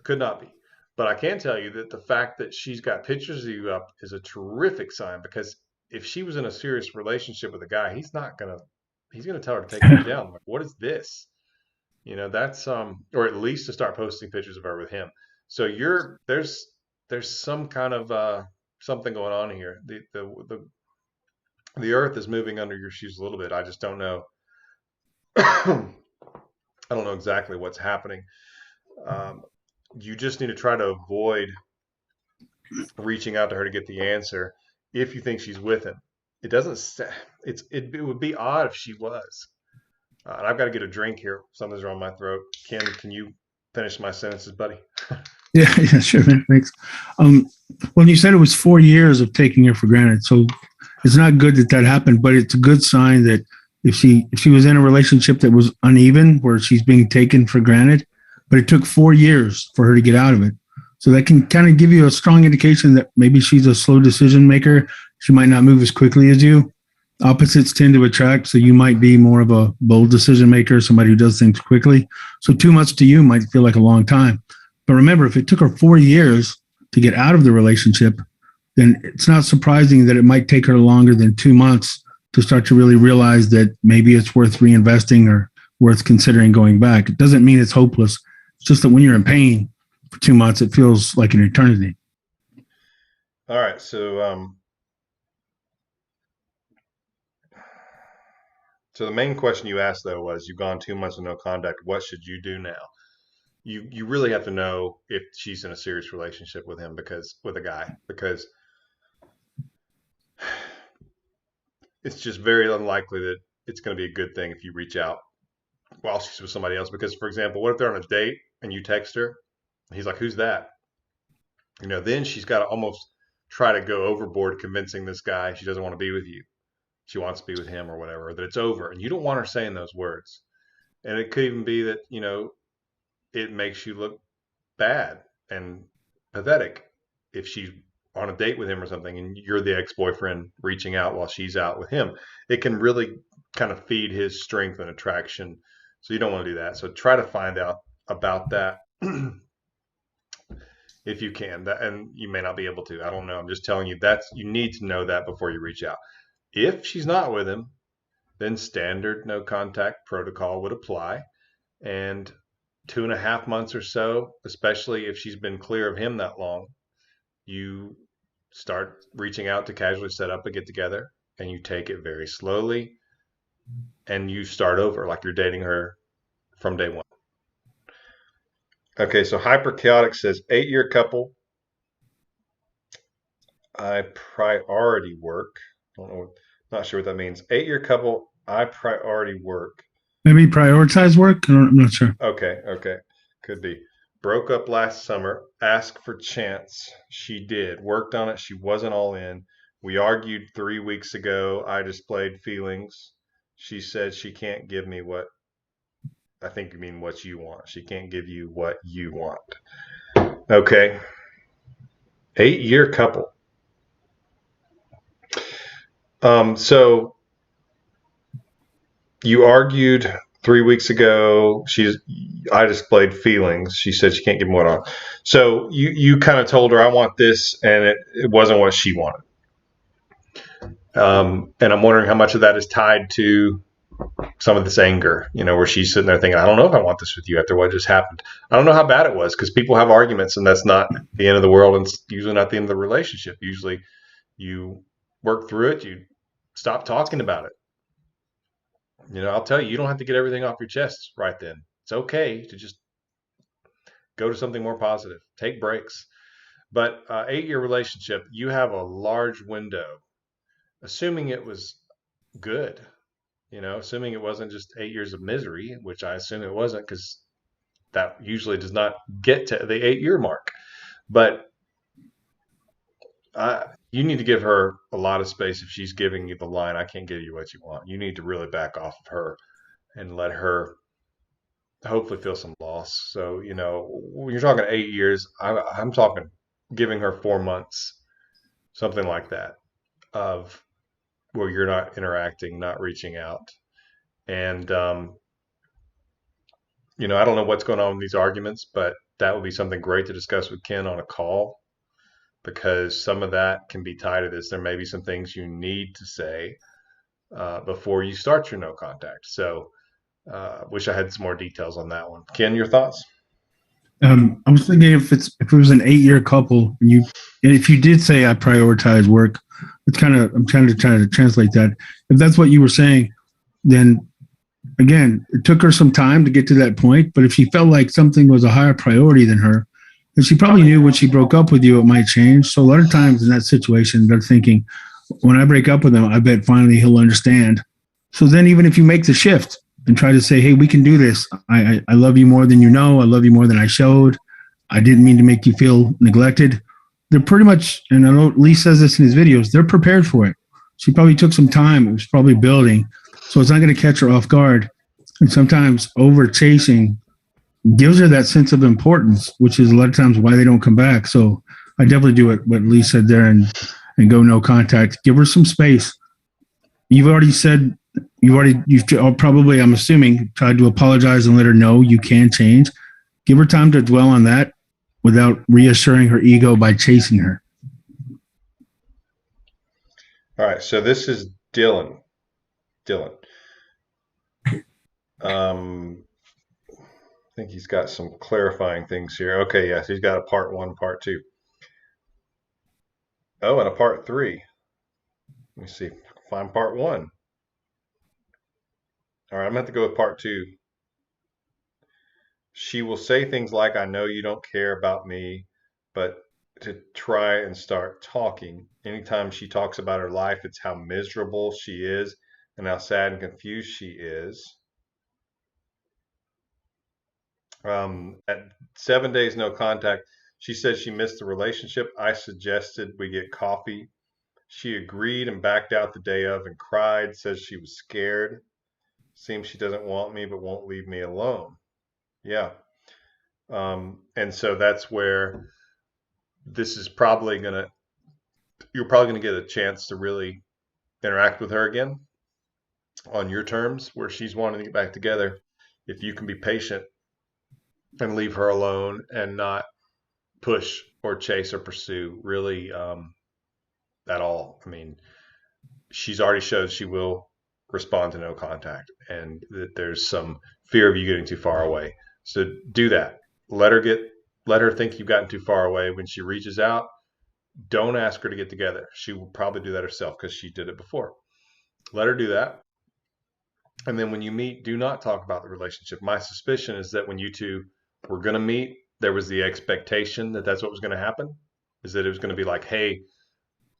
Could not be. But I can tell you that the fact that she's got pictures of you up is a terrific sign, because if she was in a serious relationship with a guy, he's gonna tell her to take those down. Like, what is this? That's or at least to start posting pictures of her with him. So there's some kind of something going on here. The earth is moving under your shoes a little bit. I just don't know. I don't know exactly what's happening. Um, you just need to try to avoid reaching out to her to get the answer if you think she's with him. It doesn't. It would be odd if she was. And I've got to get a drink here. Something's wrong with my throat. Ken, can you finish my sentences, buddy? Yeah, yeah, sure, man. Thanks. Well, you said it was 4 years of taking her for granted, so it's not good that that happened, but it's a good sign that if she was in a relationship that was uneven, where she's being taken for granted, but it took 4 years for her to get out of it. So that can kind of give you a strong indication that maybe she's a slow decision maker. She might not move as quickly as you. Opposites tend to attract, so you might be more of a bold decision maker, somebody who does things quickly. So 2 months to you might feel like a long time. But remember, if it took her 4 years to get out of the relationship, then it's not surprising that it might take her longer than 2 months to start to really realize that maybe it's worth reinvesting or worth considering going back. It doesn't mean it's hopeless. It's just that when you're in pain for 2 months, it feels like an eternity. All right. So the main question you asked though was, you've gone 2 months with no contact. What should you do now? You really have to know if she's in a serious relationship with him, because with a guy, because it's just very unlikely that it's going to be a good thing if you reach out while she's with somebody else. Because, for example, what if they're on a date and you text her? And he's like, "Who's that?" Then she's got to almost try to go overboard convincing this guy she doesn't want to be with you. She wants to be with him or whatever, or that it's over. And you don't want her saying those words. And it could even be that, it makes you look bad and pathetic if she's on a date with him or something and you're the ex-boyfriend reaching out while she's out with him. It can really kind of feed his strength and attraction. So you don't want to do that. So try to find out about that if you can. And you may not be able to. I don't know. I'm just telling you, you need to know that before you reach out. If she's not with him, then standard no contact protocol would apply. And 2.5 months or so, especially if she's been clear of him that long, you start reaching out to casually set up a get together, and you take it very slowly, and you start over like you're dating her from day one. Okay, so Hyper Chaotic says 8-year couple. I priority work. I don't know, not sure what that means. 8-year couple. I priority work. Maybe prioritize work. I'm not sure. Okay, could be. Broke up last summer. Asked for chance. She did. Worked on it. She wasn't all in. We argued 3 weeks ago. I displayed feelings. She said she can't give me what I think you mean what you want. She can't give you what you want. Okay. 8-year couple. So you argued 3 weeks ago. I displayed feelings. She said she can't give me what I want. So you kind of told her, I want this, and it wasn't what she wanted. And I'm wondering how much of that is tied to some of this anger, where she's sitting there thinking, I don't know if I want this with you after what just happened. I don't know how bad it was, because people have arguments and that's not the end of the world, and it's usually not the end of the relationship. Usually you work through it, you stop talking about it. I'll tell you, you don't have to get everything off your chest right then. It's okay to just go to something more positive, take breaks. But 8-year relationship, you have a large window, assuming it was good. Assuming it wasn't just 8 years of misery, which I assume it wasn't, because that usually does not get to the 8-year mark. But you need to give her a lot of space. If she's giving you the line, I can't give you what you want, you need to really back off of her and let her hopefully feel some loss. So, when you're talking 8 years, I'm talking giving her 4 months, something like that, of where you're not interacting, not reaching out. And, I don't know what's going on with these arguments, but that would be something great to discuss with Ken on a call, because some of that can be tied to this. There may be some things you need to say before you start your no contact. So, wish I had some more details on that one. Ken, your thoughts? I was thinking if it was an 8-year couple, and if you did say I prioritize work, it's kind of I'm trying to translate that. If that's what you were saying, then again, it took her some time to get to that point. But if she felt like something was a higher priority than her, then she probably knew when she broke up with you, it might change. So a lot of times in that situation, they're thinking, when I break up with him, I bet finally he'll understand. So then even if you make the shift and try to say, hey, we can do this. I love you more than you know. I love you more than I showed. I didn't mean to make you feel neglected. They're pretty much, and I know Lee says this in his videos, they're prepared for it. She probably took some time. It was probably building. So it's not going to catch her off guard. And sometimes over chasing gives her that sense of importance, which is a lot of times why they don't come back. So I definitely do what Lee said there and go no contact. Give her some space. You've already said, you've probably, I'm assuming, tried to apologize and let her know you can change. Give her time to dwell on that without reassuring her ego by chasing her. All right. So this is Dylan. I think he's got some clarifying things here. Okay, yes, he's got a part 1, part 2. Oh, and a part 3. Let me see. Find part 1. All right, I'm going to have to go with part 2. She will say things like, I know you don't care about me, but to try and start talking. Anytime she talks about her life, it's how miserable she is and how sad and confused she is. At 7 days no contact, she said she missed the relationship. I suggested we get coffee. She agreed and backed out the day of and cried, says she was scared. Seems she doesn't want me but won't leave me alone. Yeah. And so that's where this is probably you're probably going to get a chance to really interact with her again on your terms, where she's wanting to get back together. If you can be patient and leave her alone and not push or chase or pursue really at all. I mean, she's already showed she will respond to no contact, and that there's some fear of you getting too far away. So do that. Let her think you've gotten too far away. When she reaches out, don't ask her to get together. She will probably do that herself because she did it before. Let her do that. And then when you meet, do not talk about the relationship. My suspicion is that when you two were going to meet, there was the expectation that that's what was going to happen, is that it was going to be like, hey,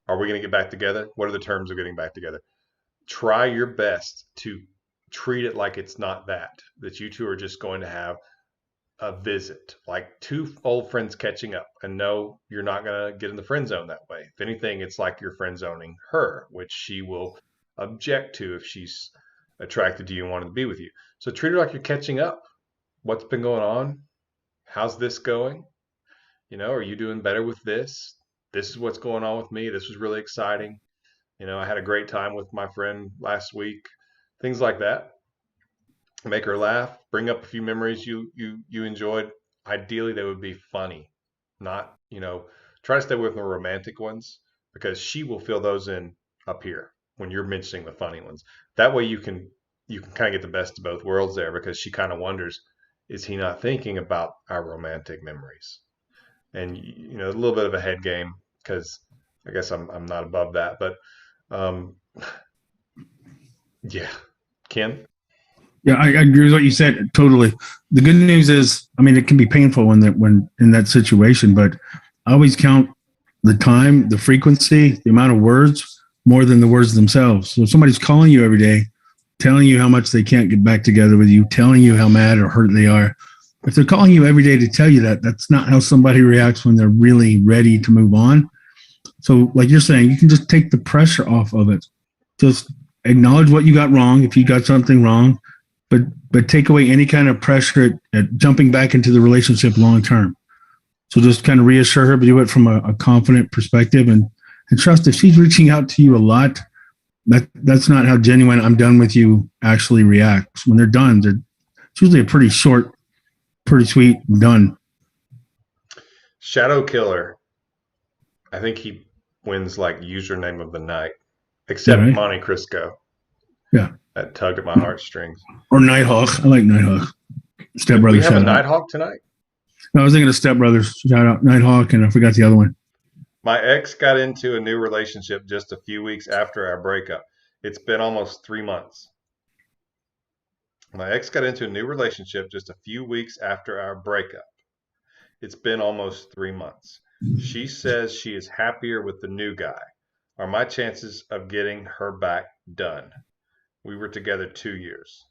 are we going to get back together? What are the terms of getting back together? Try your best to treat it like it's not that you two are just going to have a visit, like two old friends catching up. And no, you're not going to get in the friend zone that way. If anything, it's like you're friend zoning her, which she will object to if she's attracted to you and wanted to be with you. So treat her like you're catching up. What's been going on? How's this going? Are you doing better with this? This is what's going on with me. This was really exciting. I had a great time with my friend last week. Things like that. Make her laugh. Bring up a few memories you enjoyed. Ideally, they would be funny. Not, try to stay away from the romantic ones, because she will fill those in up here when you're mentioning the funny ones. That way you can kind of get the best of both worlds there, because she kind of wonders, is he not thinking about our romantic memories? And a little bit of a head game, because I guess I'm not above that, but yeah. Ken? Yeah, I agree with what you said totally. The good news is, it can be painful when in that situation, but I always count the time, the frequency, the amount of words more than the words themselves. So if somebody's calling you every day, telling you how much they can't get back together with you, telling you how mad or hurt they are, if they're calling you every day to tell you that, that's not how somebody reacts when they're really ready to move on. So like you're saying, you can just take the pressure off of it. Just acknowledge what you got wrong if you got something wrong, but take away any kind of pressure at jumping back into the relationship long term. So just kind of reassure her, but do it from a confident perspective, and trust if she's reaching out to you a lot, that's not how genuine I'm done with you actually reacts. When they're done, it's usually a pretty short, pretty sweet done. Shadow Killer. I think he wins like username of the night, Yeah, except right. Monte Cristo. Yeah, That tugged at my heartstrings. or Nighthawk. I like Nighthawk. Step Did we Brothers have a shout out. Nighthawk tonight? No, I was thinking of Step Brothers shout out. Nighthawk, and I forgot the other one. My ex got into a new relationship just a few weeks after our breakup. It's been almost 3 months. My ex got into a new relationship just a few weeks after our breakup. It's been almost 3 months. She says she is happier with the new guy. Are my chances of getting her back done? We were together 2 years.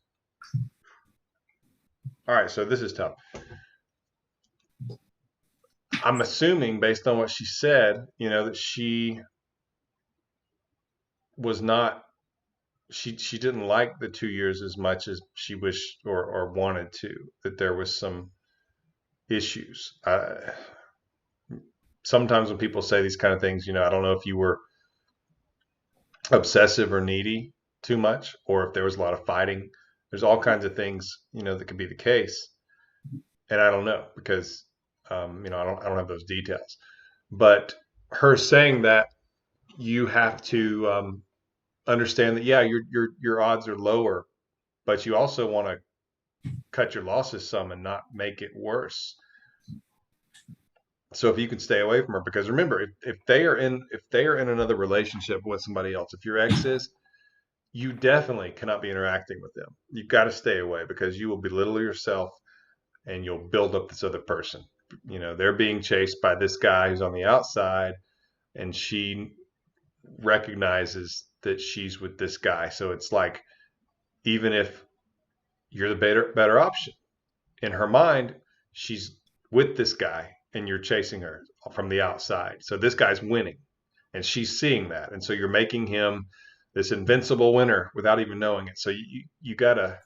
All right, so this is tough. I'm assuming, based on what she said, that she was not, she didn't like the 2 years as much as she wished or wanted to, that there was some issues. Sometimes when people say these kind of things, I don't know if you were obsessive or needy too much, or if there was a lot of fighting. There's all kinds of things, that could be the case. And I don't know because, I don't have those details. But her saying that, you have to understand that, yeah, your odds are lower, but you also want to cut your losses some and not make it worse. So if you can stay away from her, because remember, if they are in another relationship with somebody else, if your ex is, you definitely cannot be interacting with them. You've got to stay away because you will belittle yourself and you'll build up this other person. They're being chased by this guy who's on the outside, and she recognizes that she's with this guy. So it's like, even if you're the better option, in her mind, she's with this guy and you're chasing her from the outside. So this guy's winning and she's seeing that. And so you're making him this invincible winner without even knowing it. So you got to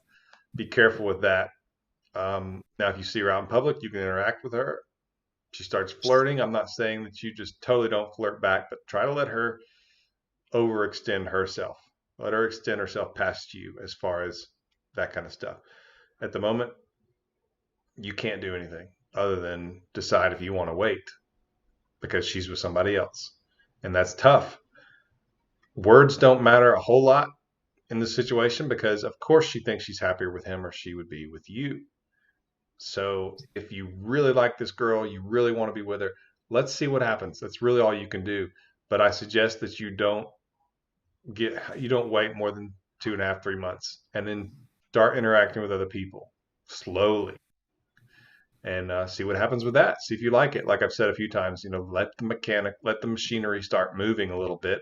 be careful with that. Now, if you see her out in public, you can interact with her. She starts flirting. I'm not saying that you just totally don't flirt back, but try to let her overextend herself. Let her extend herself past you as far as that kind of stuff. At the moment, you can't do anything other than decide if you want to wait because she's with somebody else. And that's tough. Words don't matter a whole lot in this situation because, of course, she thinks she's happier with him or she would be with you. So if you really like this girl, you really want to be with her, let's see what happens. That's really all you can do. But I suggest that you don't wait more than 2.5, 3 months, and then start interacting with other people slowly and see what happens with that. See if you like it. Like I've said a few times, let the machinery start moving a little bit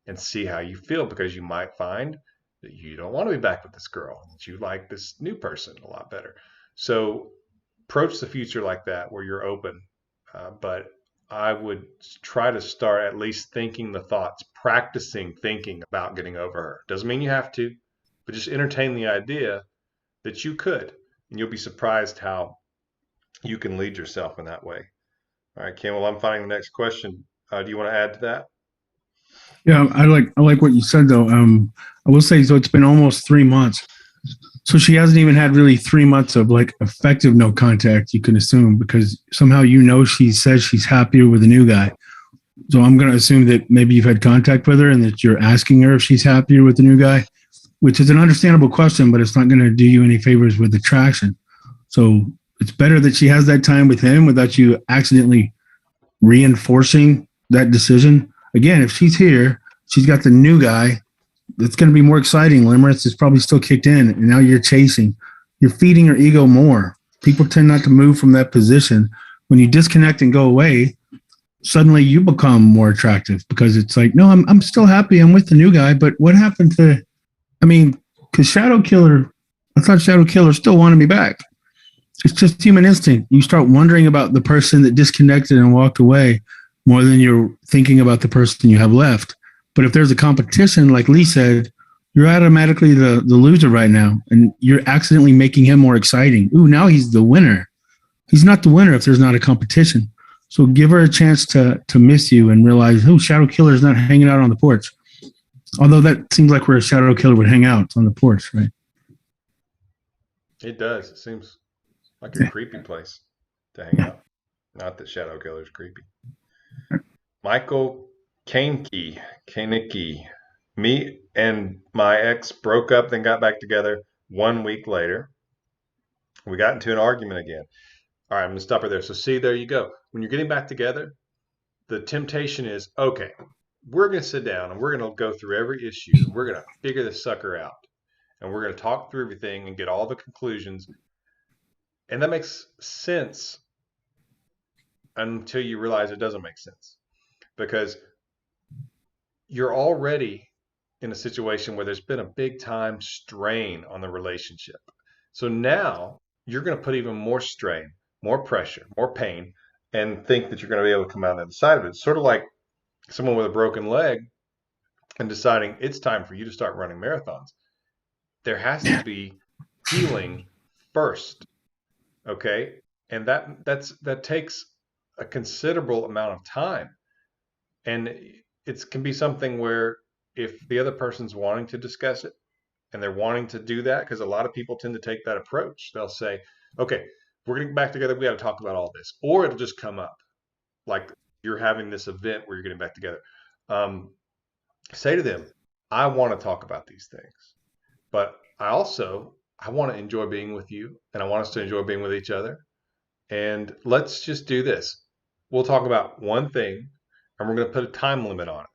and see how you feel, because you might find that you don't want to be back with this girl, that you like this new person a lot better. So approach the future like that, where you're open. But I would try to start at least thinking the thoughts, practicing thinking about getting over her. Doesn't mean you have to, but just entertain the idea that you could, and you'll be surprised how you can lead yourself in that way. All right, Kim, well, I'm finding the next question. Do you want to add to that? Yeah, I like what you said though. I will say, so it's been almost 3 months. So she hasn't even had really 3 months of like effective no contact, you can assume, because somehow she says she's happier with the new guy. So I'm going to assume that maybe you've had contact with her and that you're asking her if she's happier with the new guy, which is an understandable question, but it's not going to do you any favors with attraction. So it's better that she has that time with him without you accidentally reinforcing that decision. Again, if she's here, she's got the new guy. It's going to be more exciting. Limerence is probably still kicked in, and now you're chasing. You're feeding your ego more. People tend not to move from that position. When you disconnect and go away, suddenly you become more attractive because it's like, no, I'm still happy. I'm with the new guy, but what happened to? Because I thought Shadow Killer still wanted me back. It's just human instinct. You start wondering about the person that disconnected and walked away more than you're thinking about the person you have left. But if there's a competition, like Lee said, you're automatically the loser right now, and you're accidentally making him more exciting. Ooh, now he's the winner. He's not the winner if there's not a competition. So give her a chance to miss you and realize, oh, Shadow Killer is not hanging out on the porch. Although that seems like where a Shadow Killer would hang out, on the porch, right? It does. It seems like a creepy place to hang out. Not that Shadow Killer's creepy. Michael Kanicki. Me and my ex broke up, then got back together 1 week later. We got into an argument again. All right, I'm going to stop right there. So, see, there you go. When you're getting back together, the temptation is okay, we're going to sit down and we're going to go through every issue and we're going to figure this sucker out and we're going to talk through everything and get all the conclusions. And that makes sense until you realize it doesn't make sense because you're already in a situation where there's been a big time strain on the relationship. So now you're going to put even more strain, more pressure, more pain, and think that you're going to be able to come out on the other side of it. It's sort of like someone with a broken leg and deciding it's time for you to start running marathons. There has to be healing first, okay? And that takes a considerable amount of time. And it can be something where if the other person's wanting to discuss it and they're wanting to do that, because a lot of people tend to take that approach, they'll say, okay, we're getting back together, we got to talk about all this. Or it'll just come up like you're having this event where you're getting back together. Say to them, I want to talk about these things, but I want to enjoy being with you and I want us to enjoy being with each other. And let's just do this. We'll talk about one thing and we're going to put a time limit on it.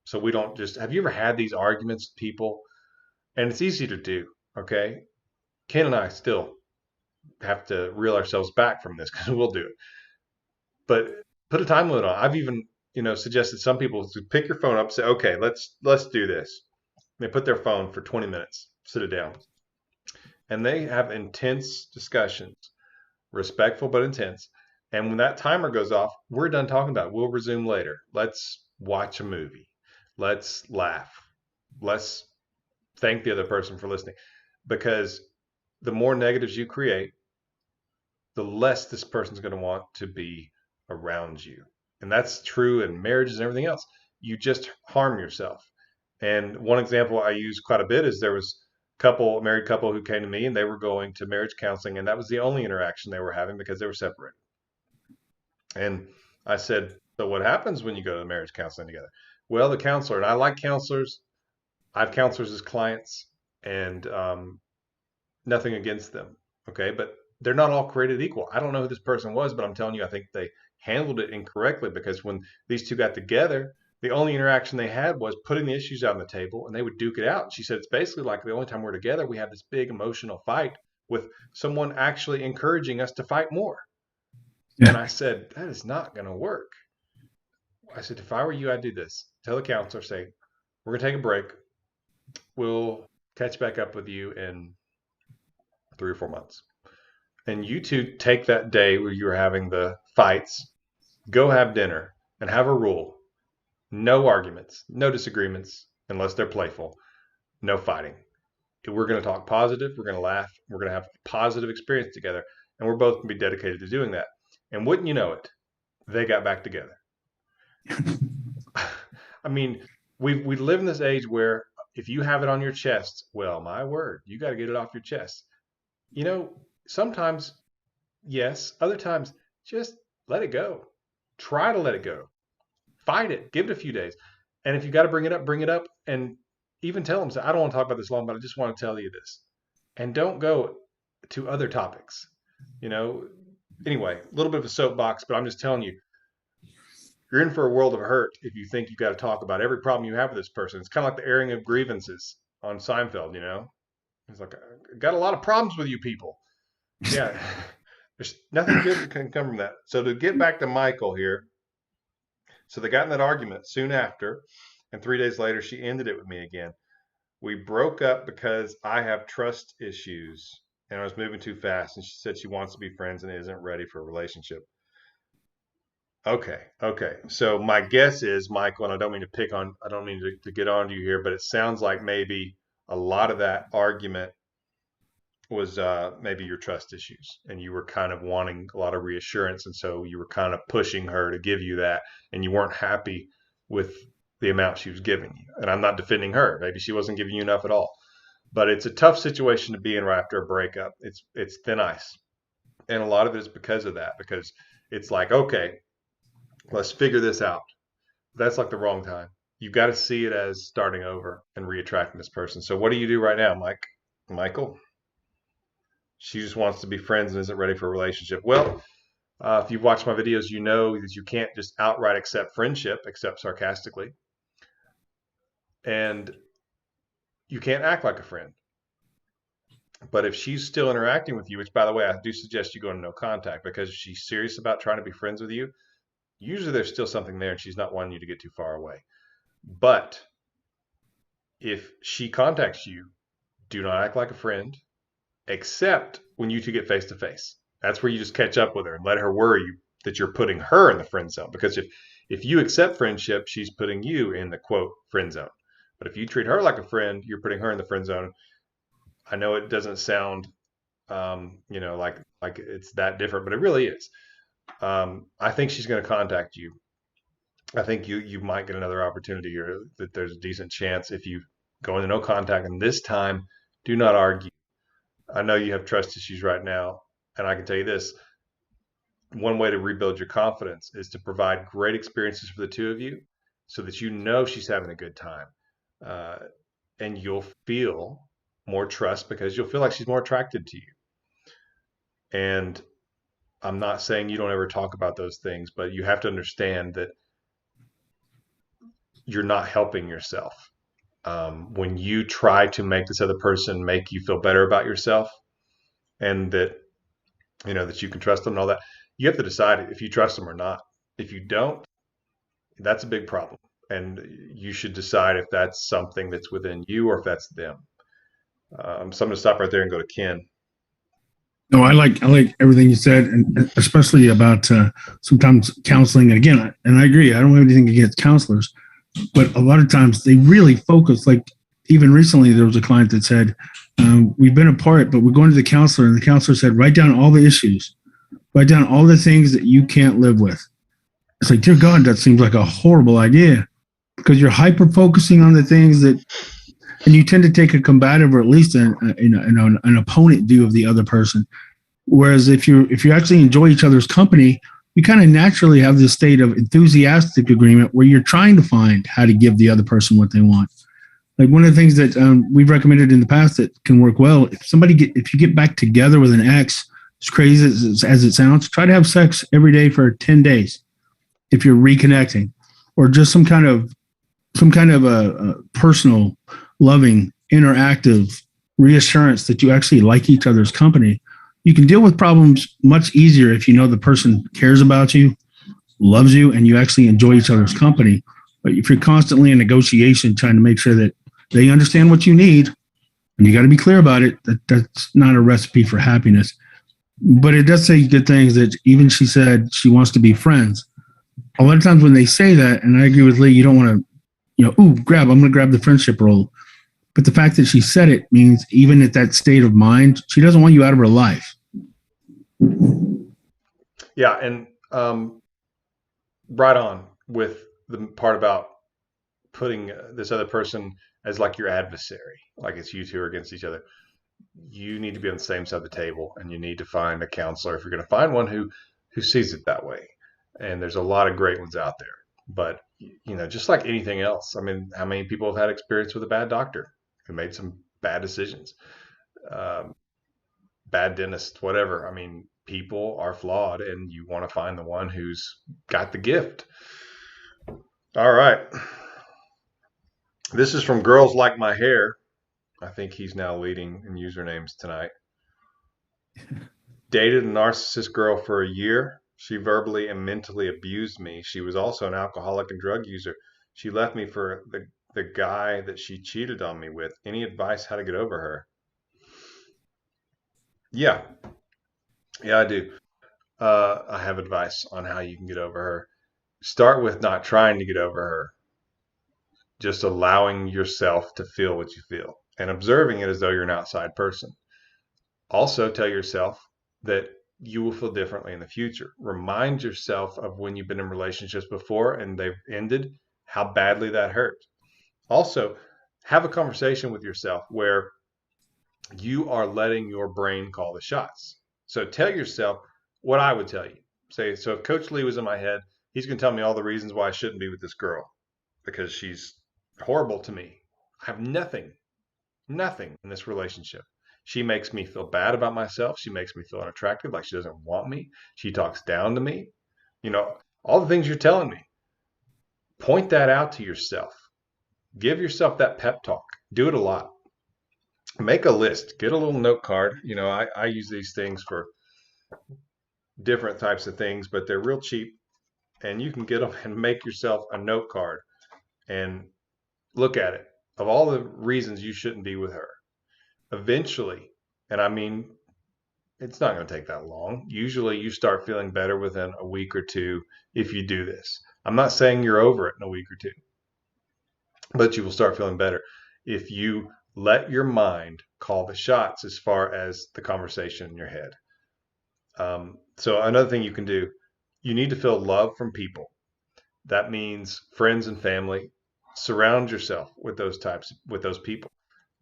So we don't just, have you ever had these arguments with people? And it's easy to do. Okay. Ken and I still have to reel ourselves back from this because we'll do it. But put a time limit on it. I've even, suggested some people to pick your phone up, say, okay, let's do this. They put their phone for 20 minutes, sit it down, and they have intense discussions, respectful but intense. And when that timer goes off, we're done talking about it. We'll resume later. Let's watch a movie. Let's laugh. Let's thank the other person for listening. Because the more negatives you create, the less this person's going to want to be around you. And that's true in marriages and everything else. You just harm yourself. And one example I use quite a bit is there was a married couple who came to me and they were going to marriage counseling and that was the only interaction they were having because they were separated. And I said, so what happens when you go to marriage counseling together? Well, the counselor, and I like counselors. I have counselors as clients and nothing against them. Okay. But they're not all created equal. I don't know who this person was, but I'm telling you, I think they handled it incorrectly because when these two got together, the only interaction they had was putting the issues out on the table and they would duke it out. And she said, it's basically like the only time we're together, we have this big emotional fight with someone actually encouraging us to fight more. Yeah. And I said, that is not going to work. I said, if I were you, I'd do this. Tell the counselor, say, we're going to take a break. We'll catch back up with you in 3 or 4 months. And you two take that day where you were having the fights, go have dinner and have a rule. No arguments, no disagreements, unless they're playful, no fighting. We're going to talk positive. We're going to laugh. We're going to have a positive experience together. And we're both going to be dedicated to doing that. And wouldn't you know it, they got back together. I mean, we live in this age where if you have it on your chest, well, my word, you got to get it off your chest. Sometimes, yes. Other times, just let it go. Try to let it go. Fight it. Give it a few days. And if you got to bring it up. And even tell them, say, I don't want to talk about this long, but I just want to tell you this. And don't go to other topics. Anyway, a little bit of a soapbox, but I'm just telling you, you're in for a world of hurt if you think you got to talk about every problem you have with this person. It's kind of like the airing of grievances on Seinfeld, It's like, I got a lot of problems with you people. Yeah, there's nothing good that can come from that. So to get back to Michael here, so they got in that argument soon after, and 3 days later, she ended it with me again. We broke up because I have trust issues and I was moving too fast. And she said she wants to be friends and isn't ready for a relationship. Okay. So my guess is, Michael, and I don't mean to get on to you here, but it sounds like maybe a lot of that argument was maybe your trust issues and you were kind of wanting a lot of reassurance. And so you were kind of pushing her to give you that and you weren't happy with the amount she was giving you. And I'm not defending her. Maybe she wasn't giving you enough at all. But it's a tough situation to be in right after a breakup. It's thin ice. And a lot of it is because of that, because It's like, okay, let's figure this out. That's like the wrong time. You've got to see it as starting over and reattracting this person. So what do you do right now, Michael? She just wants to be friends and isn't ready for a relationship. Well, if you've watched my videos, you know that you can't just outright accept friendship, except sarcastically. And you can't act like a friend. But if she's still interacting with you, which by the way, I do suggest you go into no contact, because if she's serious about trying to be friends with you, usually there's still something there and she's not wanting you to get too far away. But if she contacts you, do not act like a friend, except when you two get face to face. That's where you just catch up with her and let her worry you that you're putting her in the friend zone. Because if you accept friendship, she's putting you in the quote friend zone. But if you treat her like a friend, you're putting her in the friend zone. I know it doesn't sound, like it's that different, but it really is. I think she's going to contact you. I think you might get another opportunity here. That there's a decent chance if you go into no contact, and this time, do not argue. I know you have trust issues right now, and I can tell you this: one way to rebuild your confidence is to provide great experiences for the two of you, so that you know she's having a good time, uh, and you'll feel more trust because you'll feel like she's more attracted to you. And I'm not saying you don't ever talk about those things, but you have to understand that you're not helping yourself. When you try to make this other person make you feel better about yourself, and that that you can trust them and all that, you have to decide if you trust them or not. If you don't, that's a big problem, and you should decide if that's something that's within you or if that's them. So I'm going to stop right there and go to Ken. No, I like everything you said, and especially about sometimes counseling. And again, and I agree. I don't have anything against counselors, but a lot of times they really focus. Like even recently, there was a client that said, "We've been apart, but we're going to the counselor," and the counselor said, "Write down all the issues, write down all the things that you can't live with." It's like, dear God, that seems like a horrible idea because you're hyper focusing on the things that, and you tend to take a combative or at least an opponent view of the other person. Whereas if you actually enjoy each other's company, you kind of naturally have this state of enthusiastic agreement where you're trying to find how to give the other person what they want. Like one of the things that we've recommended in the past that can work well, if you get back together with an ex, as crazy as it sounds, try to have sex every day for 10 days. If you're reconnecting, or just some kind of a personal, loving, interactive reassurance that you actually like each other's company, you can deal with problems much easier if you know the person cares about you, loves you, and you actually enjoy each other's company. But if you're constantly in negotiation trying to make sure that they understand what you need, and you got to be clear about it, that's not a recipe for happiness. But it does say good things that even she said she wants to be friends. A lot of times when they say that, and I agree with Lee, you don't want to, I'm going to grab the friendship role. But the fact that she said it means even at that state of mind, she doesn't want you out of her life. Yeah, and right on with the part about putting this other person as like your adversary, like it's you two are against each other. You need to be on the same side of the table, and you need to find a counselor if you're going to find one who sees it that way. And there's a lot of great ones out there. But just like anything else, I mean, how many people have had experience with a bad doctor who made some bad decisions, um, bad dentist, whatever? I mean, people are flawed, and you want to find the one who's got the gift. All right. This is from Girls Like My Hair. I think he's now leading in usernames tonight. Dated a narcissist girl for a year. She verbally and mentally abused me. She was also an alcoholic and drug user. She left me for the guy that she cheated on me with. Any advice how to get over her? Yeah, I do. I have advice on how you can get over her. Start with not trying to get over her, just allowing yourself to feel what you feel and observing it as though you're an outside person. Also, tell yourself that you will feel differently in the future. Remind yourself of when you've been in relationships before and they've ended, how badly that hurt. Also, have a conversation with yourself where you are letting your brain call the shots. So tell yourself what I would tell you. say, so if Coach Lee was in my head, he's going to tell me all the reasons why I shouldn't be with this girl because she's horrible to me. I have nothing in this relationship. She makes me feel bad about myself. She makes me feel unattractive, like she doesn't want me. She talks down to me. All the things you're telling me. Point that out to yourself. Give yourself that pep talk. Do it a lot. Make a list. Get a little note card. I use these things for different types of things, but they're real cheap. And you can get them and make yourself a note card and look at it of all the reasons you shouldn't be with her. Eventually, and I mean, it's not going to take that long. Usually you start feeling better within a week or two if you do this. I'm not saying you're over it in a week or two, but you will start feeling better if you let your mind call the shots as far as the conversation in your head. So another thing you can do, you need to feel love from people. That means friends and family. Surround yourself with those people.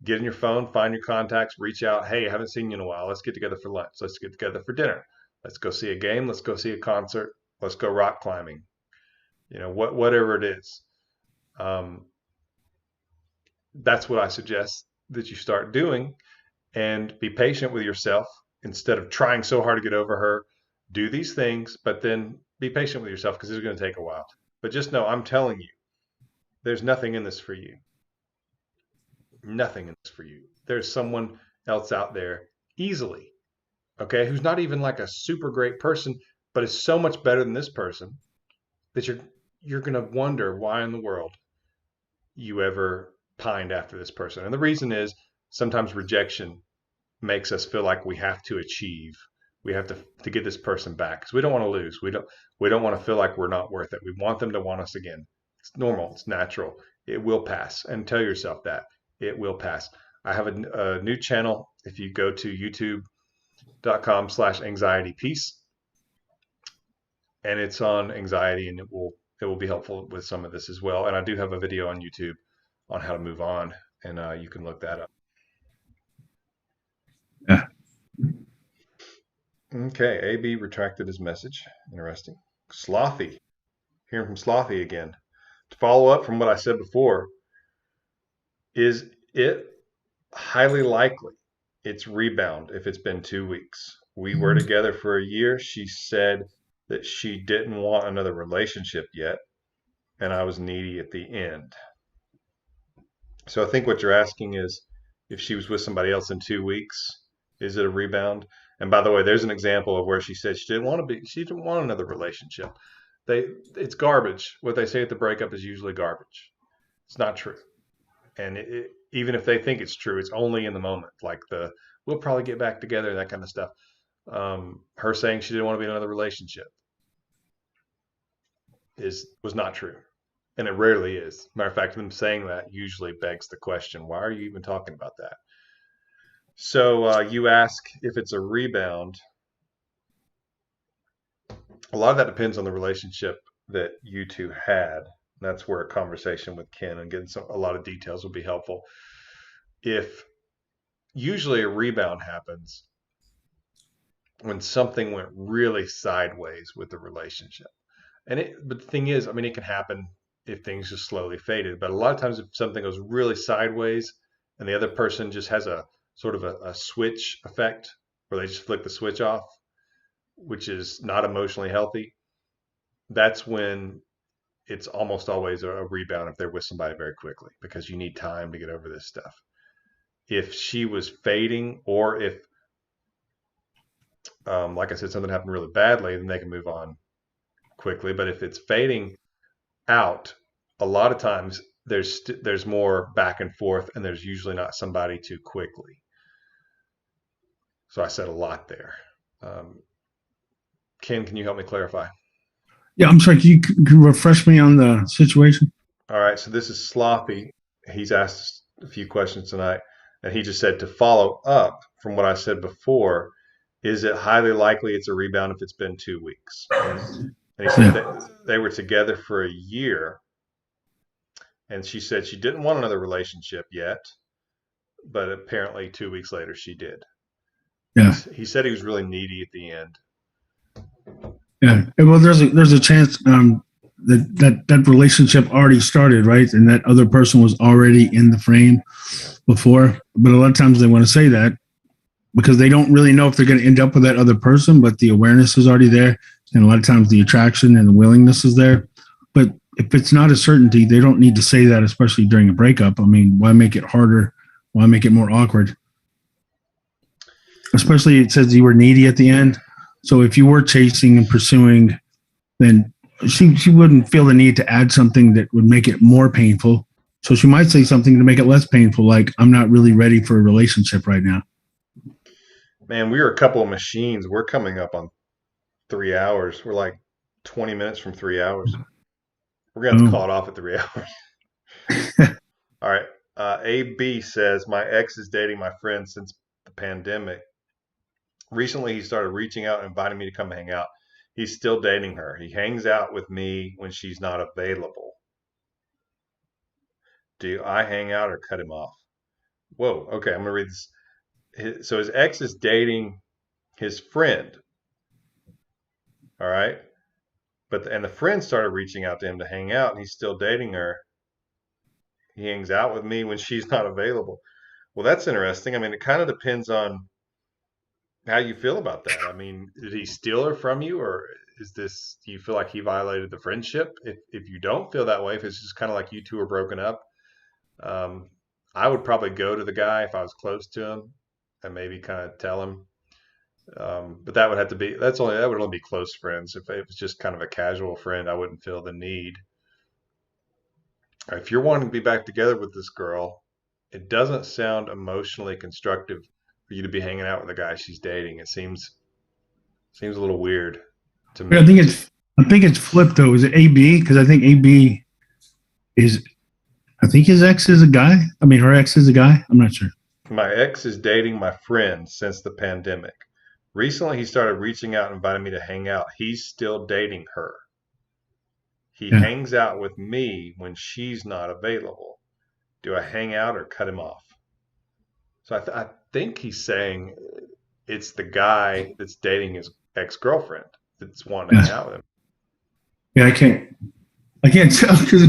Get in your phone, find your contacts, reach out. Hey, I haven't seen you in a while. Let's get together for lunch. Let's get together for dinner. Let's go see a game. Let's go see a concert. Let's go rock climbing. Whatever it is. That's what I suggest that you start doing, and be patient with yourself instead of trying so hard to get over her. Do these things, but then be patient with yourself because it's going to take a while. But just know, I'm telling you, there's nothing in this for you. Nothing in this for you. There's someone else out there easily, okay, who's not even like a super great person, but is so much better than this person that you're going to wonder why in the world you ever pined after this person. And the reason is sometimes rejection makes us feel like we have to achieve. We have to get this person back because we don't want to lose. We don't want to feel like we're not worth it. We want them to want us again. It's normal. It's natural. It will pass. And tell yourself that it will pass. I have a new channel. If you go to youtube.com/anxietypeace, and it's on anxiety, and it will be helpful with some of this as well. And I do have a video on YouTube on how to move on, and you can look that up. Yeah. Okay, AB retracted his message. Interesting. Slothy. Hearing from Slothy again. To follow up from what I said before, is it highly likely it's rebound if it's been 2 weeks? We were together for a year. She said that she didn't want another relationship yet, and I was needy at the end. So I think what you're asking is if she was with somebody else in 2 weeks, is it a rebound? And by the way, there's an example of where she said she didn't want another relationship. It's garbage. What they say at the breakup is usually garbage. It's not true. And even if they think it's true, it's only in the moment. Like we'll probably get back together, that kind of stuff. Her saying she didn't want to be in another relationship was not true. And it rarely is. Matter of fact, them saying that usually begs the question, why are you even talking about that? So you ask if it's a rebound. A lot of that depends on the relationship that you two had. That's where a conversation with Ken and getting a lot of details will be helpful. If usually a rebound happens when something went really sideways with the relationship. But the thing is, I mean, it can happen if things just slowly faded. But a lot of times if something goes really sideways and the other person just has a sort of a switch effect where they just flick the switch off, which is not emotionally healthy, that's when it's almost always a rebound if they're with somebody very quickly because you need time to get over this stuff. If she was fading, or if, like I said, something happened really badly, then they can move on quickly. But if it's fading out, a lot of times there's more back and forth, and there's usually not somebody too quickly. So I said a lot there. Ken, can you help me clarify? Yeah, I'm sorry. Can you refresh me on the situation? All right. So this is Sloppy. He's asked a few questions tonight, and he just said to follow up from what I said before, is it highly likely it's a rebound if it's been 2 weeks? And he said that they were together for a year, and she said she didn't want another relationship yet, but apparently 2 weeks later she did. Yeah. He said he was really needy at the end. Yeah. Well, there's a chance that relationship already started, right? And that other person was already in the frame before. But a lot of times they want to say that because they don't really know if they're going to end up with that other person, but the awareness is already there. And a lot of times the attraction and the willingness is there. But if it's not a certainty, they don't need to say that, especially during a breakup. I mean, why make it harder? Why make it more awkward? Especially it says you were needy at the end. So if you were chasing and pursuing, then she wouldn't feel the need to add something that would make it more painful. So she might say something to make it less painful, like, I'm not really ready for a relationship right now. Man, we are a couple of machines. We're coming up on 3 hours. We're like 20 minutes from 3 hours. We're going to have to Oh, call it off at 3 hours. All right. AB says, my ex is dating my friend since the pandemic. Recently, he started reaching out and inviting me to come hang out. He's still dating her. He hangs out with me when she's not available. Do I hang out or cut him off? Whoa. Okay. I'm going to read this. So his ex is dating his friend. All right. And the friend started reaching out to him to hang out, and he's still dating her. He hangs out with me when she's not available. Well, that's interesting. I mean, it kind of depends on how you feel about that. I mean, did he steal her from you, or do you feel like he violated the friendship? If you don't feel that way, if it's just kind of like you two are broken up, um, I would probably go to the guy if I was close to him and maybe kind of tell him. But that would have to be that would only be close friends. If it was just kind of a casual friend, I wouldn't feel the need. If you're wanting to be back together with this girl, it doesn't sound emotionally constructive for you to be hanging out with a guy she's dating. It seems a little weird to I me. think it's flipped though. Is it AB? Because I think AB is. I think his ex is a guy. I mean, her ex is a guy. I'm not sure. My ex is dating my friend since the pandemic. Recently, he started reaching out and inviting me to hang out. He's still dating her. He Yeah. hangs out with me when she's not available. Do I hang out or cut him off? So I think he's saying it's the guy that's dating his ex-girlfriend that's wanting to hang Yeah. out with him. Yeah. I can't tell because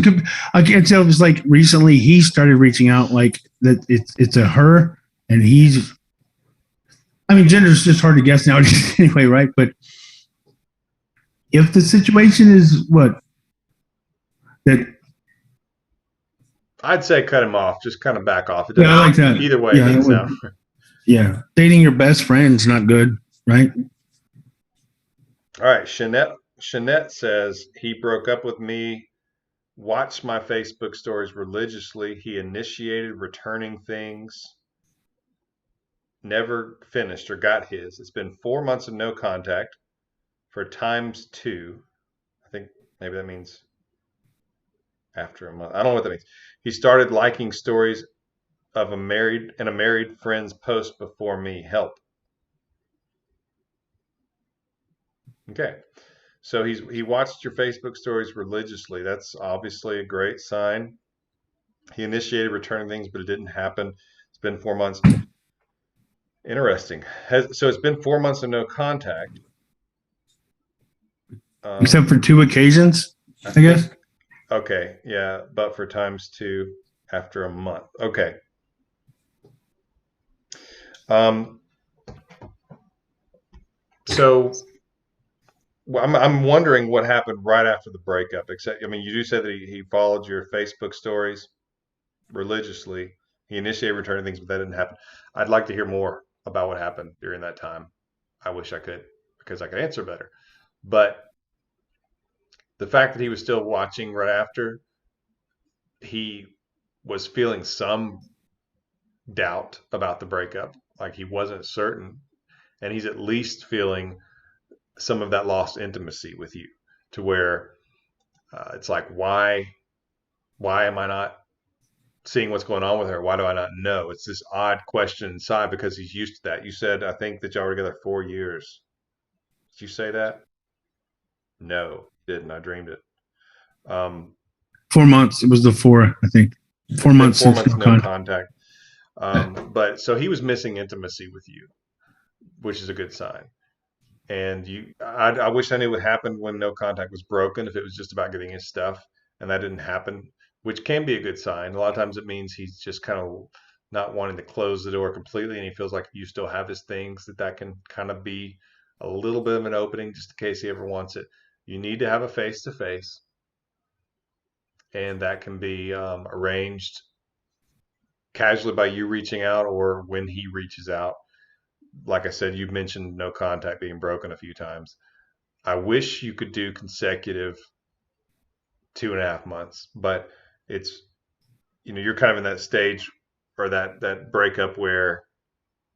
I can't tell if it's like recently he started reaching out like that. It's a her and he's. I mean, gender is just hard to guess nowadays anyway, right? But if the situation is what that, I'd say cut him off. Just kind of back off. It yeah, I like doesn't. that. Either way, it Yeah, that doesn't would. sound. Yeah, dating your best friend's not good, right? All right. Shanette says he broke up with me. Watched my Facebook stories religiously. He initiated returning things. Never finished or got his. It's been 4 months of no contact for times two. I think maybe that means after a month. I don't know what that means. He started liking stories of a married friend's post before me. Help. Okay. So he watched your Facebook stories religiously. That's obviously a great sign. He initiated returning things, but it didn't happen. It's been 4 months. Interesting. So it's been 4 months of no contact. Except for two occasions, I I guess. think, okay, yeah, but for times two after a month. Okay. Um, so I'm wondering what happened right after the breakup. Except, I mean, you do say that he followed your Facebook stories religiously. He initiated returning things, but that didn't happen. I'd like to hear more about what happened during that time. I wish I could because I could answer better. But the fact that he was still watching right after, he was feeling some doubt about the breakup, like he wasn't certain, and he's at least feeling some of that lost intimacy with you, to where it's like, why am I not seeing what's going on with her? Why do I not know? It's this odd question inside because he's used to that. You said, I think that y'all were together 4 years. Did you say that? No, didn't. I dreamed it. Um, 4 months. It was the four, I think. it's Four been months four since months no no contact. contact. But so he was missing intimacy with you, which is a good sign. And I wish I knew what happened when no contact was broken, if it was just about getting his stuff and that didn't happen, which can be a good sign. A lot of times it means he's just kind of not wanting to close the door completely and he feels like you still have his things, that can kind of be a little bit of an opening just in case he ever wants it. You need to have a face to face, and that can be arranged casually by you reaching out or when he reaches out. Like I said, you mentioned no contact being broken a few times. I wish you could do consecutive 2.5 months, but it's, you're kind of in that stage or that breakup where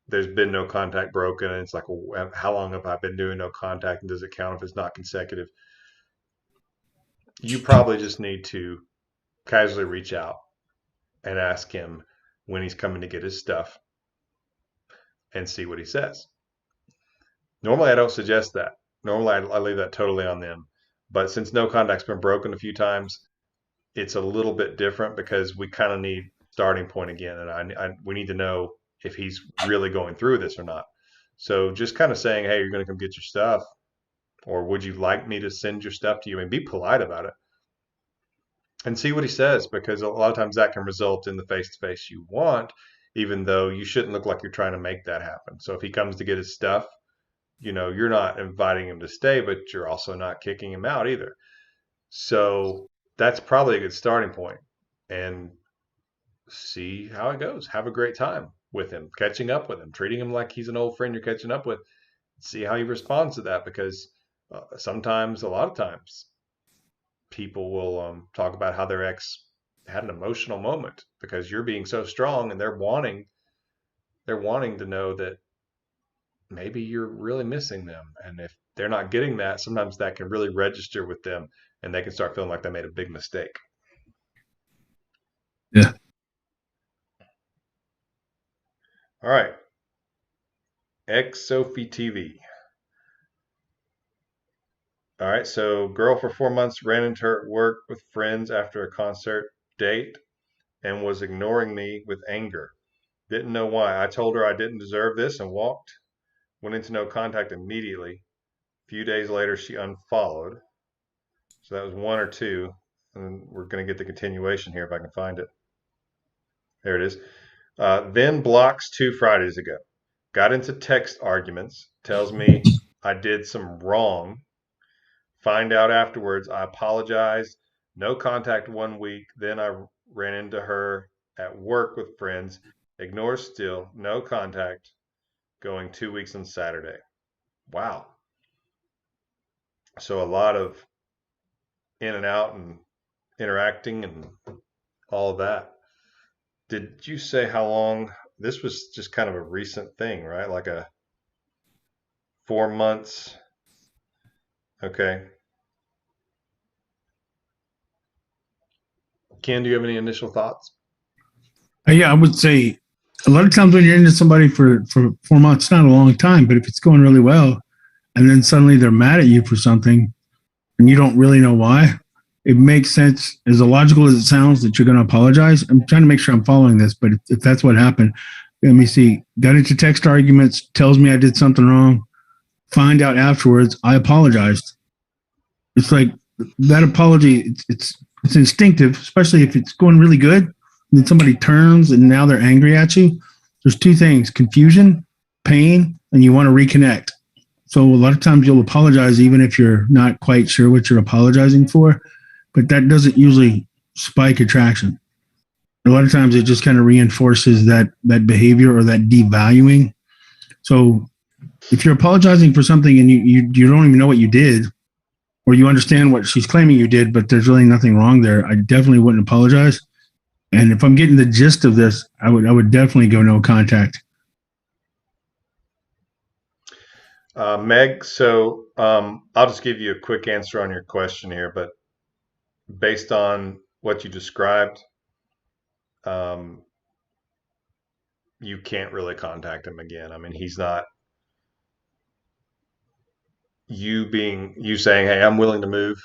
there's been no contact broken, and it's like, well, how long have I been doing no contact, and does it count if it's not consecutive? You probably just need to casually reach out and ask him when he's coming to get his stuff and see what he says. Normally, I don't suggest that. Normally, I leave that totally on them. But since no contact's been broken a few times, it's a little bit different because we kind of need starting point again, and we need to know if he's really going through this or not. So just kind of saying, "Hey, you're going to come get your stuff," or "Would you like me to send your stuff to you?" And be polite about it and see what he says, because a lot of times that can result in the face to face you want, even though you shouldn't look like you're trying to make that happen. So if he comes to get his stuff, you're not inviting him to stay, but you're also not kicking him out either. So that's probably a good starting point. And see how it goes. Have a great time with him, catching up with him, treating him like he's an old friend you're catching up with. See how he responds to that, because sometimes, a lot of times, people will talk about how their ex had an emotional moment because you're being so strong, and they're wanting to know that maybe you're really missing them. And if they're not getting that, sometimes that can really register with them, and they can start feeling like they made a big mistake. Yeah. All right. Ex Sophie TV. All right. So, girl for 4 months ran into her at work with friends after a concert date and was ignoring me with anger. Didn't know why. I told her I didn't deserve this and walked. Went into no contact immediately. A few days later, she unfollowed. So that was one or two. And we're going to get the continuation here if I can find it. There it is. Then blocks 2 Fridays ago. Got into text arguments. Tells me I did some wrong. Find out afterwards. I apologize. No contact 1 week. Then I ran into her at work with friends. Ignores still. No contact. Going 2 weeks on Saturday. Wow. So a lot of in and out and interacting and all of that. Did you say how long? This was just kind of a recent thing, right? Like a 4 months. Okay. Ken, do you have any initial thoughts? Yeah, I would say a lot of times when you're into somebody for 4 months, it's not a long time, but if it's going really well, and then suddenly they're mad at you for something, and you don't really know why, it makes sense, as illogical as it sounds, that you're going to apologize. I'm trying to make sure I'm following this, but if that's what happened, let me see. Got into text arguments, tells me I did something wrong. Find out afterwards, I apologized. It's like that apology. It's instinctive, especially if it's going really good. And then somebody turns and now they're angry at you. There's two things: confusion, pain, and you want to reconnect. So a lot of times you'll apologize even if you're not quite sure what you're apologizing for, but that doesn't usually spike attraction. A lot of times it just kind of reinforces that behavior or that devaluing. So if you're apologizing for something and you don't even know what you did, or you understand what she's claiming you did, but there's really nothing wrong there, I definitely wouldn't apologize. And if I'm getting the gist of this, I would definitely go no contact. Meg, so I'll just give you a quick answer on your question here, but based on what you described, um, you can't really contact him again. I mean, he's not, you saying, "Hey, I'm willing to move.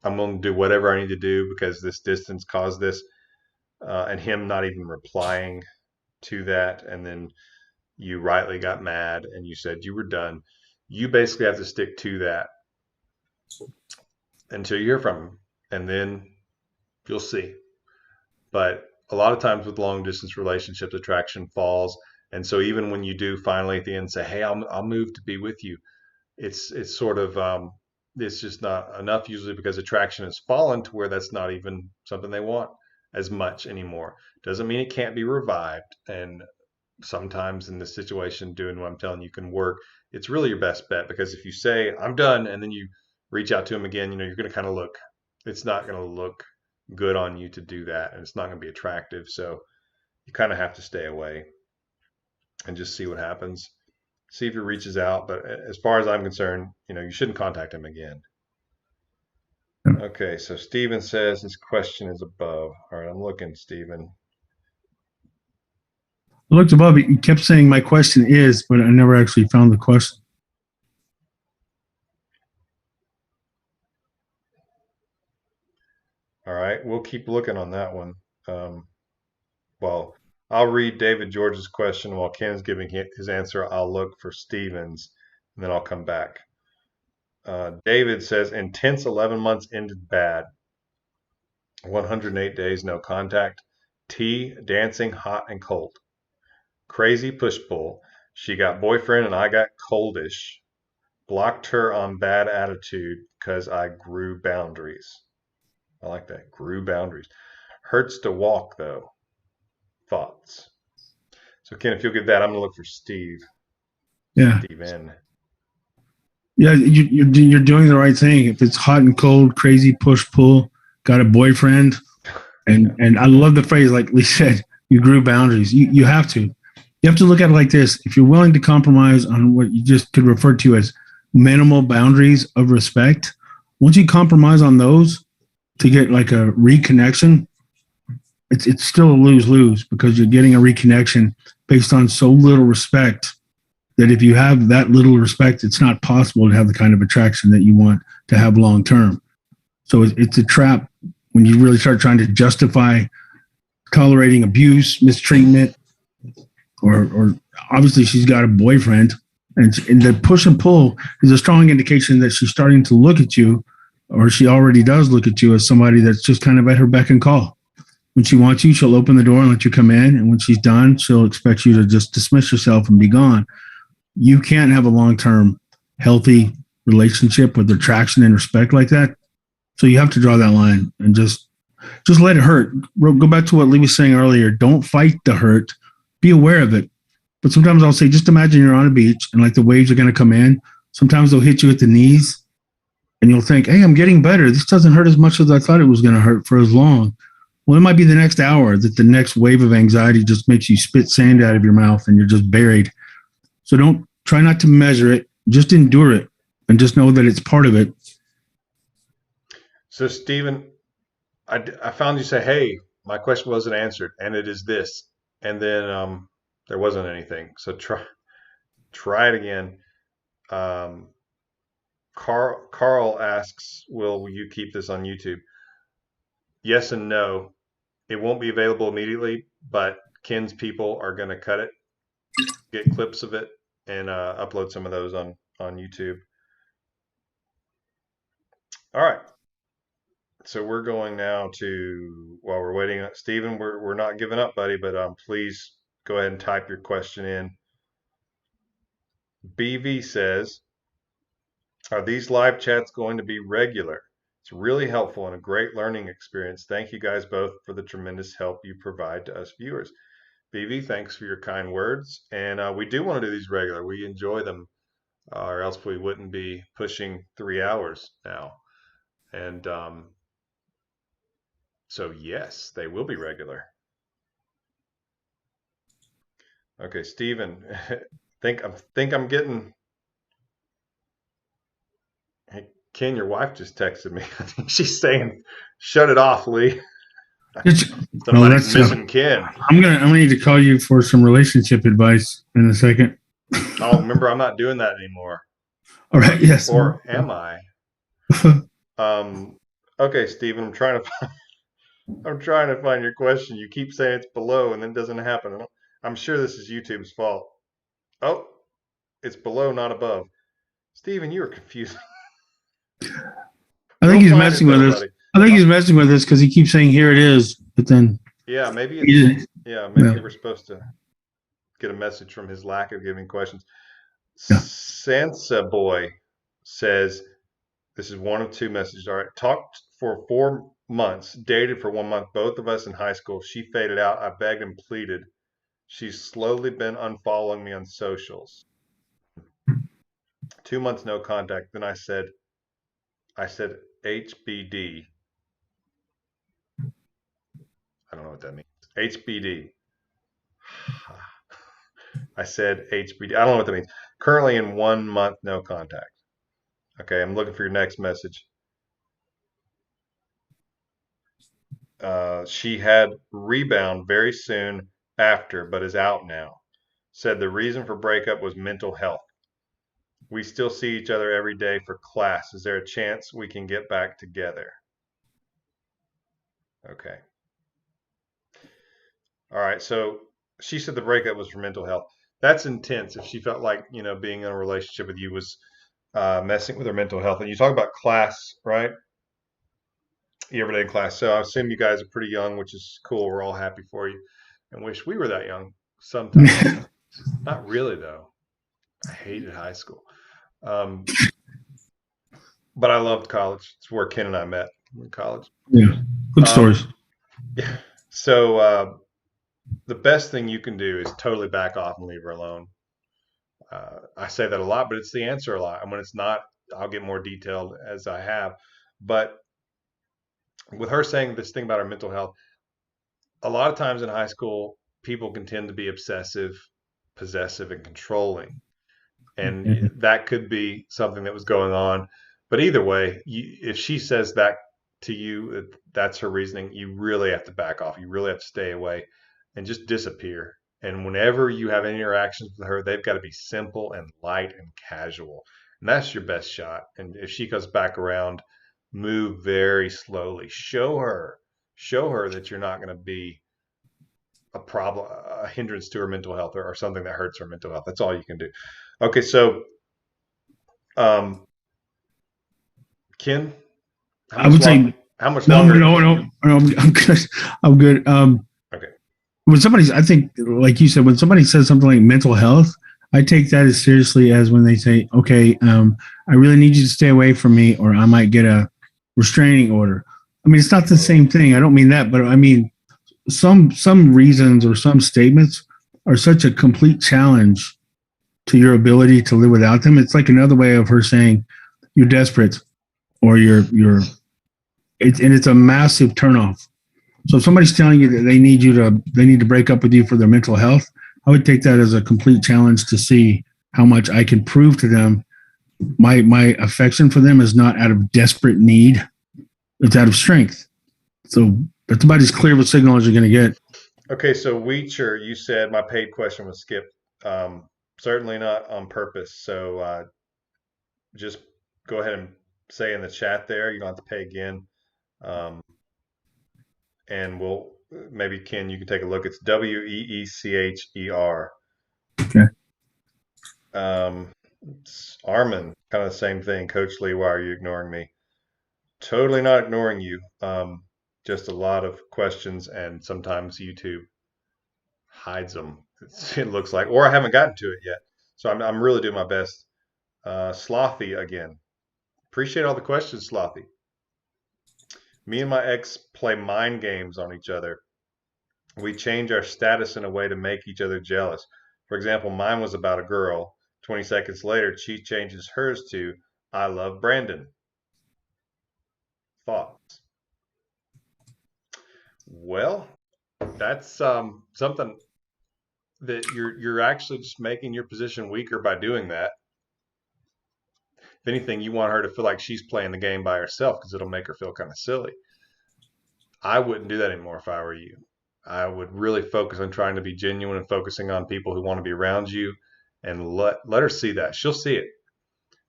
I'm willing to do whatever I need to do because this distance caused this," and him not even replying to that, and then you rightly got mad and you said you were done. You basically have to stick to that until you hear from them, and then you'll see. But a lot of times with long distance relationships, attraction falls. And so even when you do finally at the end say, "Hey, I'll move to be with you," it's sort of it's just not enough usually because attraction has fallen to where that's not even something they want as much anymore. Doesn't mean it can't be revived. And sometimes in this situation, doing what I'm telling you can work. It's really your best bet because if you say I'm done and then you reach out to them again, you're going to kind of look. It's not going to look good on you to do that, and it's not going to be attractive. So you kind of have to stay away and just see what happens. See if he reaches out. But as far as I'm concerned, you shouldn't contact him again. Okay, so Steven says his question is above. All right, I'm looking, Steven. I looked above it. You kept saying my question is, but I never actually found the question. All right, we'll keep looking on that one. Well, I'll read David George's question while Ken is giving his answer. I'll look for Steven's, and then I'll come back. David says, intense 11 months ended bad. 108 days, no contact. Tea, dancing, hot and cold. Crazy push pull. She got boyfriend and I got coldish. Blocked her on bad attitude because I grew boundaries. I like that. Grew boundaries. Hurts to walk though. Thoughts. So Ken, if you'll give that, I'm gonna look for Steve. Yeah. Steven. Yeah, you're doing the right thing. If it's hot and cold, crazy push pull, got a boyfriend, and I love the phrase like Lee said, you grew boundaries. You have to. You have to look at it like this. If you're willing to compromise on what you just could refer to as minimal boundaries of respect, once you compromise on those to get like a reconnection, it's still a lose-lose because you're getting a reconnection based on so little respect that if you have that little respect, it's not possible to have the kind of attraction that you want to have long term. So it's a trap when you really start trying to justify tolerating abuse, mistreatment, or obviously she's got a boyfriend, and the push and pull is a strong indication that she's starting to look at you, or she already does look at you as somebody that's just kind of at her beck and call. When she wants you, she'll open the door and let you come in, and when she's done, she'll expect you to just dismiss yourself and be gone. You can't have a long-term healthy relationship with attraction and respect like that. So you have to draw that line and just let it hurt. Go back to what Lee was saying earlier. Don't fight the hurt. Be aware of it. But sometimes I'll say, just imagine you're on a beach and like the waves are going to come in. Sometimes they'll hit you at the knees and you'll think, hey, I'm getting better. This doesn't hurt as much as I thought it was going to hurt for as long. Well, it might be the next hour that the next wave of anxiety just makes you spit sand out of your mouth and you're just buried. So don't try not to measure it. Just endure it and just know that it's part of it. So Steven, I found you say, "Hey, my question wasn't answered, and it is this," and then there wasn't anything. So try it again. Um, Carl asks, "Will you keep this on YouTube?" Yes and no. It won't be available immediately, but Ken's people are going to cut it, get clips of it, and upload some of those on YouTube. All right. So we're going now to, while we're waiting, Stephen, we're not giving up, buddy, but please go ahead and type your question in. BV says, are these live chats going to be regular? It's really helpful and a great learning experience. Thank you guys both for the tremendous help you provide to us viewers. BV, thanks for your kind words. And we do want to do these regular. We enjoy them, or else we wouldn't be pushing 3 hours now. And so yes, they will be regular. Okay, Stephen, think I'm getting. Hey, Ken, your wife just texted me. I think she's saying, "Shut it off, Lee." Somebody's missing Ken. I'm gonna need to call you for some relationship advice in a second. Oh, remember, I'm not doing that anymore. All right. Yes. Or am I? Okay, Stephen, I'm trying to find your question. You keep saying it's below, and then it doesn't happen. I'm sure this is YouTube's fault. Oh, it's below, not above. Steven, you were confused. I think We'll he's find it messing with though, us. buddy. I think he's messing with us because he keeps saying here it is, but then Yeah, maybe it's yeah, yeah, maybe yeah, we're supposed to get a message from his lack of giving questions. yeah. Sansa Boy says, this is one of two messages. All right. Talked for 4 months, dated for 1 month, both of us in high school. She faded out. I begged and pleaded. She's slowly been unfollowing me on socials. 2 months no contact. Then I said HBD. I don't know what that means. HBD. I said HBD. I don't know what that means. Currently in 1 month no contact. Okay, I'm looking for your next message. She had rebound very soon after, but is out now. Said the reason for breakup was mental health. We still see each other every day for class. Is there a chance we can get back together? Okay. All right. So she said the breakup was for mental health. That's intense. If she felt like, being in a relationship with you was messing with her mental health. And you talk about class, right? The everyday class. So I assume you guys are pretty young, which is cool. We're all happy for you and wish we were that young sometimes. Not really, though. I hated high school. Um, but I loved college. It's where Ken and I met in college. Yeah. Good Um, stories. yeah. So the best thing you can do is totally back off and leave her alone. I say that a lot, but it's the answer a lot. And when it's not, I'll get more detailed as I have. But with her saying this thing about her mental health, a lot of times in high school, people can tend to be obsessive, possessive, and controlling. And Yeah. that could be something that was going on. But either way, if she says that to you, that's her reasoning, you really have to back off. You really have to stay away and just disappear. And whenever you have any interactions with her, they've got to be simple and light and casual. And that's your best shot. And if she comes back around, move very slowly. Show her that you're not going to be a problem, a hindrance to her mental health, or something that hurts her mental health. That's all you can do. Okay, so um, Ken, how I much would long? say How much no, longer? no, no, no. I'm good. I'm good. Okay. When somebody's, I think, like you said, when somebody says something like mental health, I take that as seriously as when they say, "Okay, I really need you to stay away from me, or I might get a restraining order." I mean, it's not the Oh, same thing. I don't mean that, but I mean some reasons or some statements are such a complete challenge to your ability to live without them. It's like another way of her saying you're desperate or and it's a massive turnoff. So if somebody's telling you that they need to break up with you for their mental health, I would take that as a complete challenge to see how much I can prove to them my affection for them is not out of desperate need, it's out of strength. So that's about as clear of a signal as you're going to get. okay. So Weecher, you said my paid question was skipped. Certainly not on purpose. So just go ahead and say in the chat there. You don't have to pay again. Um, and we'll maybe Ken, you can take a look. It's Weecher. Okay. It's Armin, kind of the same thing. Coach Lee, why are you ignoring me? Totally not ignoring you. Just a lot of questions, and sometimes YouTube hides them. It looks like, or I haven't gotten to it yet. So I'm really doing my best. Slothy again. Appreciate all the questions, Slothy. Me and my ex play mind games on each other. We change our status in a way to make each other jealous. For example, mine was about a girl. 20 seconds later, she changes hers to I love Brandon. Thoughts? Well, that's something that you're actually just making your position weaker by doing that. If anything, you want her to feel like she's playing the game by herself because it'll make her feel kind of silly. I wouldn't do that anymore if I were you. I would really focus on trying to be genuine and focusing on people who want to be around you, and let her see that. She'll see it,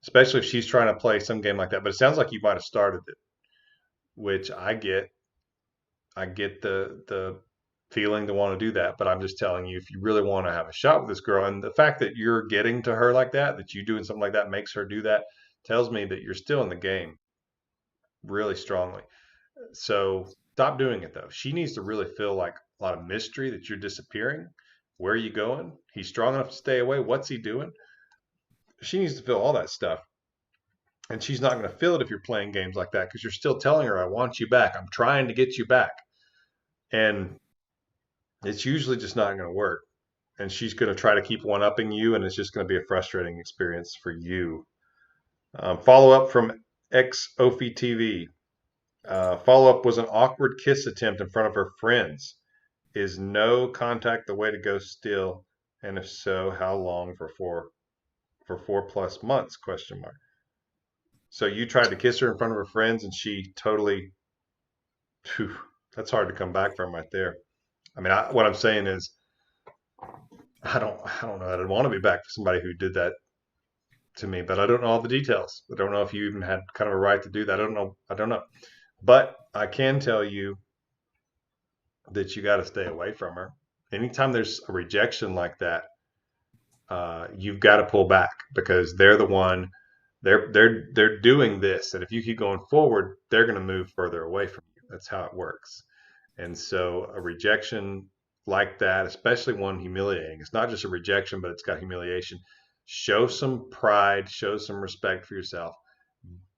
especially if she's trying to play some game like that. But it sounds like you might have started it, which I get. I get the feeling to want to do that. But I'm just telling you, if you really want to have a shot with this girl, and the fact that you're getting to her like that you doing something like that makes her do that, tells me that you're still in the game really strongly. So stop doing it though. She needs to really feel like a lot of mystery, that you're disappearing. Where are you going? He's strong enough to stay away. What's he doing? She needs to feel all that stuff. And she's not going to feel it if you're playing games like that, because you're still telling her, I want you back. I'm trying to get you back. And it's usually just not going to work. And she's going to try to keep one upping you, and it's just going to be a frustrating experience for you. Follow up from ex Ophi TV. Follow up was an awkward kiss attempt in front of her friends. Is no contact the way to go still? And if so, how long for 4+ months? Question mark. So you tried to kiss her in front of her friends, and she totally. Phew, that's hard to come back from right there. I mean, what I'm saying is, I don't know that I'd want to be back for somebody who did that to me, but I don't know all the details. I don't know if you even had kind of a right to do that. I don't know. I don't know. But I can tell you that you got to stay away from her. Anytime there's a rejection like that, you've got to pull back, because they're the one. They're doing this, and if you keep going forward, they're going to move further away from you. That's how it works. And so a rejection like that, especially one humiliating, it's not just a rejection, but it's got humiliation. Show some pride, show some respect for yourself.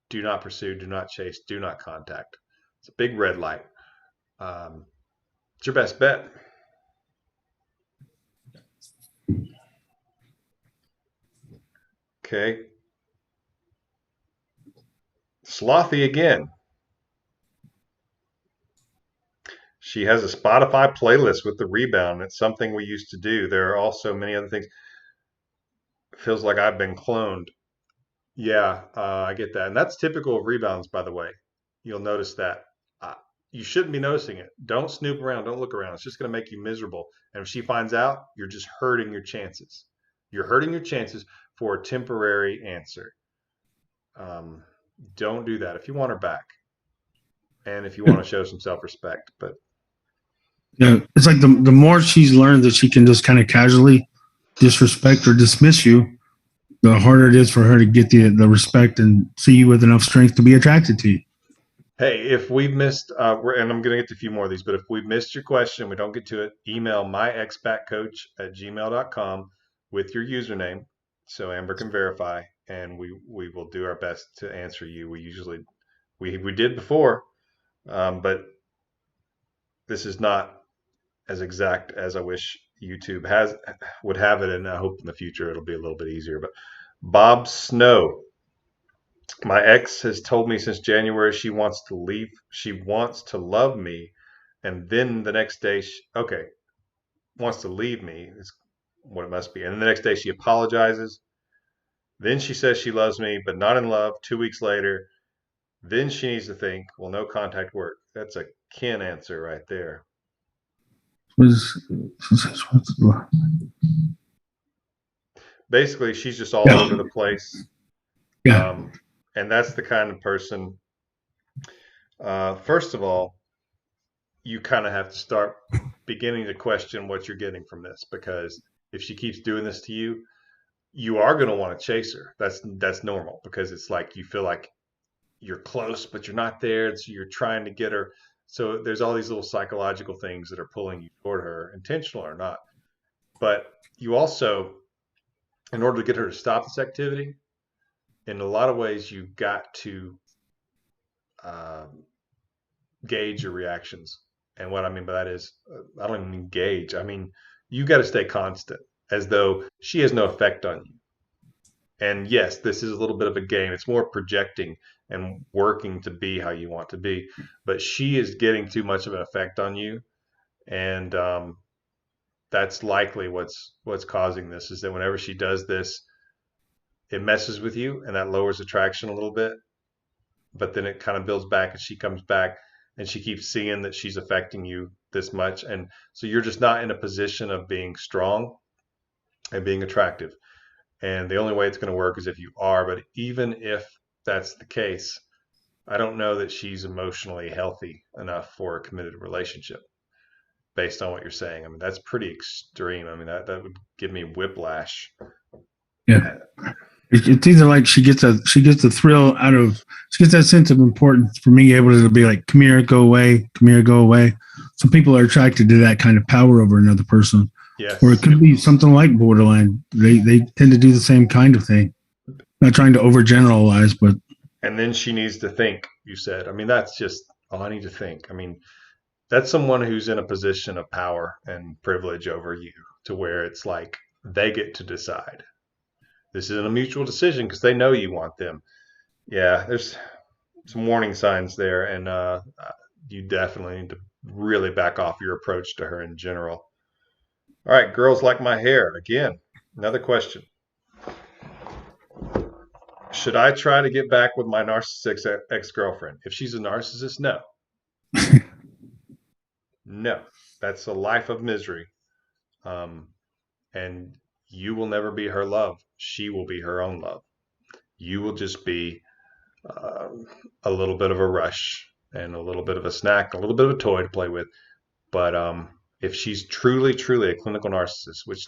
Do not pursue, do not chase, do not contact. It's a big red light. It's your best bet. Okay. Slothy again. She has a Spotify playlist with the rebound. It's something we used to do. There are also many other things. Feels like I've been cloned. Yeah, I get that. And that's typical of rebounds, by the way. You'll notice that. Uh, you shouldn't be noticing it. Don't snoop around. Don't look around. It's just going to make you miserable. And if she finds out, you're just hurting your chances. You're hurting your chances for a temporary answer. Um, don't do that if you want her back, and if you want to show some self-respect. But Yeah, it's like the more she's learned that she can just kind of casually disrespect or dismiss you, the harder it is for her to get the respect and see you with enough strength to be attracted to you. hey, if we've missed, and I'm going to get to a few more of these, but if we've missed your question, we don't get to it, email myexpatcoach@gmail.com with your username, so Amber can verify, and we will do our best to answer you. We usually we did before, but this is not as exact as I wish YouTube would have it, and I hope in the future it'll be a little bit easier. But Bob Snow. My ex has told me since January she wants to leave. She wants to love me, and then the next day, wants to leave me. Is what it must be. And then the next day she apologizes. Then she says she loves me, but not in love. 2 weeks later, then she needs to think, well, no contact work. That's a Ken answer right there. Was Basically, she's just all yeah, over the place. yeah. And that's the kind of person, first of all, you kind of have to start beginning to question what you're getting from this, because if she keeps doing this to you, you are going to want to chase her. That's normal, because it's like you feel like you're close but you're not there, and so you're trying to get her. So there's all these little psychological things that are pulling you toward her, intentional or not. But you also, in order to get her to stop this activity, in a lot of ways you've got to gauge your reactions. And what I mean by that is, I don't even mean gauge. I mean, you got to stay constant, as though she has no effect on you. And yes, this is a little bit of a game. It's more projecting and working to be how you want to be. But she is getting too much of an effect on you, and that's likely what's causing this. Is that whenever she does this, it messes with you, and that lowers attraction a little bit. But then it kind of builds back, and she comes back, and she keeps seeing that she's affecting you this much, and so you're just not in a position of being strong and being attractive. And the only way it's going to work is if you are. But even if that's the case, I don't know that she's emotionally healthy enough for a committed relationship, based on what you're saying. I mean, that's pretty extreme. I mean, that would give me whiplash. Yeah. It's either like she gets a thrill out of, she gets that sense of importance for me able to be like, come here, go away, come here, go away. Some people are attracted to that kind of power over another person. Or it Yes. could be something like borderline. They tend to do the same kind of thing. Not trying to overgeneralize, but And then she needs to think, you said. I mean, that's just, oh, I need to think. I mean, that's someone who's in a position of power and privilege over you to where it's like they get to decide. This isn't a mutual decision because they know you want them. Yeah, there's some warning signs there, and you definitely need to really back off your approach to her in general. All right, girls like my hair. Again, another question. Should I try to get back with my narcissistic ex-girlfriend? If she's a narcissist, no. No. That's a life of misery. Um, and you will never be her love. She will be her own love. You will just be uh, a little bit of a rush and a little bit of a snack, a little bit of a toy to play with. But if she's truly, truly a clinical narcissist, which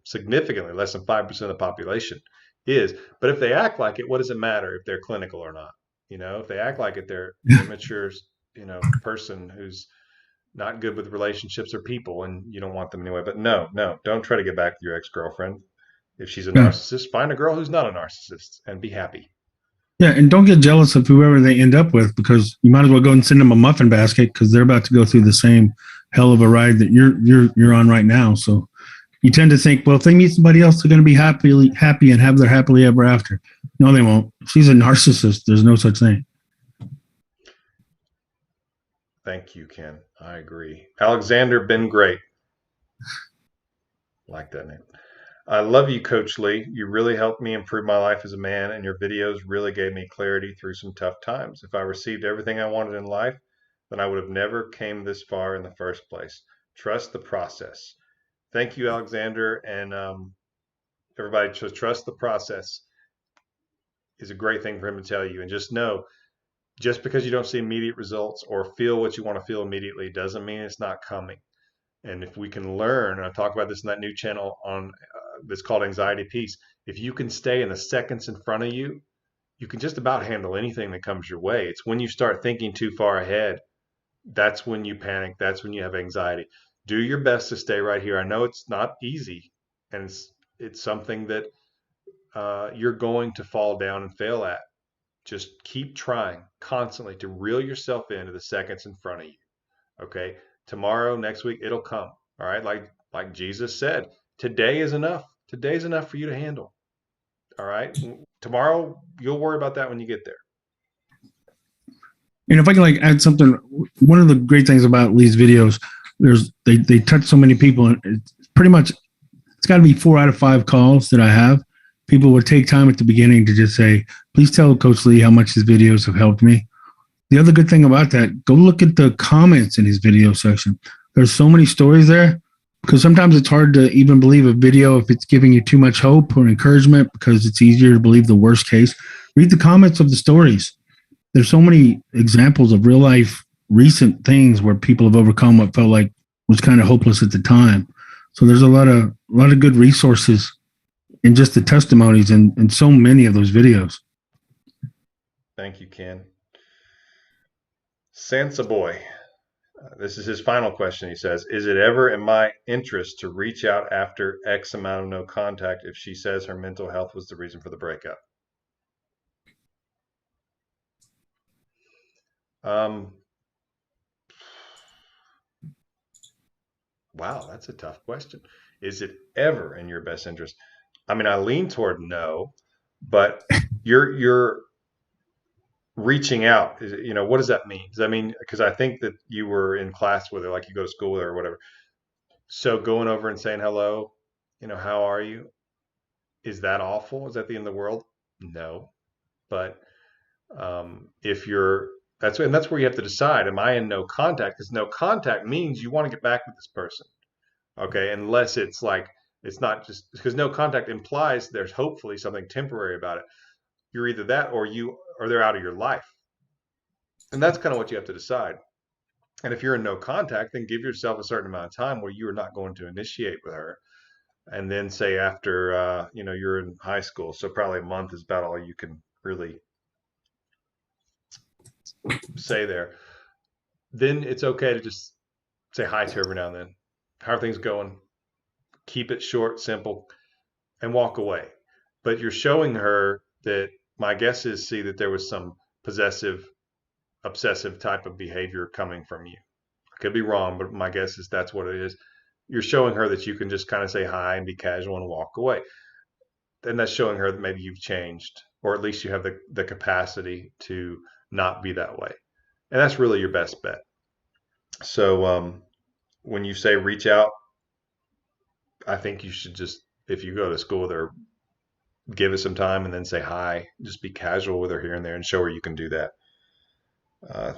significantly less than 5% of the population is, but if they act like it, what does it matter if they're clinical or not? You know, if they act like it, they're immature, person who's not good with relationships or people, and you don't want them anyway. But no, no, don't try to get back with your ex-girlfriend. If she's a yeah. narcissist, find a girl who's not a narcissist and be happy. Yeah, and don't get jealous of whoever they end up with, because you might as well go and send them a muffin basket because they're about to go through the same hell of a ride that you're on right now. So you tend to think, well, if they meet somebody else, they're going to be happy and have their happily ever after. No, they won't. If she's a narcissist, there's no such thing. Thank you, Ken. I agree. Alexander, been great. Like that name. I love you, Coach Lee. You really helped me improve my life as a man, and your videos really gave me clarity through some tough times. If I received everything I wanted in life, then I would have never came this far in the first place. Trust the process. Thank you, Alexander, and everybody. To trust the process is a great thing for him to tell you, and just know, just because you don't see immediate results or feel what you want to feel immediately doesn't mean it's not coming. And if we can learn, and I talk about this in that new channel on that's called Anxiety Peace, if you can stay in the seconds in front of you, you can just about handle anything that comes your way. It's when you start thinking too far ahead, that's when you panic. That's when you have anxiety. Do your best to stay right here. I know it's not easy, and it's something that you're going to fall down and fail at. Just keep trying constantly to reel yourself into the seconds in front of you. Okay, tomorrow, next week, it'll come. All right, like Jesus said, today is enough. Today's enough for you to handle. All right, tomorrow you'll worry about that when you get there. And if I can like add something, one of the great things about Lee's videos, they touch so many people, and it's pretty much, it's got to be 4 out of 5 calls that I have. People would take time at the beginning to just say, please tell Coach Lee how much his videos have helped me. The other good thing about that, go look at the comments in his video section. There's so many stories there, because sometimes it's hard to even believe a video if it's giving you too much hope or encouragement, because it's easier to believe the worst case. Read the comments of the stories. There's so many examples of real life recent things where people have overcome what felt like was kind of hopeless at the time. So there's a lot of good resources in just the testimonies and so many of those videos. Thank you, Ken. Sansa Boy. This is his final question. He says, is it ever in my interest to reach out after X amount of no contact if she says her mental health was the reason for the breakup? Wow, that's a tough question. Is it ever in your best interest? I mean, I lean toward no, but you're reaching out. What does that mean? Does that mean, because I think that you were in class with her, like you go to school with her or whatever. So going over and saying hello, how are you? Is that awful? Is that the end of the world? No. But if that's where you have to decide, am I in no contact? Because no contact means you want to get back with this person. Okay, unless it's like, it's not just because no contact implies there's hopefully something temporary about it. You're either that or they're out of your life. And that's kind of what you have to decide. And if you're in no contact, then give yourself a certain amount of time where you are not going to initiate with her. And then say after, you're in high school, so probably a month is about all you can really say there. Then it's okay to just say hi to her every now and then. How are things going? Keep it short, simple, and walk away. But you're showing her that my guess is, see, that there was some possessive, obsessive type of behavior coming from you. I could be wrong, but my guess is that's what it is. You're showing her that you can just kind of say hi and be casual and walk away. Then that's showing her that maybe you've changed, or at least you have the capacity to not be that way. And that's really your best bet. So when you say reach out, I think you should just, if you go to school with her, give it some time and then say hi. Just be casual with her here and there and show her you can do that.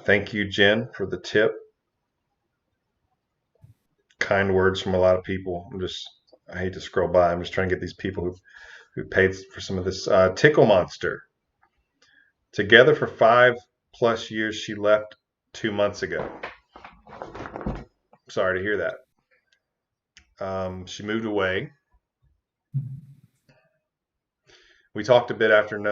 Thank you, Jen, for the tip. Kind words from a lot of people. I hate to scroll by. I'm just trying to get these people who paid for some of this. Tickle Monster. Together for 5+ years. She left 2 months ago. Sorry to hear that. She moved away. We talked a bit after, and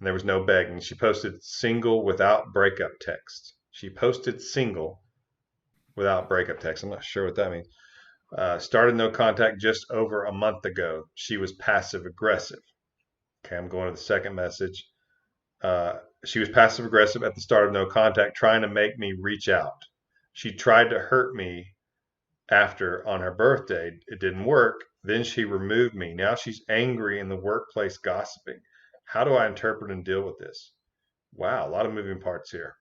there was no begging. She posted single without breakup text. I'm not sure what that means. Started no contact just over a month ago. She was passive aggressive. Okay, I'm going to the second message. She was passive aggressive at the start of no contact, trying to make me reach out. She tried to hurt me after on her birthday. It didn't work. Then she removed me. Now she's angry in the workplace, gossiping. How do I interpret and deal with this? Wow, a lot of moving parts here.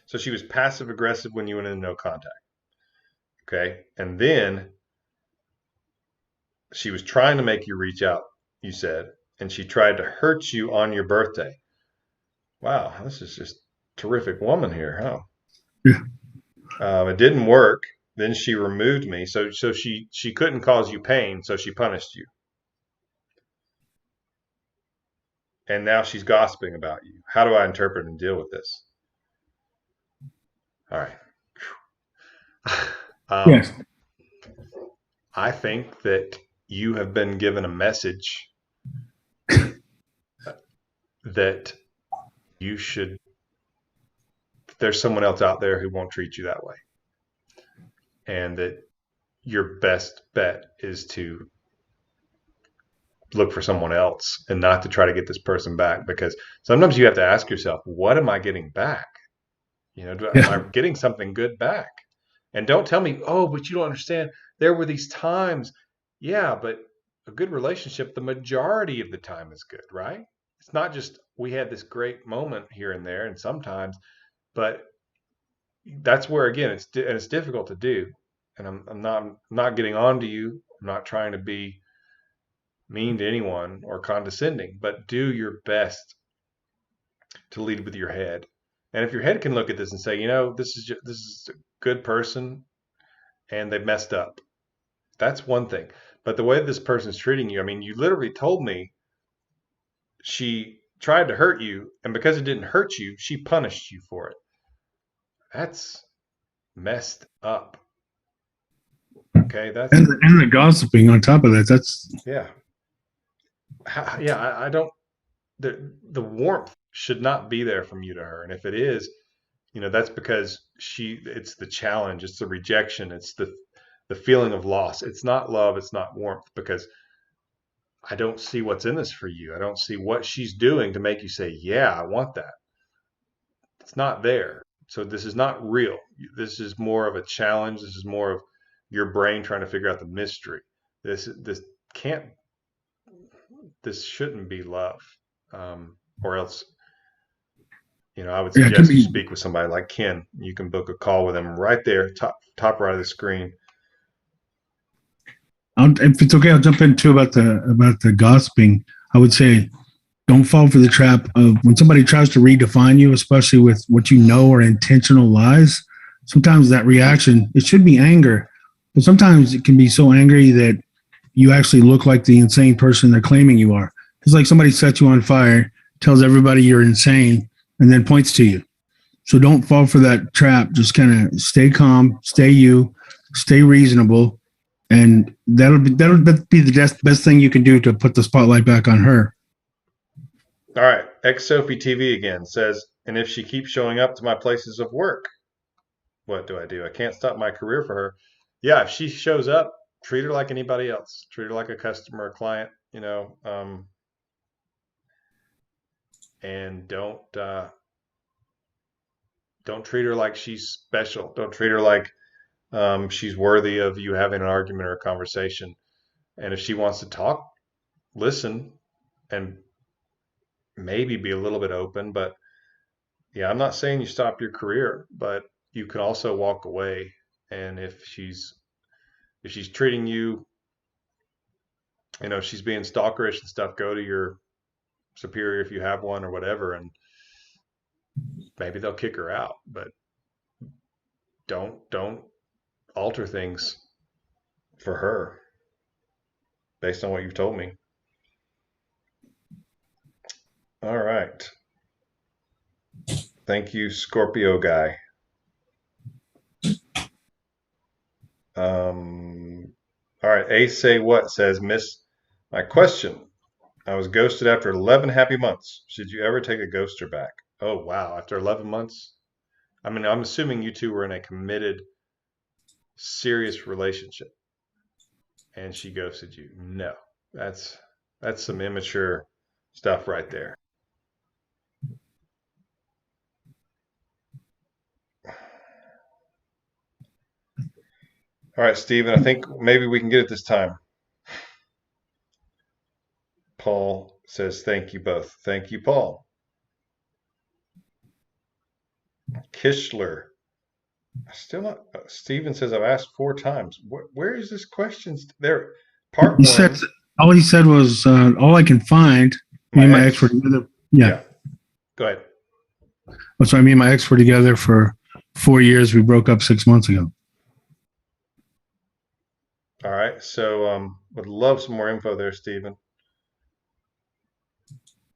So she was passive aggressive when you went into no contact. Okay. And then she was trying to make you reach out, you said, and she tried to hurt you on your birthday. Wow, this is just terrific woman here, huh? Yeah. It didn't work. Then she removed me. So she couldn't cause you pain, so she punished you. And now she's gossiping about you. How do I interpret and deal with this? All right. Yes. I think that you have been given a message that there's someone else out there who won't treat you that way. And that your best bet is to look for someone else and not to try to get this person back, because sometimes you have to ask yourself, what am I getting back? Am I getting something good back? And don't tell me, oh, but you don't understand. There were these times. Yeah, but a good relationship, the majority of the time is good, right? It's not just we had this great moment here and there, and sometimes, but that's where, again, it's difficult to do. And I'm not getting on to you. I'm not trying to be mean to anyone or condescending, but do your best to lead with your head. And if your head can look at this and say, this is a good person and they've messed up, that's one thing. But the way this person's treating you, I mean, you literally told me she tried to hurt you, and because it didn't hurt you, she punished you for it. That's messed up. Okay, and the gossiping on top of that. That's yeah. I don't. The warmth should not be there from you to her, and if it is, that's because it's the challenge, it's the rejection, it's the feeling of loss. It's not love, it's not warmth, because I don't see what's in this for you. I don't see what she's doing to make you say, yeah, I want that. It's not there. So this is not real. This is more of a challenge. This is more of your brain trying to figure out the mystery. This shouldn't be love. Or else, I would suggest you speak with somebody like Ken. You can book a call with him right there, top right of the screen. If it's okay, I'll jump into about the gossiping. I would say, don't fall for the trap of when somebody tries to redefine you, especially with what are intentional lies. Sometimes that reaction, it should be anger, but sometimes it can be so angry that you actually look like the insane person they're claiming you are. It's like somebody set you on fire tells everybody you're insane, and then points to you. So don't fall for that trap. Just kind of stay calm, stay you, stay reasonable, and that'll be the best thing you can do to put the spotlight back on her. All right. Ex Sophie TV again says, and if she keeps showing up to my places of work, what do I do? I can't stop my career for her. Yeah, if she shows up, treat her like anybody else. Treat her like a customer, a client, and don't treat her like she's special. Don't treat her like she's worthy of you having an argument or a conversation. And if she wants to talk, listen and maybe be a little bit open. But yeah, I'm not saying you stop your career, but you can also walk away. And if she's treating you, if she's being stalkerish and stuff, go to your superior if you have one or whatever, and maybe they'll kick her out. But don't alter things for her based on what you've told me. All right. Thank you, Scorpio guy. All right. Ace Say What says, Miss my question. I was ghosted after 11 happy months. Should you ever take a ghoster back? Oh, wow. After 11 months? I mean, I'm assuming you two were in a committed, serious relationship and she ghosted you. No, that's some immature stuff right there. All right, Steven, I think maybe we can get it this time. Paul says, thank you both. Thank you, Paul. Kishler. Still not. Steven says, I've asked 4 times. Where is this question? There. Part He one. said all he said was all I can find. Me and my ex were together. Yeah. Go ahead. So me and my ex were together for 4 years. We broke up 6 months ago. All right. So would love some more info there, Steven.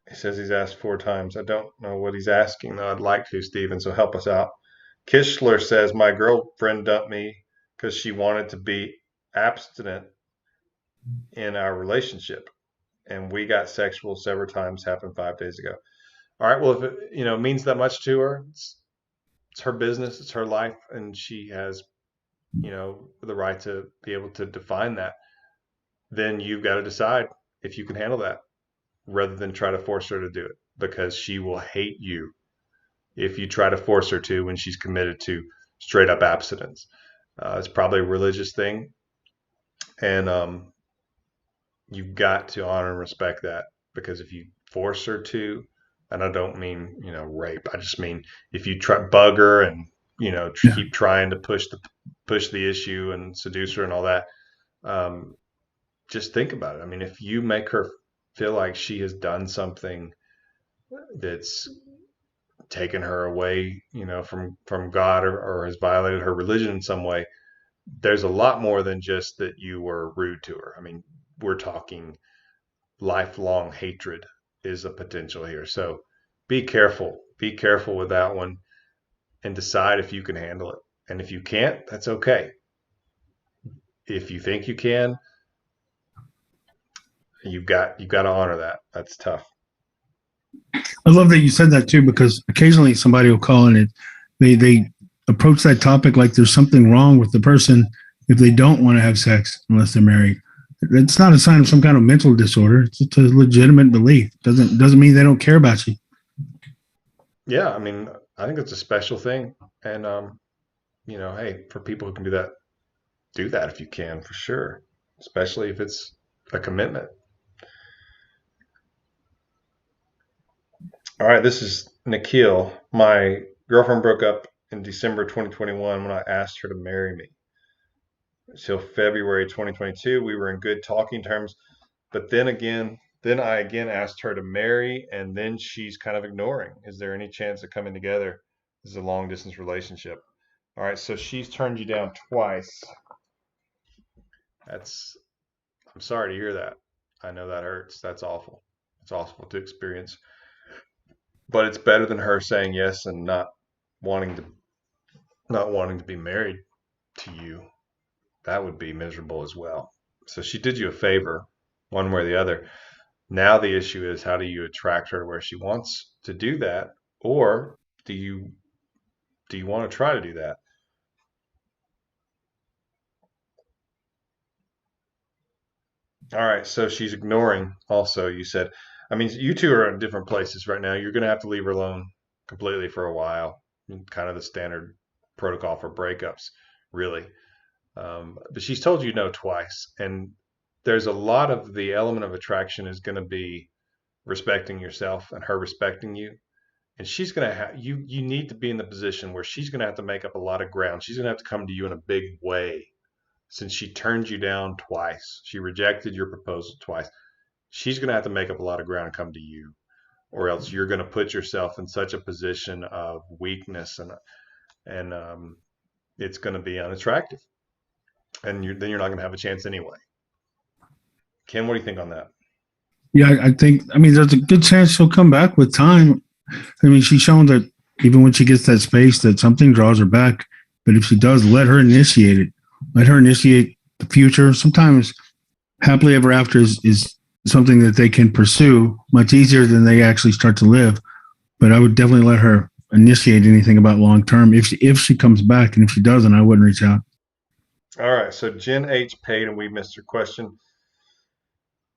He says he's asked 4 times. I don't know what he's asking, though. I'd like to, Steven, so help us out. Kishler says, my girlfriend dumped me because she wanted to be abstinent in our relationship. And we got sexual several times, happened 5 days ago. All right. Well, if it means that much to her, it's her business, it's her life, and she has, the right to be able to define that. Then you've got to decide if you can handle that rather than try to force her to do it, because she will hate you if you try to force her to when she's committed to straight up abstinence. It's probably a religious thing, and you've got to honor and respect that, because if you force her to, and I don't mean rape, I just mean if you try bug her and keep trying to push the issue and seduce her and all that, just think about it. I mean, if you make her feel like she has done something that's taken her away, from God, or has violated her religion in some way, there's a lot more than just that you were rude to her. I mean, we're talking lifelong hatred is a potential here. So be careful. Be careful with that one and decide if you can handle it. And if you can't, that's okay. If you think you can, you've got to honor that. That's tough. I love that you said that too, because occasionally somebody will call and they approach that topic like there's something wrong with the person if they don't want to have sex unless they're married. It's not a sign of some kind of mental disorder. It's a legitimate belief. Doesn't mean they don't care about you. Yeah, I mean, I think it's a special thing, and hey, for people who can do that if you can, for sure, especially if it's a commitment. All right, this is Nikhil. My girlfriend broke up in December 2021 when I asked her to marry me. Till February 2022, we were in good talking terms, but then I again asked her to marry, and then she's kind of ignoring. Is there any chance of coming together? This is a long distance relationship. All right, so she's turned you down twice. I'm sorry to hear that. I know that hurts. That's awful. It's awful to experience. but it's better than her saying yes and wanting to not wanting to be married to you. That would be miserable as well. So she did you a favor, one way or the other. Now the issue is, how do you attract her to where she wants to do that, or do you want to try to do that? All right, so she's ignoring also, you said. I mean, you two are in different places right now. You're going to have to leave her alone completely for a while. Kind of the standard protocol for breakups, really. But she's told you no twice. And there's a lot of the element of attraction is going to be respecting yourself and her respecting you. And she's going to have, you need to be in the position where she's going to have to make up a lot of ground. She's going to have to come to you in a big way since she turned you down twice. She rejected your proposal twice. She's going to have to make up a lot of ground and come to you, or else you're going to put yourself in such a position of weakness, and it's going to be unattractive, and then you're not going to have a chance anyway. Ken, what do you think on that? Yeah, I think. I mean, there's a good chance she'll come back with time. I mean, she's shown that even when she gets that space, that something draws her back. But if she does, let her initiate it. Let her initiate the future. Sometimes happily ever after is something that they can pursue much easier than they actually start to live. But I would definitely let her initiate anything about long term if she comes back, and if she doesn't, I wouldn't reach out. All right, so Jen H paid and we missed her question.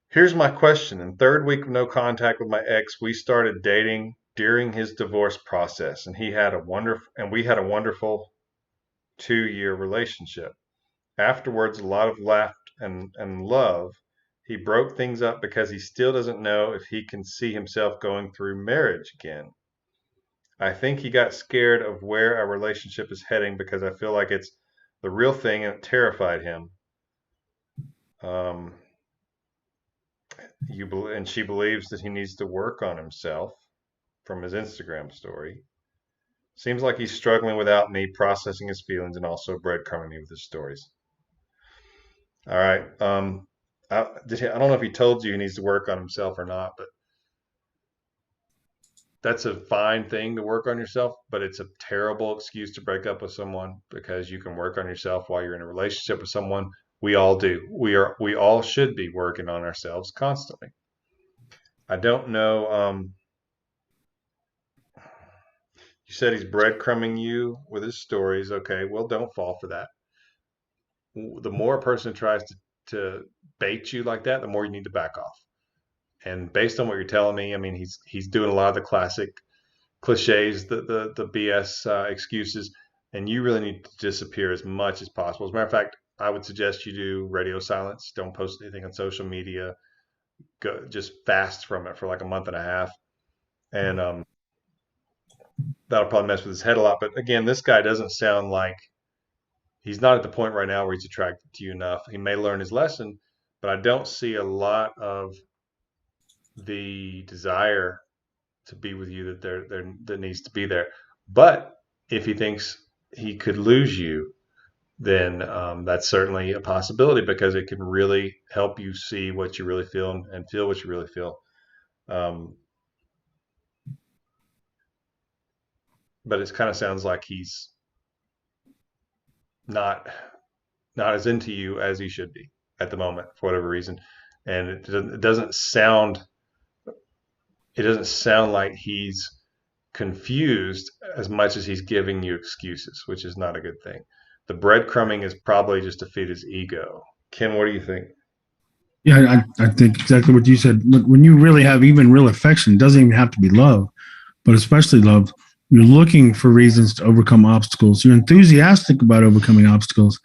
Here's my question. In third week of no contact with my ex, we started dating during his divorce process, and we had a wonderful 2-year relationship. Afterwards, a lot of laughter and love. He broke things up because he still doesn't know if he can see himself going through marriage again. I think he got scared of where our relationship is heading because I feel like it's the real thing and it terrified him. Um, and she believes that he needs to work on himself from his Instagram story. Seems like he's struggling without me, processing his feelings and also breadcrumbing me with his stories. All right. I don't know if he told you he needs to work on himself or not, but that's a fine thing to work on yourself, but it's a terrible excuse to break up with someone because you can work on yourself while you're in a relationship with someone. We all do. We all should be working on ourselves constantly. I don't know. You said he's breadcrumbing you with his stories. Okay, well, don't fall for that. The more a person tries to bait you like that, the more you need to back off. And based on what you're telling me, I mean, he's doing a lot of the classic cliches, the BS excuses, and you really need to disappear as much as possible. As a matter of fact, I would suggest you do radio silence. Don't post anything on social media. Go just fast from it for like a month and a half, and that'll probably mess with his head a lot. But again, this guy doesn't sound like he's not at the point right now where he's attracted to you enough. He may learn his lesson, but I don't see a lot of the desire to be with you that needs to be there. But if he thinks he could lose you, then that's certainly a possibility because it can really help you see what you really feel and feel what you really feel. Um, but it kind of sounds like he's not as into you as he should be at the moment for whatever reason, and it doesn't sound like he's confused as much as he's giving you excuses, which is not a good thing. The breadcrumbing is probably just to feed his ego. Ken, what do you think? Yeah, I think exactly what you said. When you really have even real affection, it doesn't even have to be love, but especially love. You're looking for reasons to overcome obstacles. You're enthusiastic about overcoming obstacles.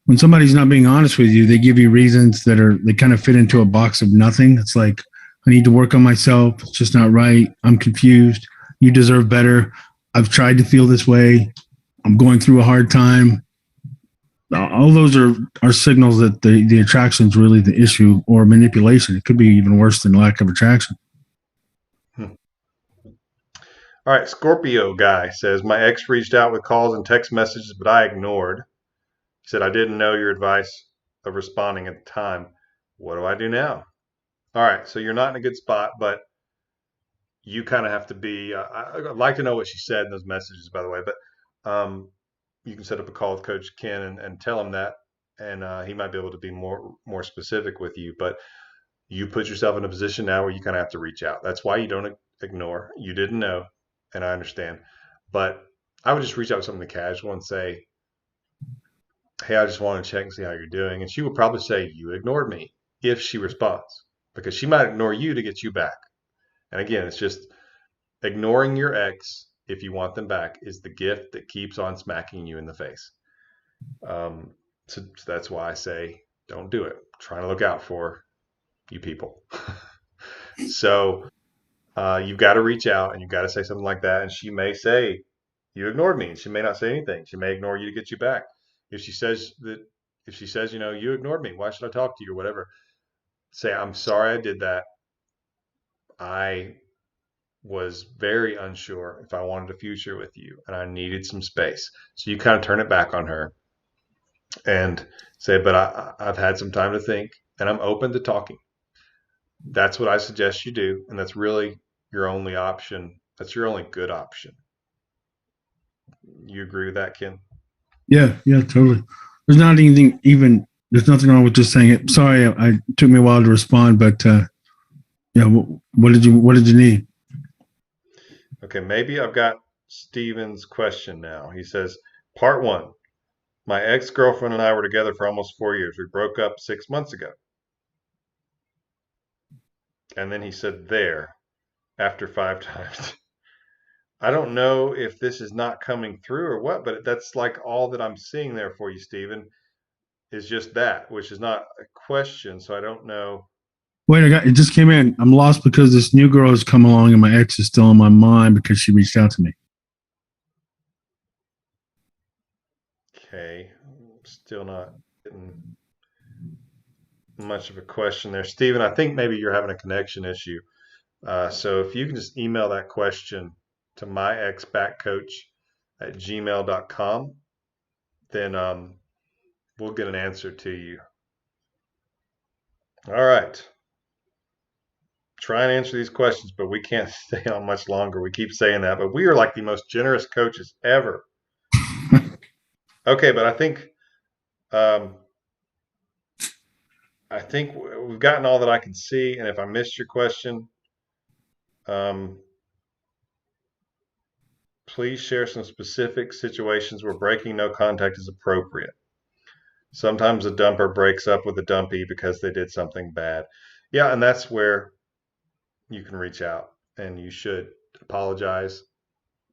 When somebody's not being honest with you, they give you reasons they kind of fit into a box of nothing. It's like, I need to work on myself. It's just not right. I'm confused. You deserve better. I've tried to feel this way. I'm going through a hard time. All those are signals that the attraction is really the issue, or manipulation. It could be even worse than lack of attraction. Hmm. All right, Scorpio guy says, my ex reached out with calls and text messages, but I ignored. He said, I didn't know your advice of responding at the time. What do I do now? All right, so you're not in a good spot, but you kind of have to be. I'd like to know what she said in those messages, by the way, but you can set up a call with Coach Ken and tell him that, and he might be able to be more specific with you. But you put yourself in a position now where you kind of have to reach out. That's why you don't ignore. You didn't know, and I understand, but I would just reach out with something casual and say, "Hey, I just want to check and see how you're doing," and she will probably say, "You ignored me," if she responds, because she might ignore you to get you back. And again, it's just ignoring your ex if you want them back is the gift that keeps on smacking you in the face. So that's why I say don't do it. I'm trying to look out for you people. So you've got to reach out and you've got to say something like that. And she may say, "You ignored me." And she may not say anything. She may ignore you to get you back. If she says that, if she says, "You ignored me. Why should I talk to you?" or whatever, say, "I'm sorry I did that. I was very unsure if I wanted a future with you and I needed some space." So you kind of turn it back on her and say, "But I've had some time to think and I'm open to talking." That's what I suggest you do. And that's really your only option. That's your only good option. You agree with that, Ken? Yeah, yeah, totally. There's not anything even. There's nothing wrong with just saying it. Sorry, I took me a while to respond, but yeah. What did you need? Okay, maybe I've got Steven's question now. He says, part one, my ex girlfriend and I were together for almost 4 years. We broke up 6 months ago. And then he said, there, after 5 times. I don't know if this is not coming through or what, but that's like all that I'm seeing there for you, Stephen, is just that, which is not a question. So I don't know. Wait, it just came in. I'm lost because this new girl has come along and my ex is still on my mind because she reached out to me. Okay, still not getting much of a question there. Stephen, I think maybe you're having a connection issue. So if you can just email that question to myexbackcoach@gmail.com, then we'll get an answer to you. All right. Try and answer these questions, but we can't stay on much longer. We keep saying that, but we are like the most generous coaches ever. Okay, but um, I think we've gotten all that I can see. And if I missed your question, um, please share some specific situations where breaking no contact is appropriate. Sometimes a dumper breaks up with a dumpy because they did something bad. Yeah, and that's where you can reach out and you should apologize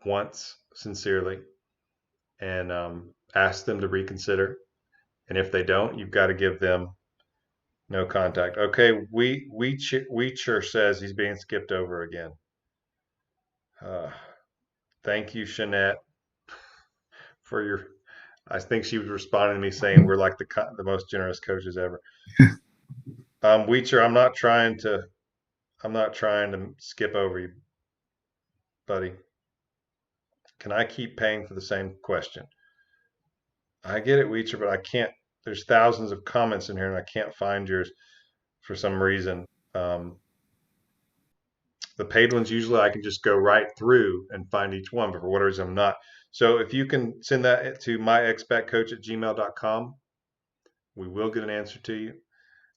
once sincerely and ask them to reconsider. And if they don't, you've got to give them no contact. Okay, Weecher says he's being skipped over again. Uh, Thank you, Shanette, for your. I think she was responding to me saying we're like the most generous coaches ever. Weecher, I'm not trying to skip over you, buddy. Can I keep paying for the same question? I get it, Weecher, but I can't. There's thousands of comments in here, and I can't find yours for some reason. Um, the paid ones usually I can just go right through and find each one, but for whatever reason I'm not. So if you can send that to myexpatcoach@gmail.com, we will get an answer to you.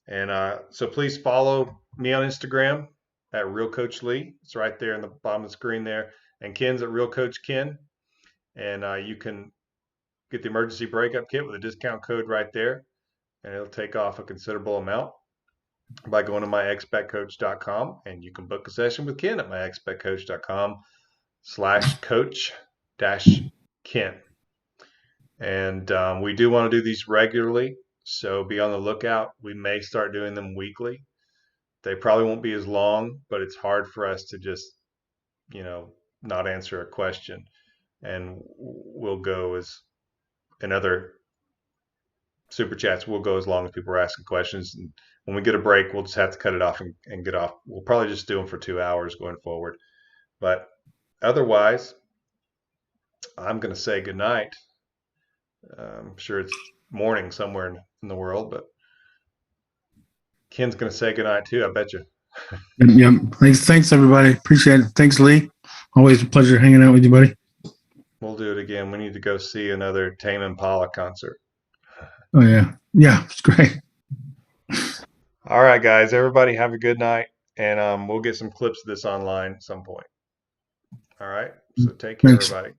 And so please follow me on Instagram at Real Coach Lee. It's right there in the bottom of the screen there. And Ken's at Real Coach Ken. And you can get the emergency breakup kit with a discount code right there. And it'll take off a considerable amount by going to myexpatcoach.com. And you can book a session with Ken at myexpatcoach.com/coach dash Ken. And we do want to do these regularly. So be on the lookout. We may start doing them weekly. They probably won't be as long, but it's hard for us to just, not answer a question. And we'll go as in other super chats, we'll go as long as people are asking questions. And when we get a break, we'll just have to cut it off and get off. We'll probably just do them for 2 hours going forward. But otherwise, I'm going to say goodnight. I'm sure it's morning somewhere in the world, but Ken's going to say goodnight too, I bet you. Yep. Thanks everybody. Appreciate it. Thanks, Lee. Always a pleasure hanging out with you, buddy. We'll do it again. We need to go see another Tame Impala concert. Oh yeah. Yeah, it's great. All right, guys. Everybody have a good night, and we'll get some clips of this online at some point. All right. So take care, Thanks. everybody.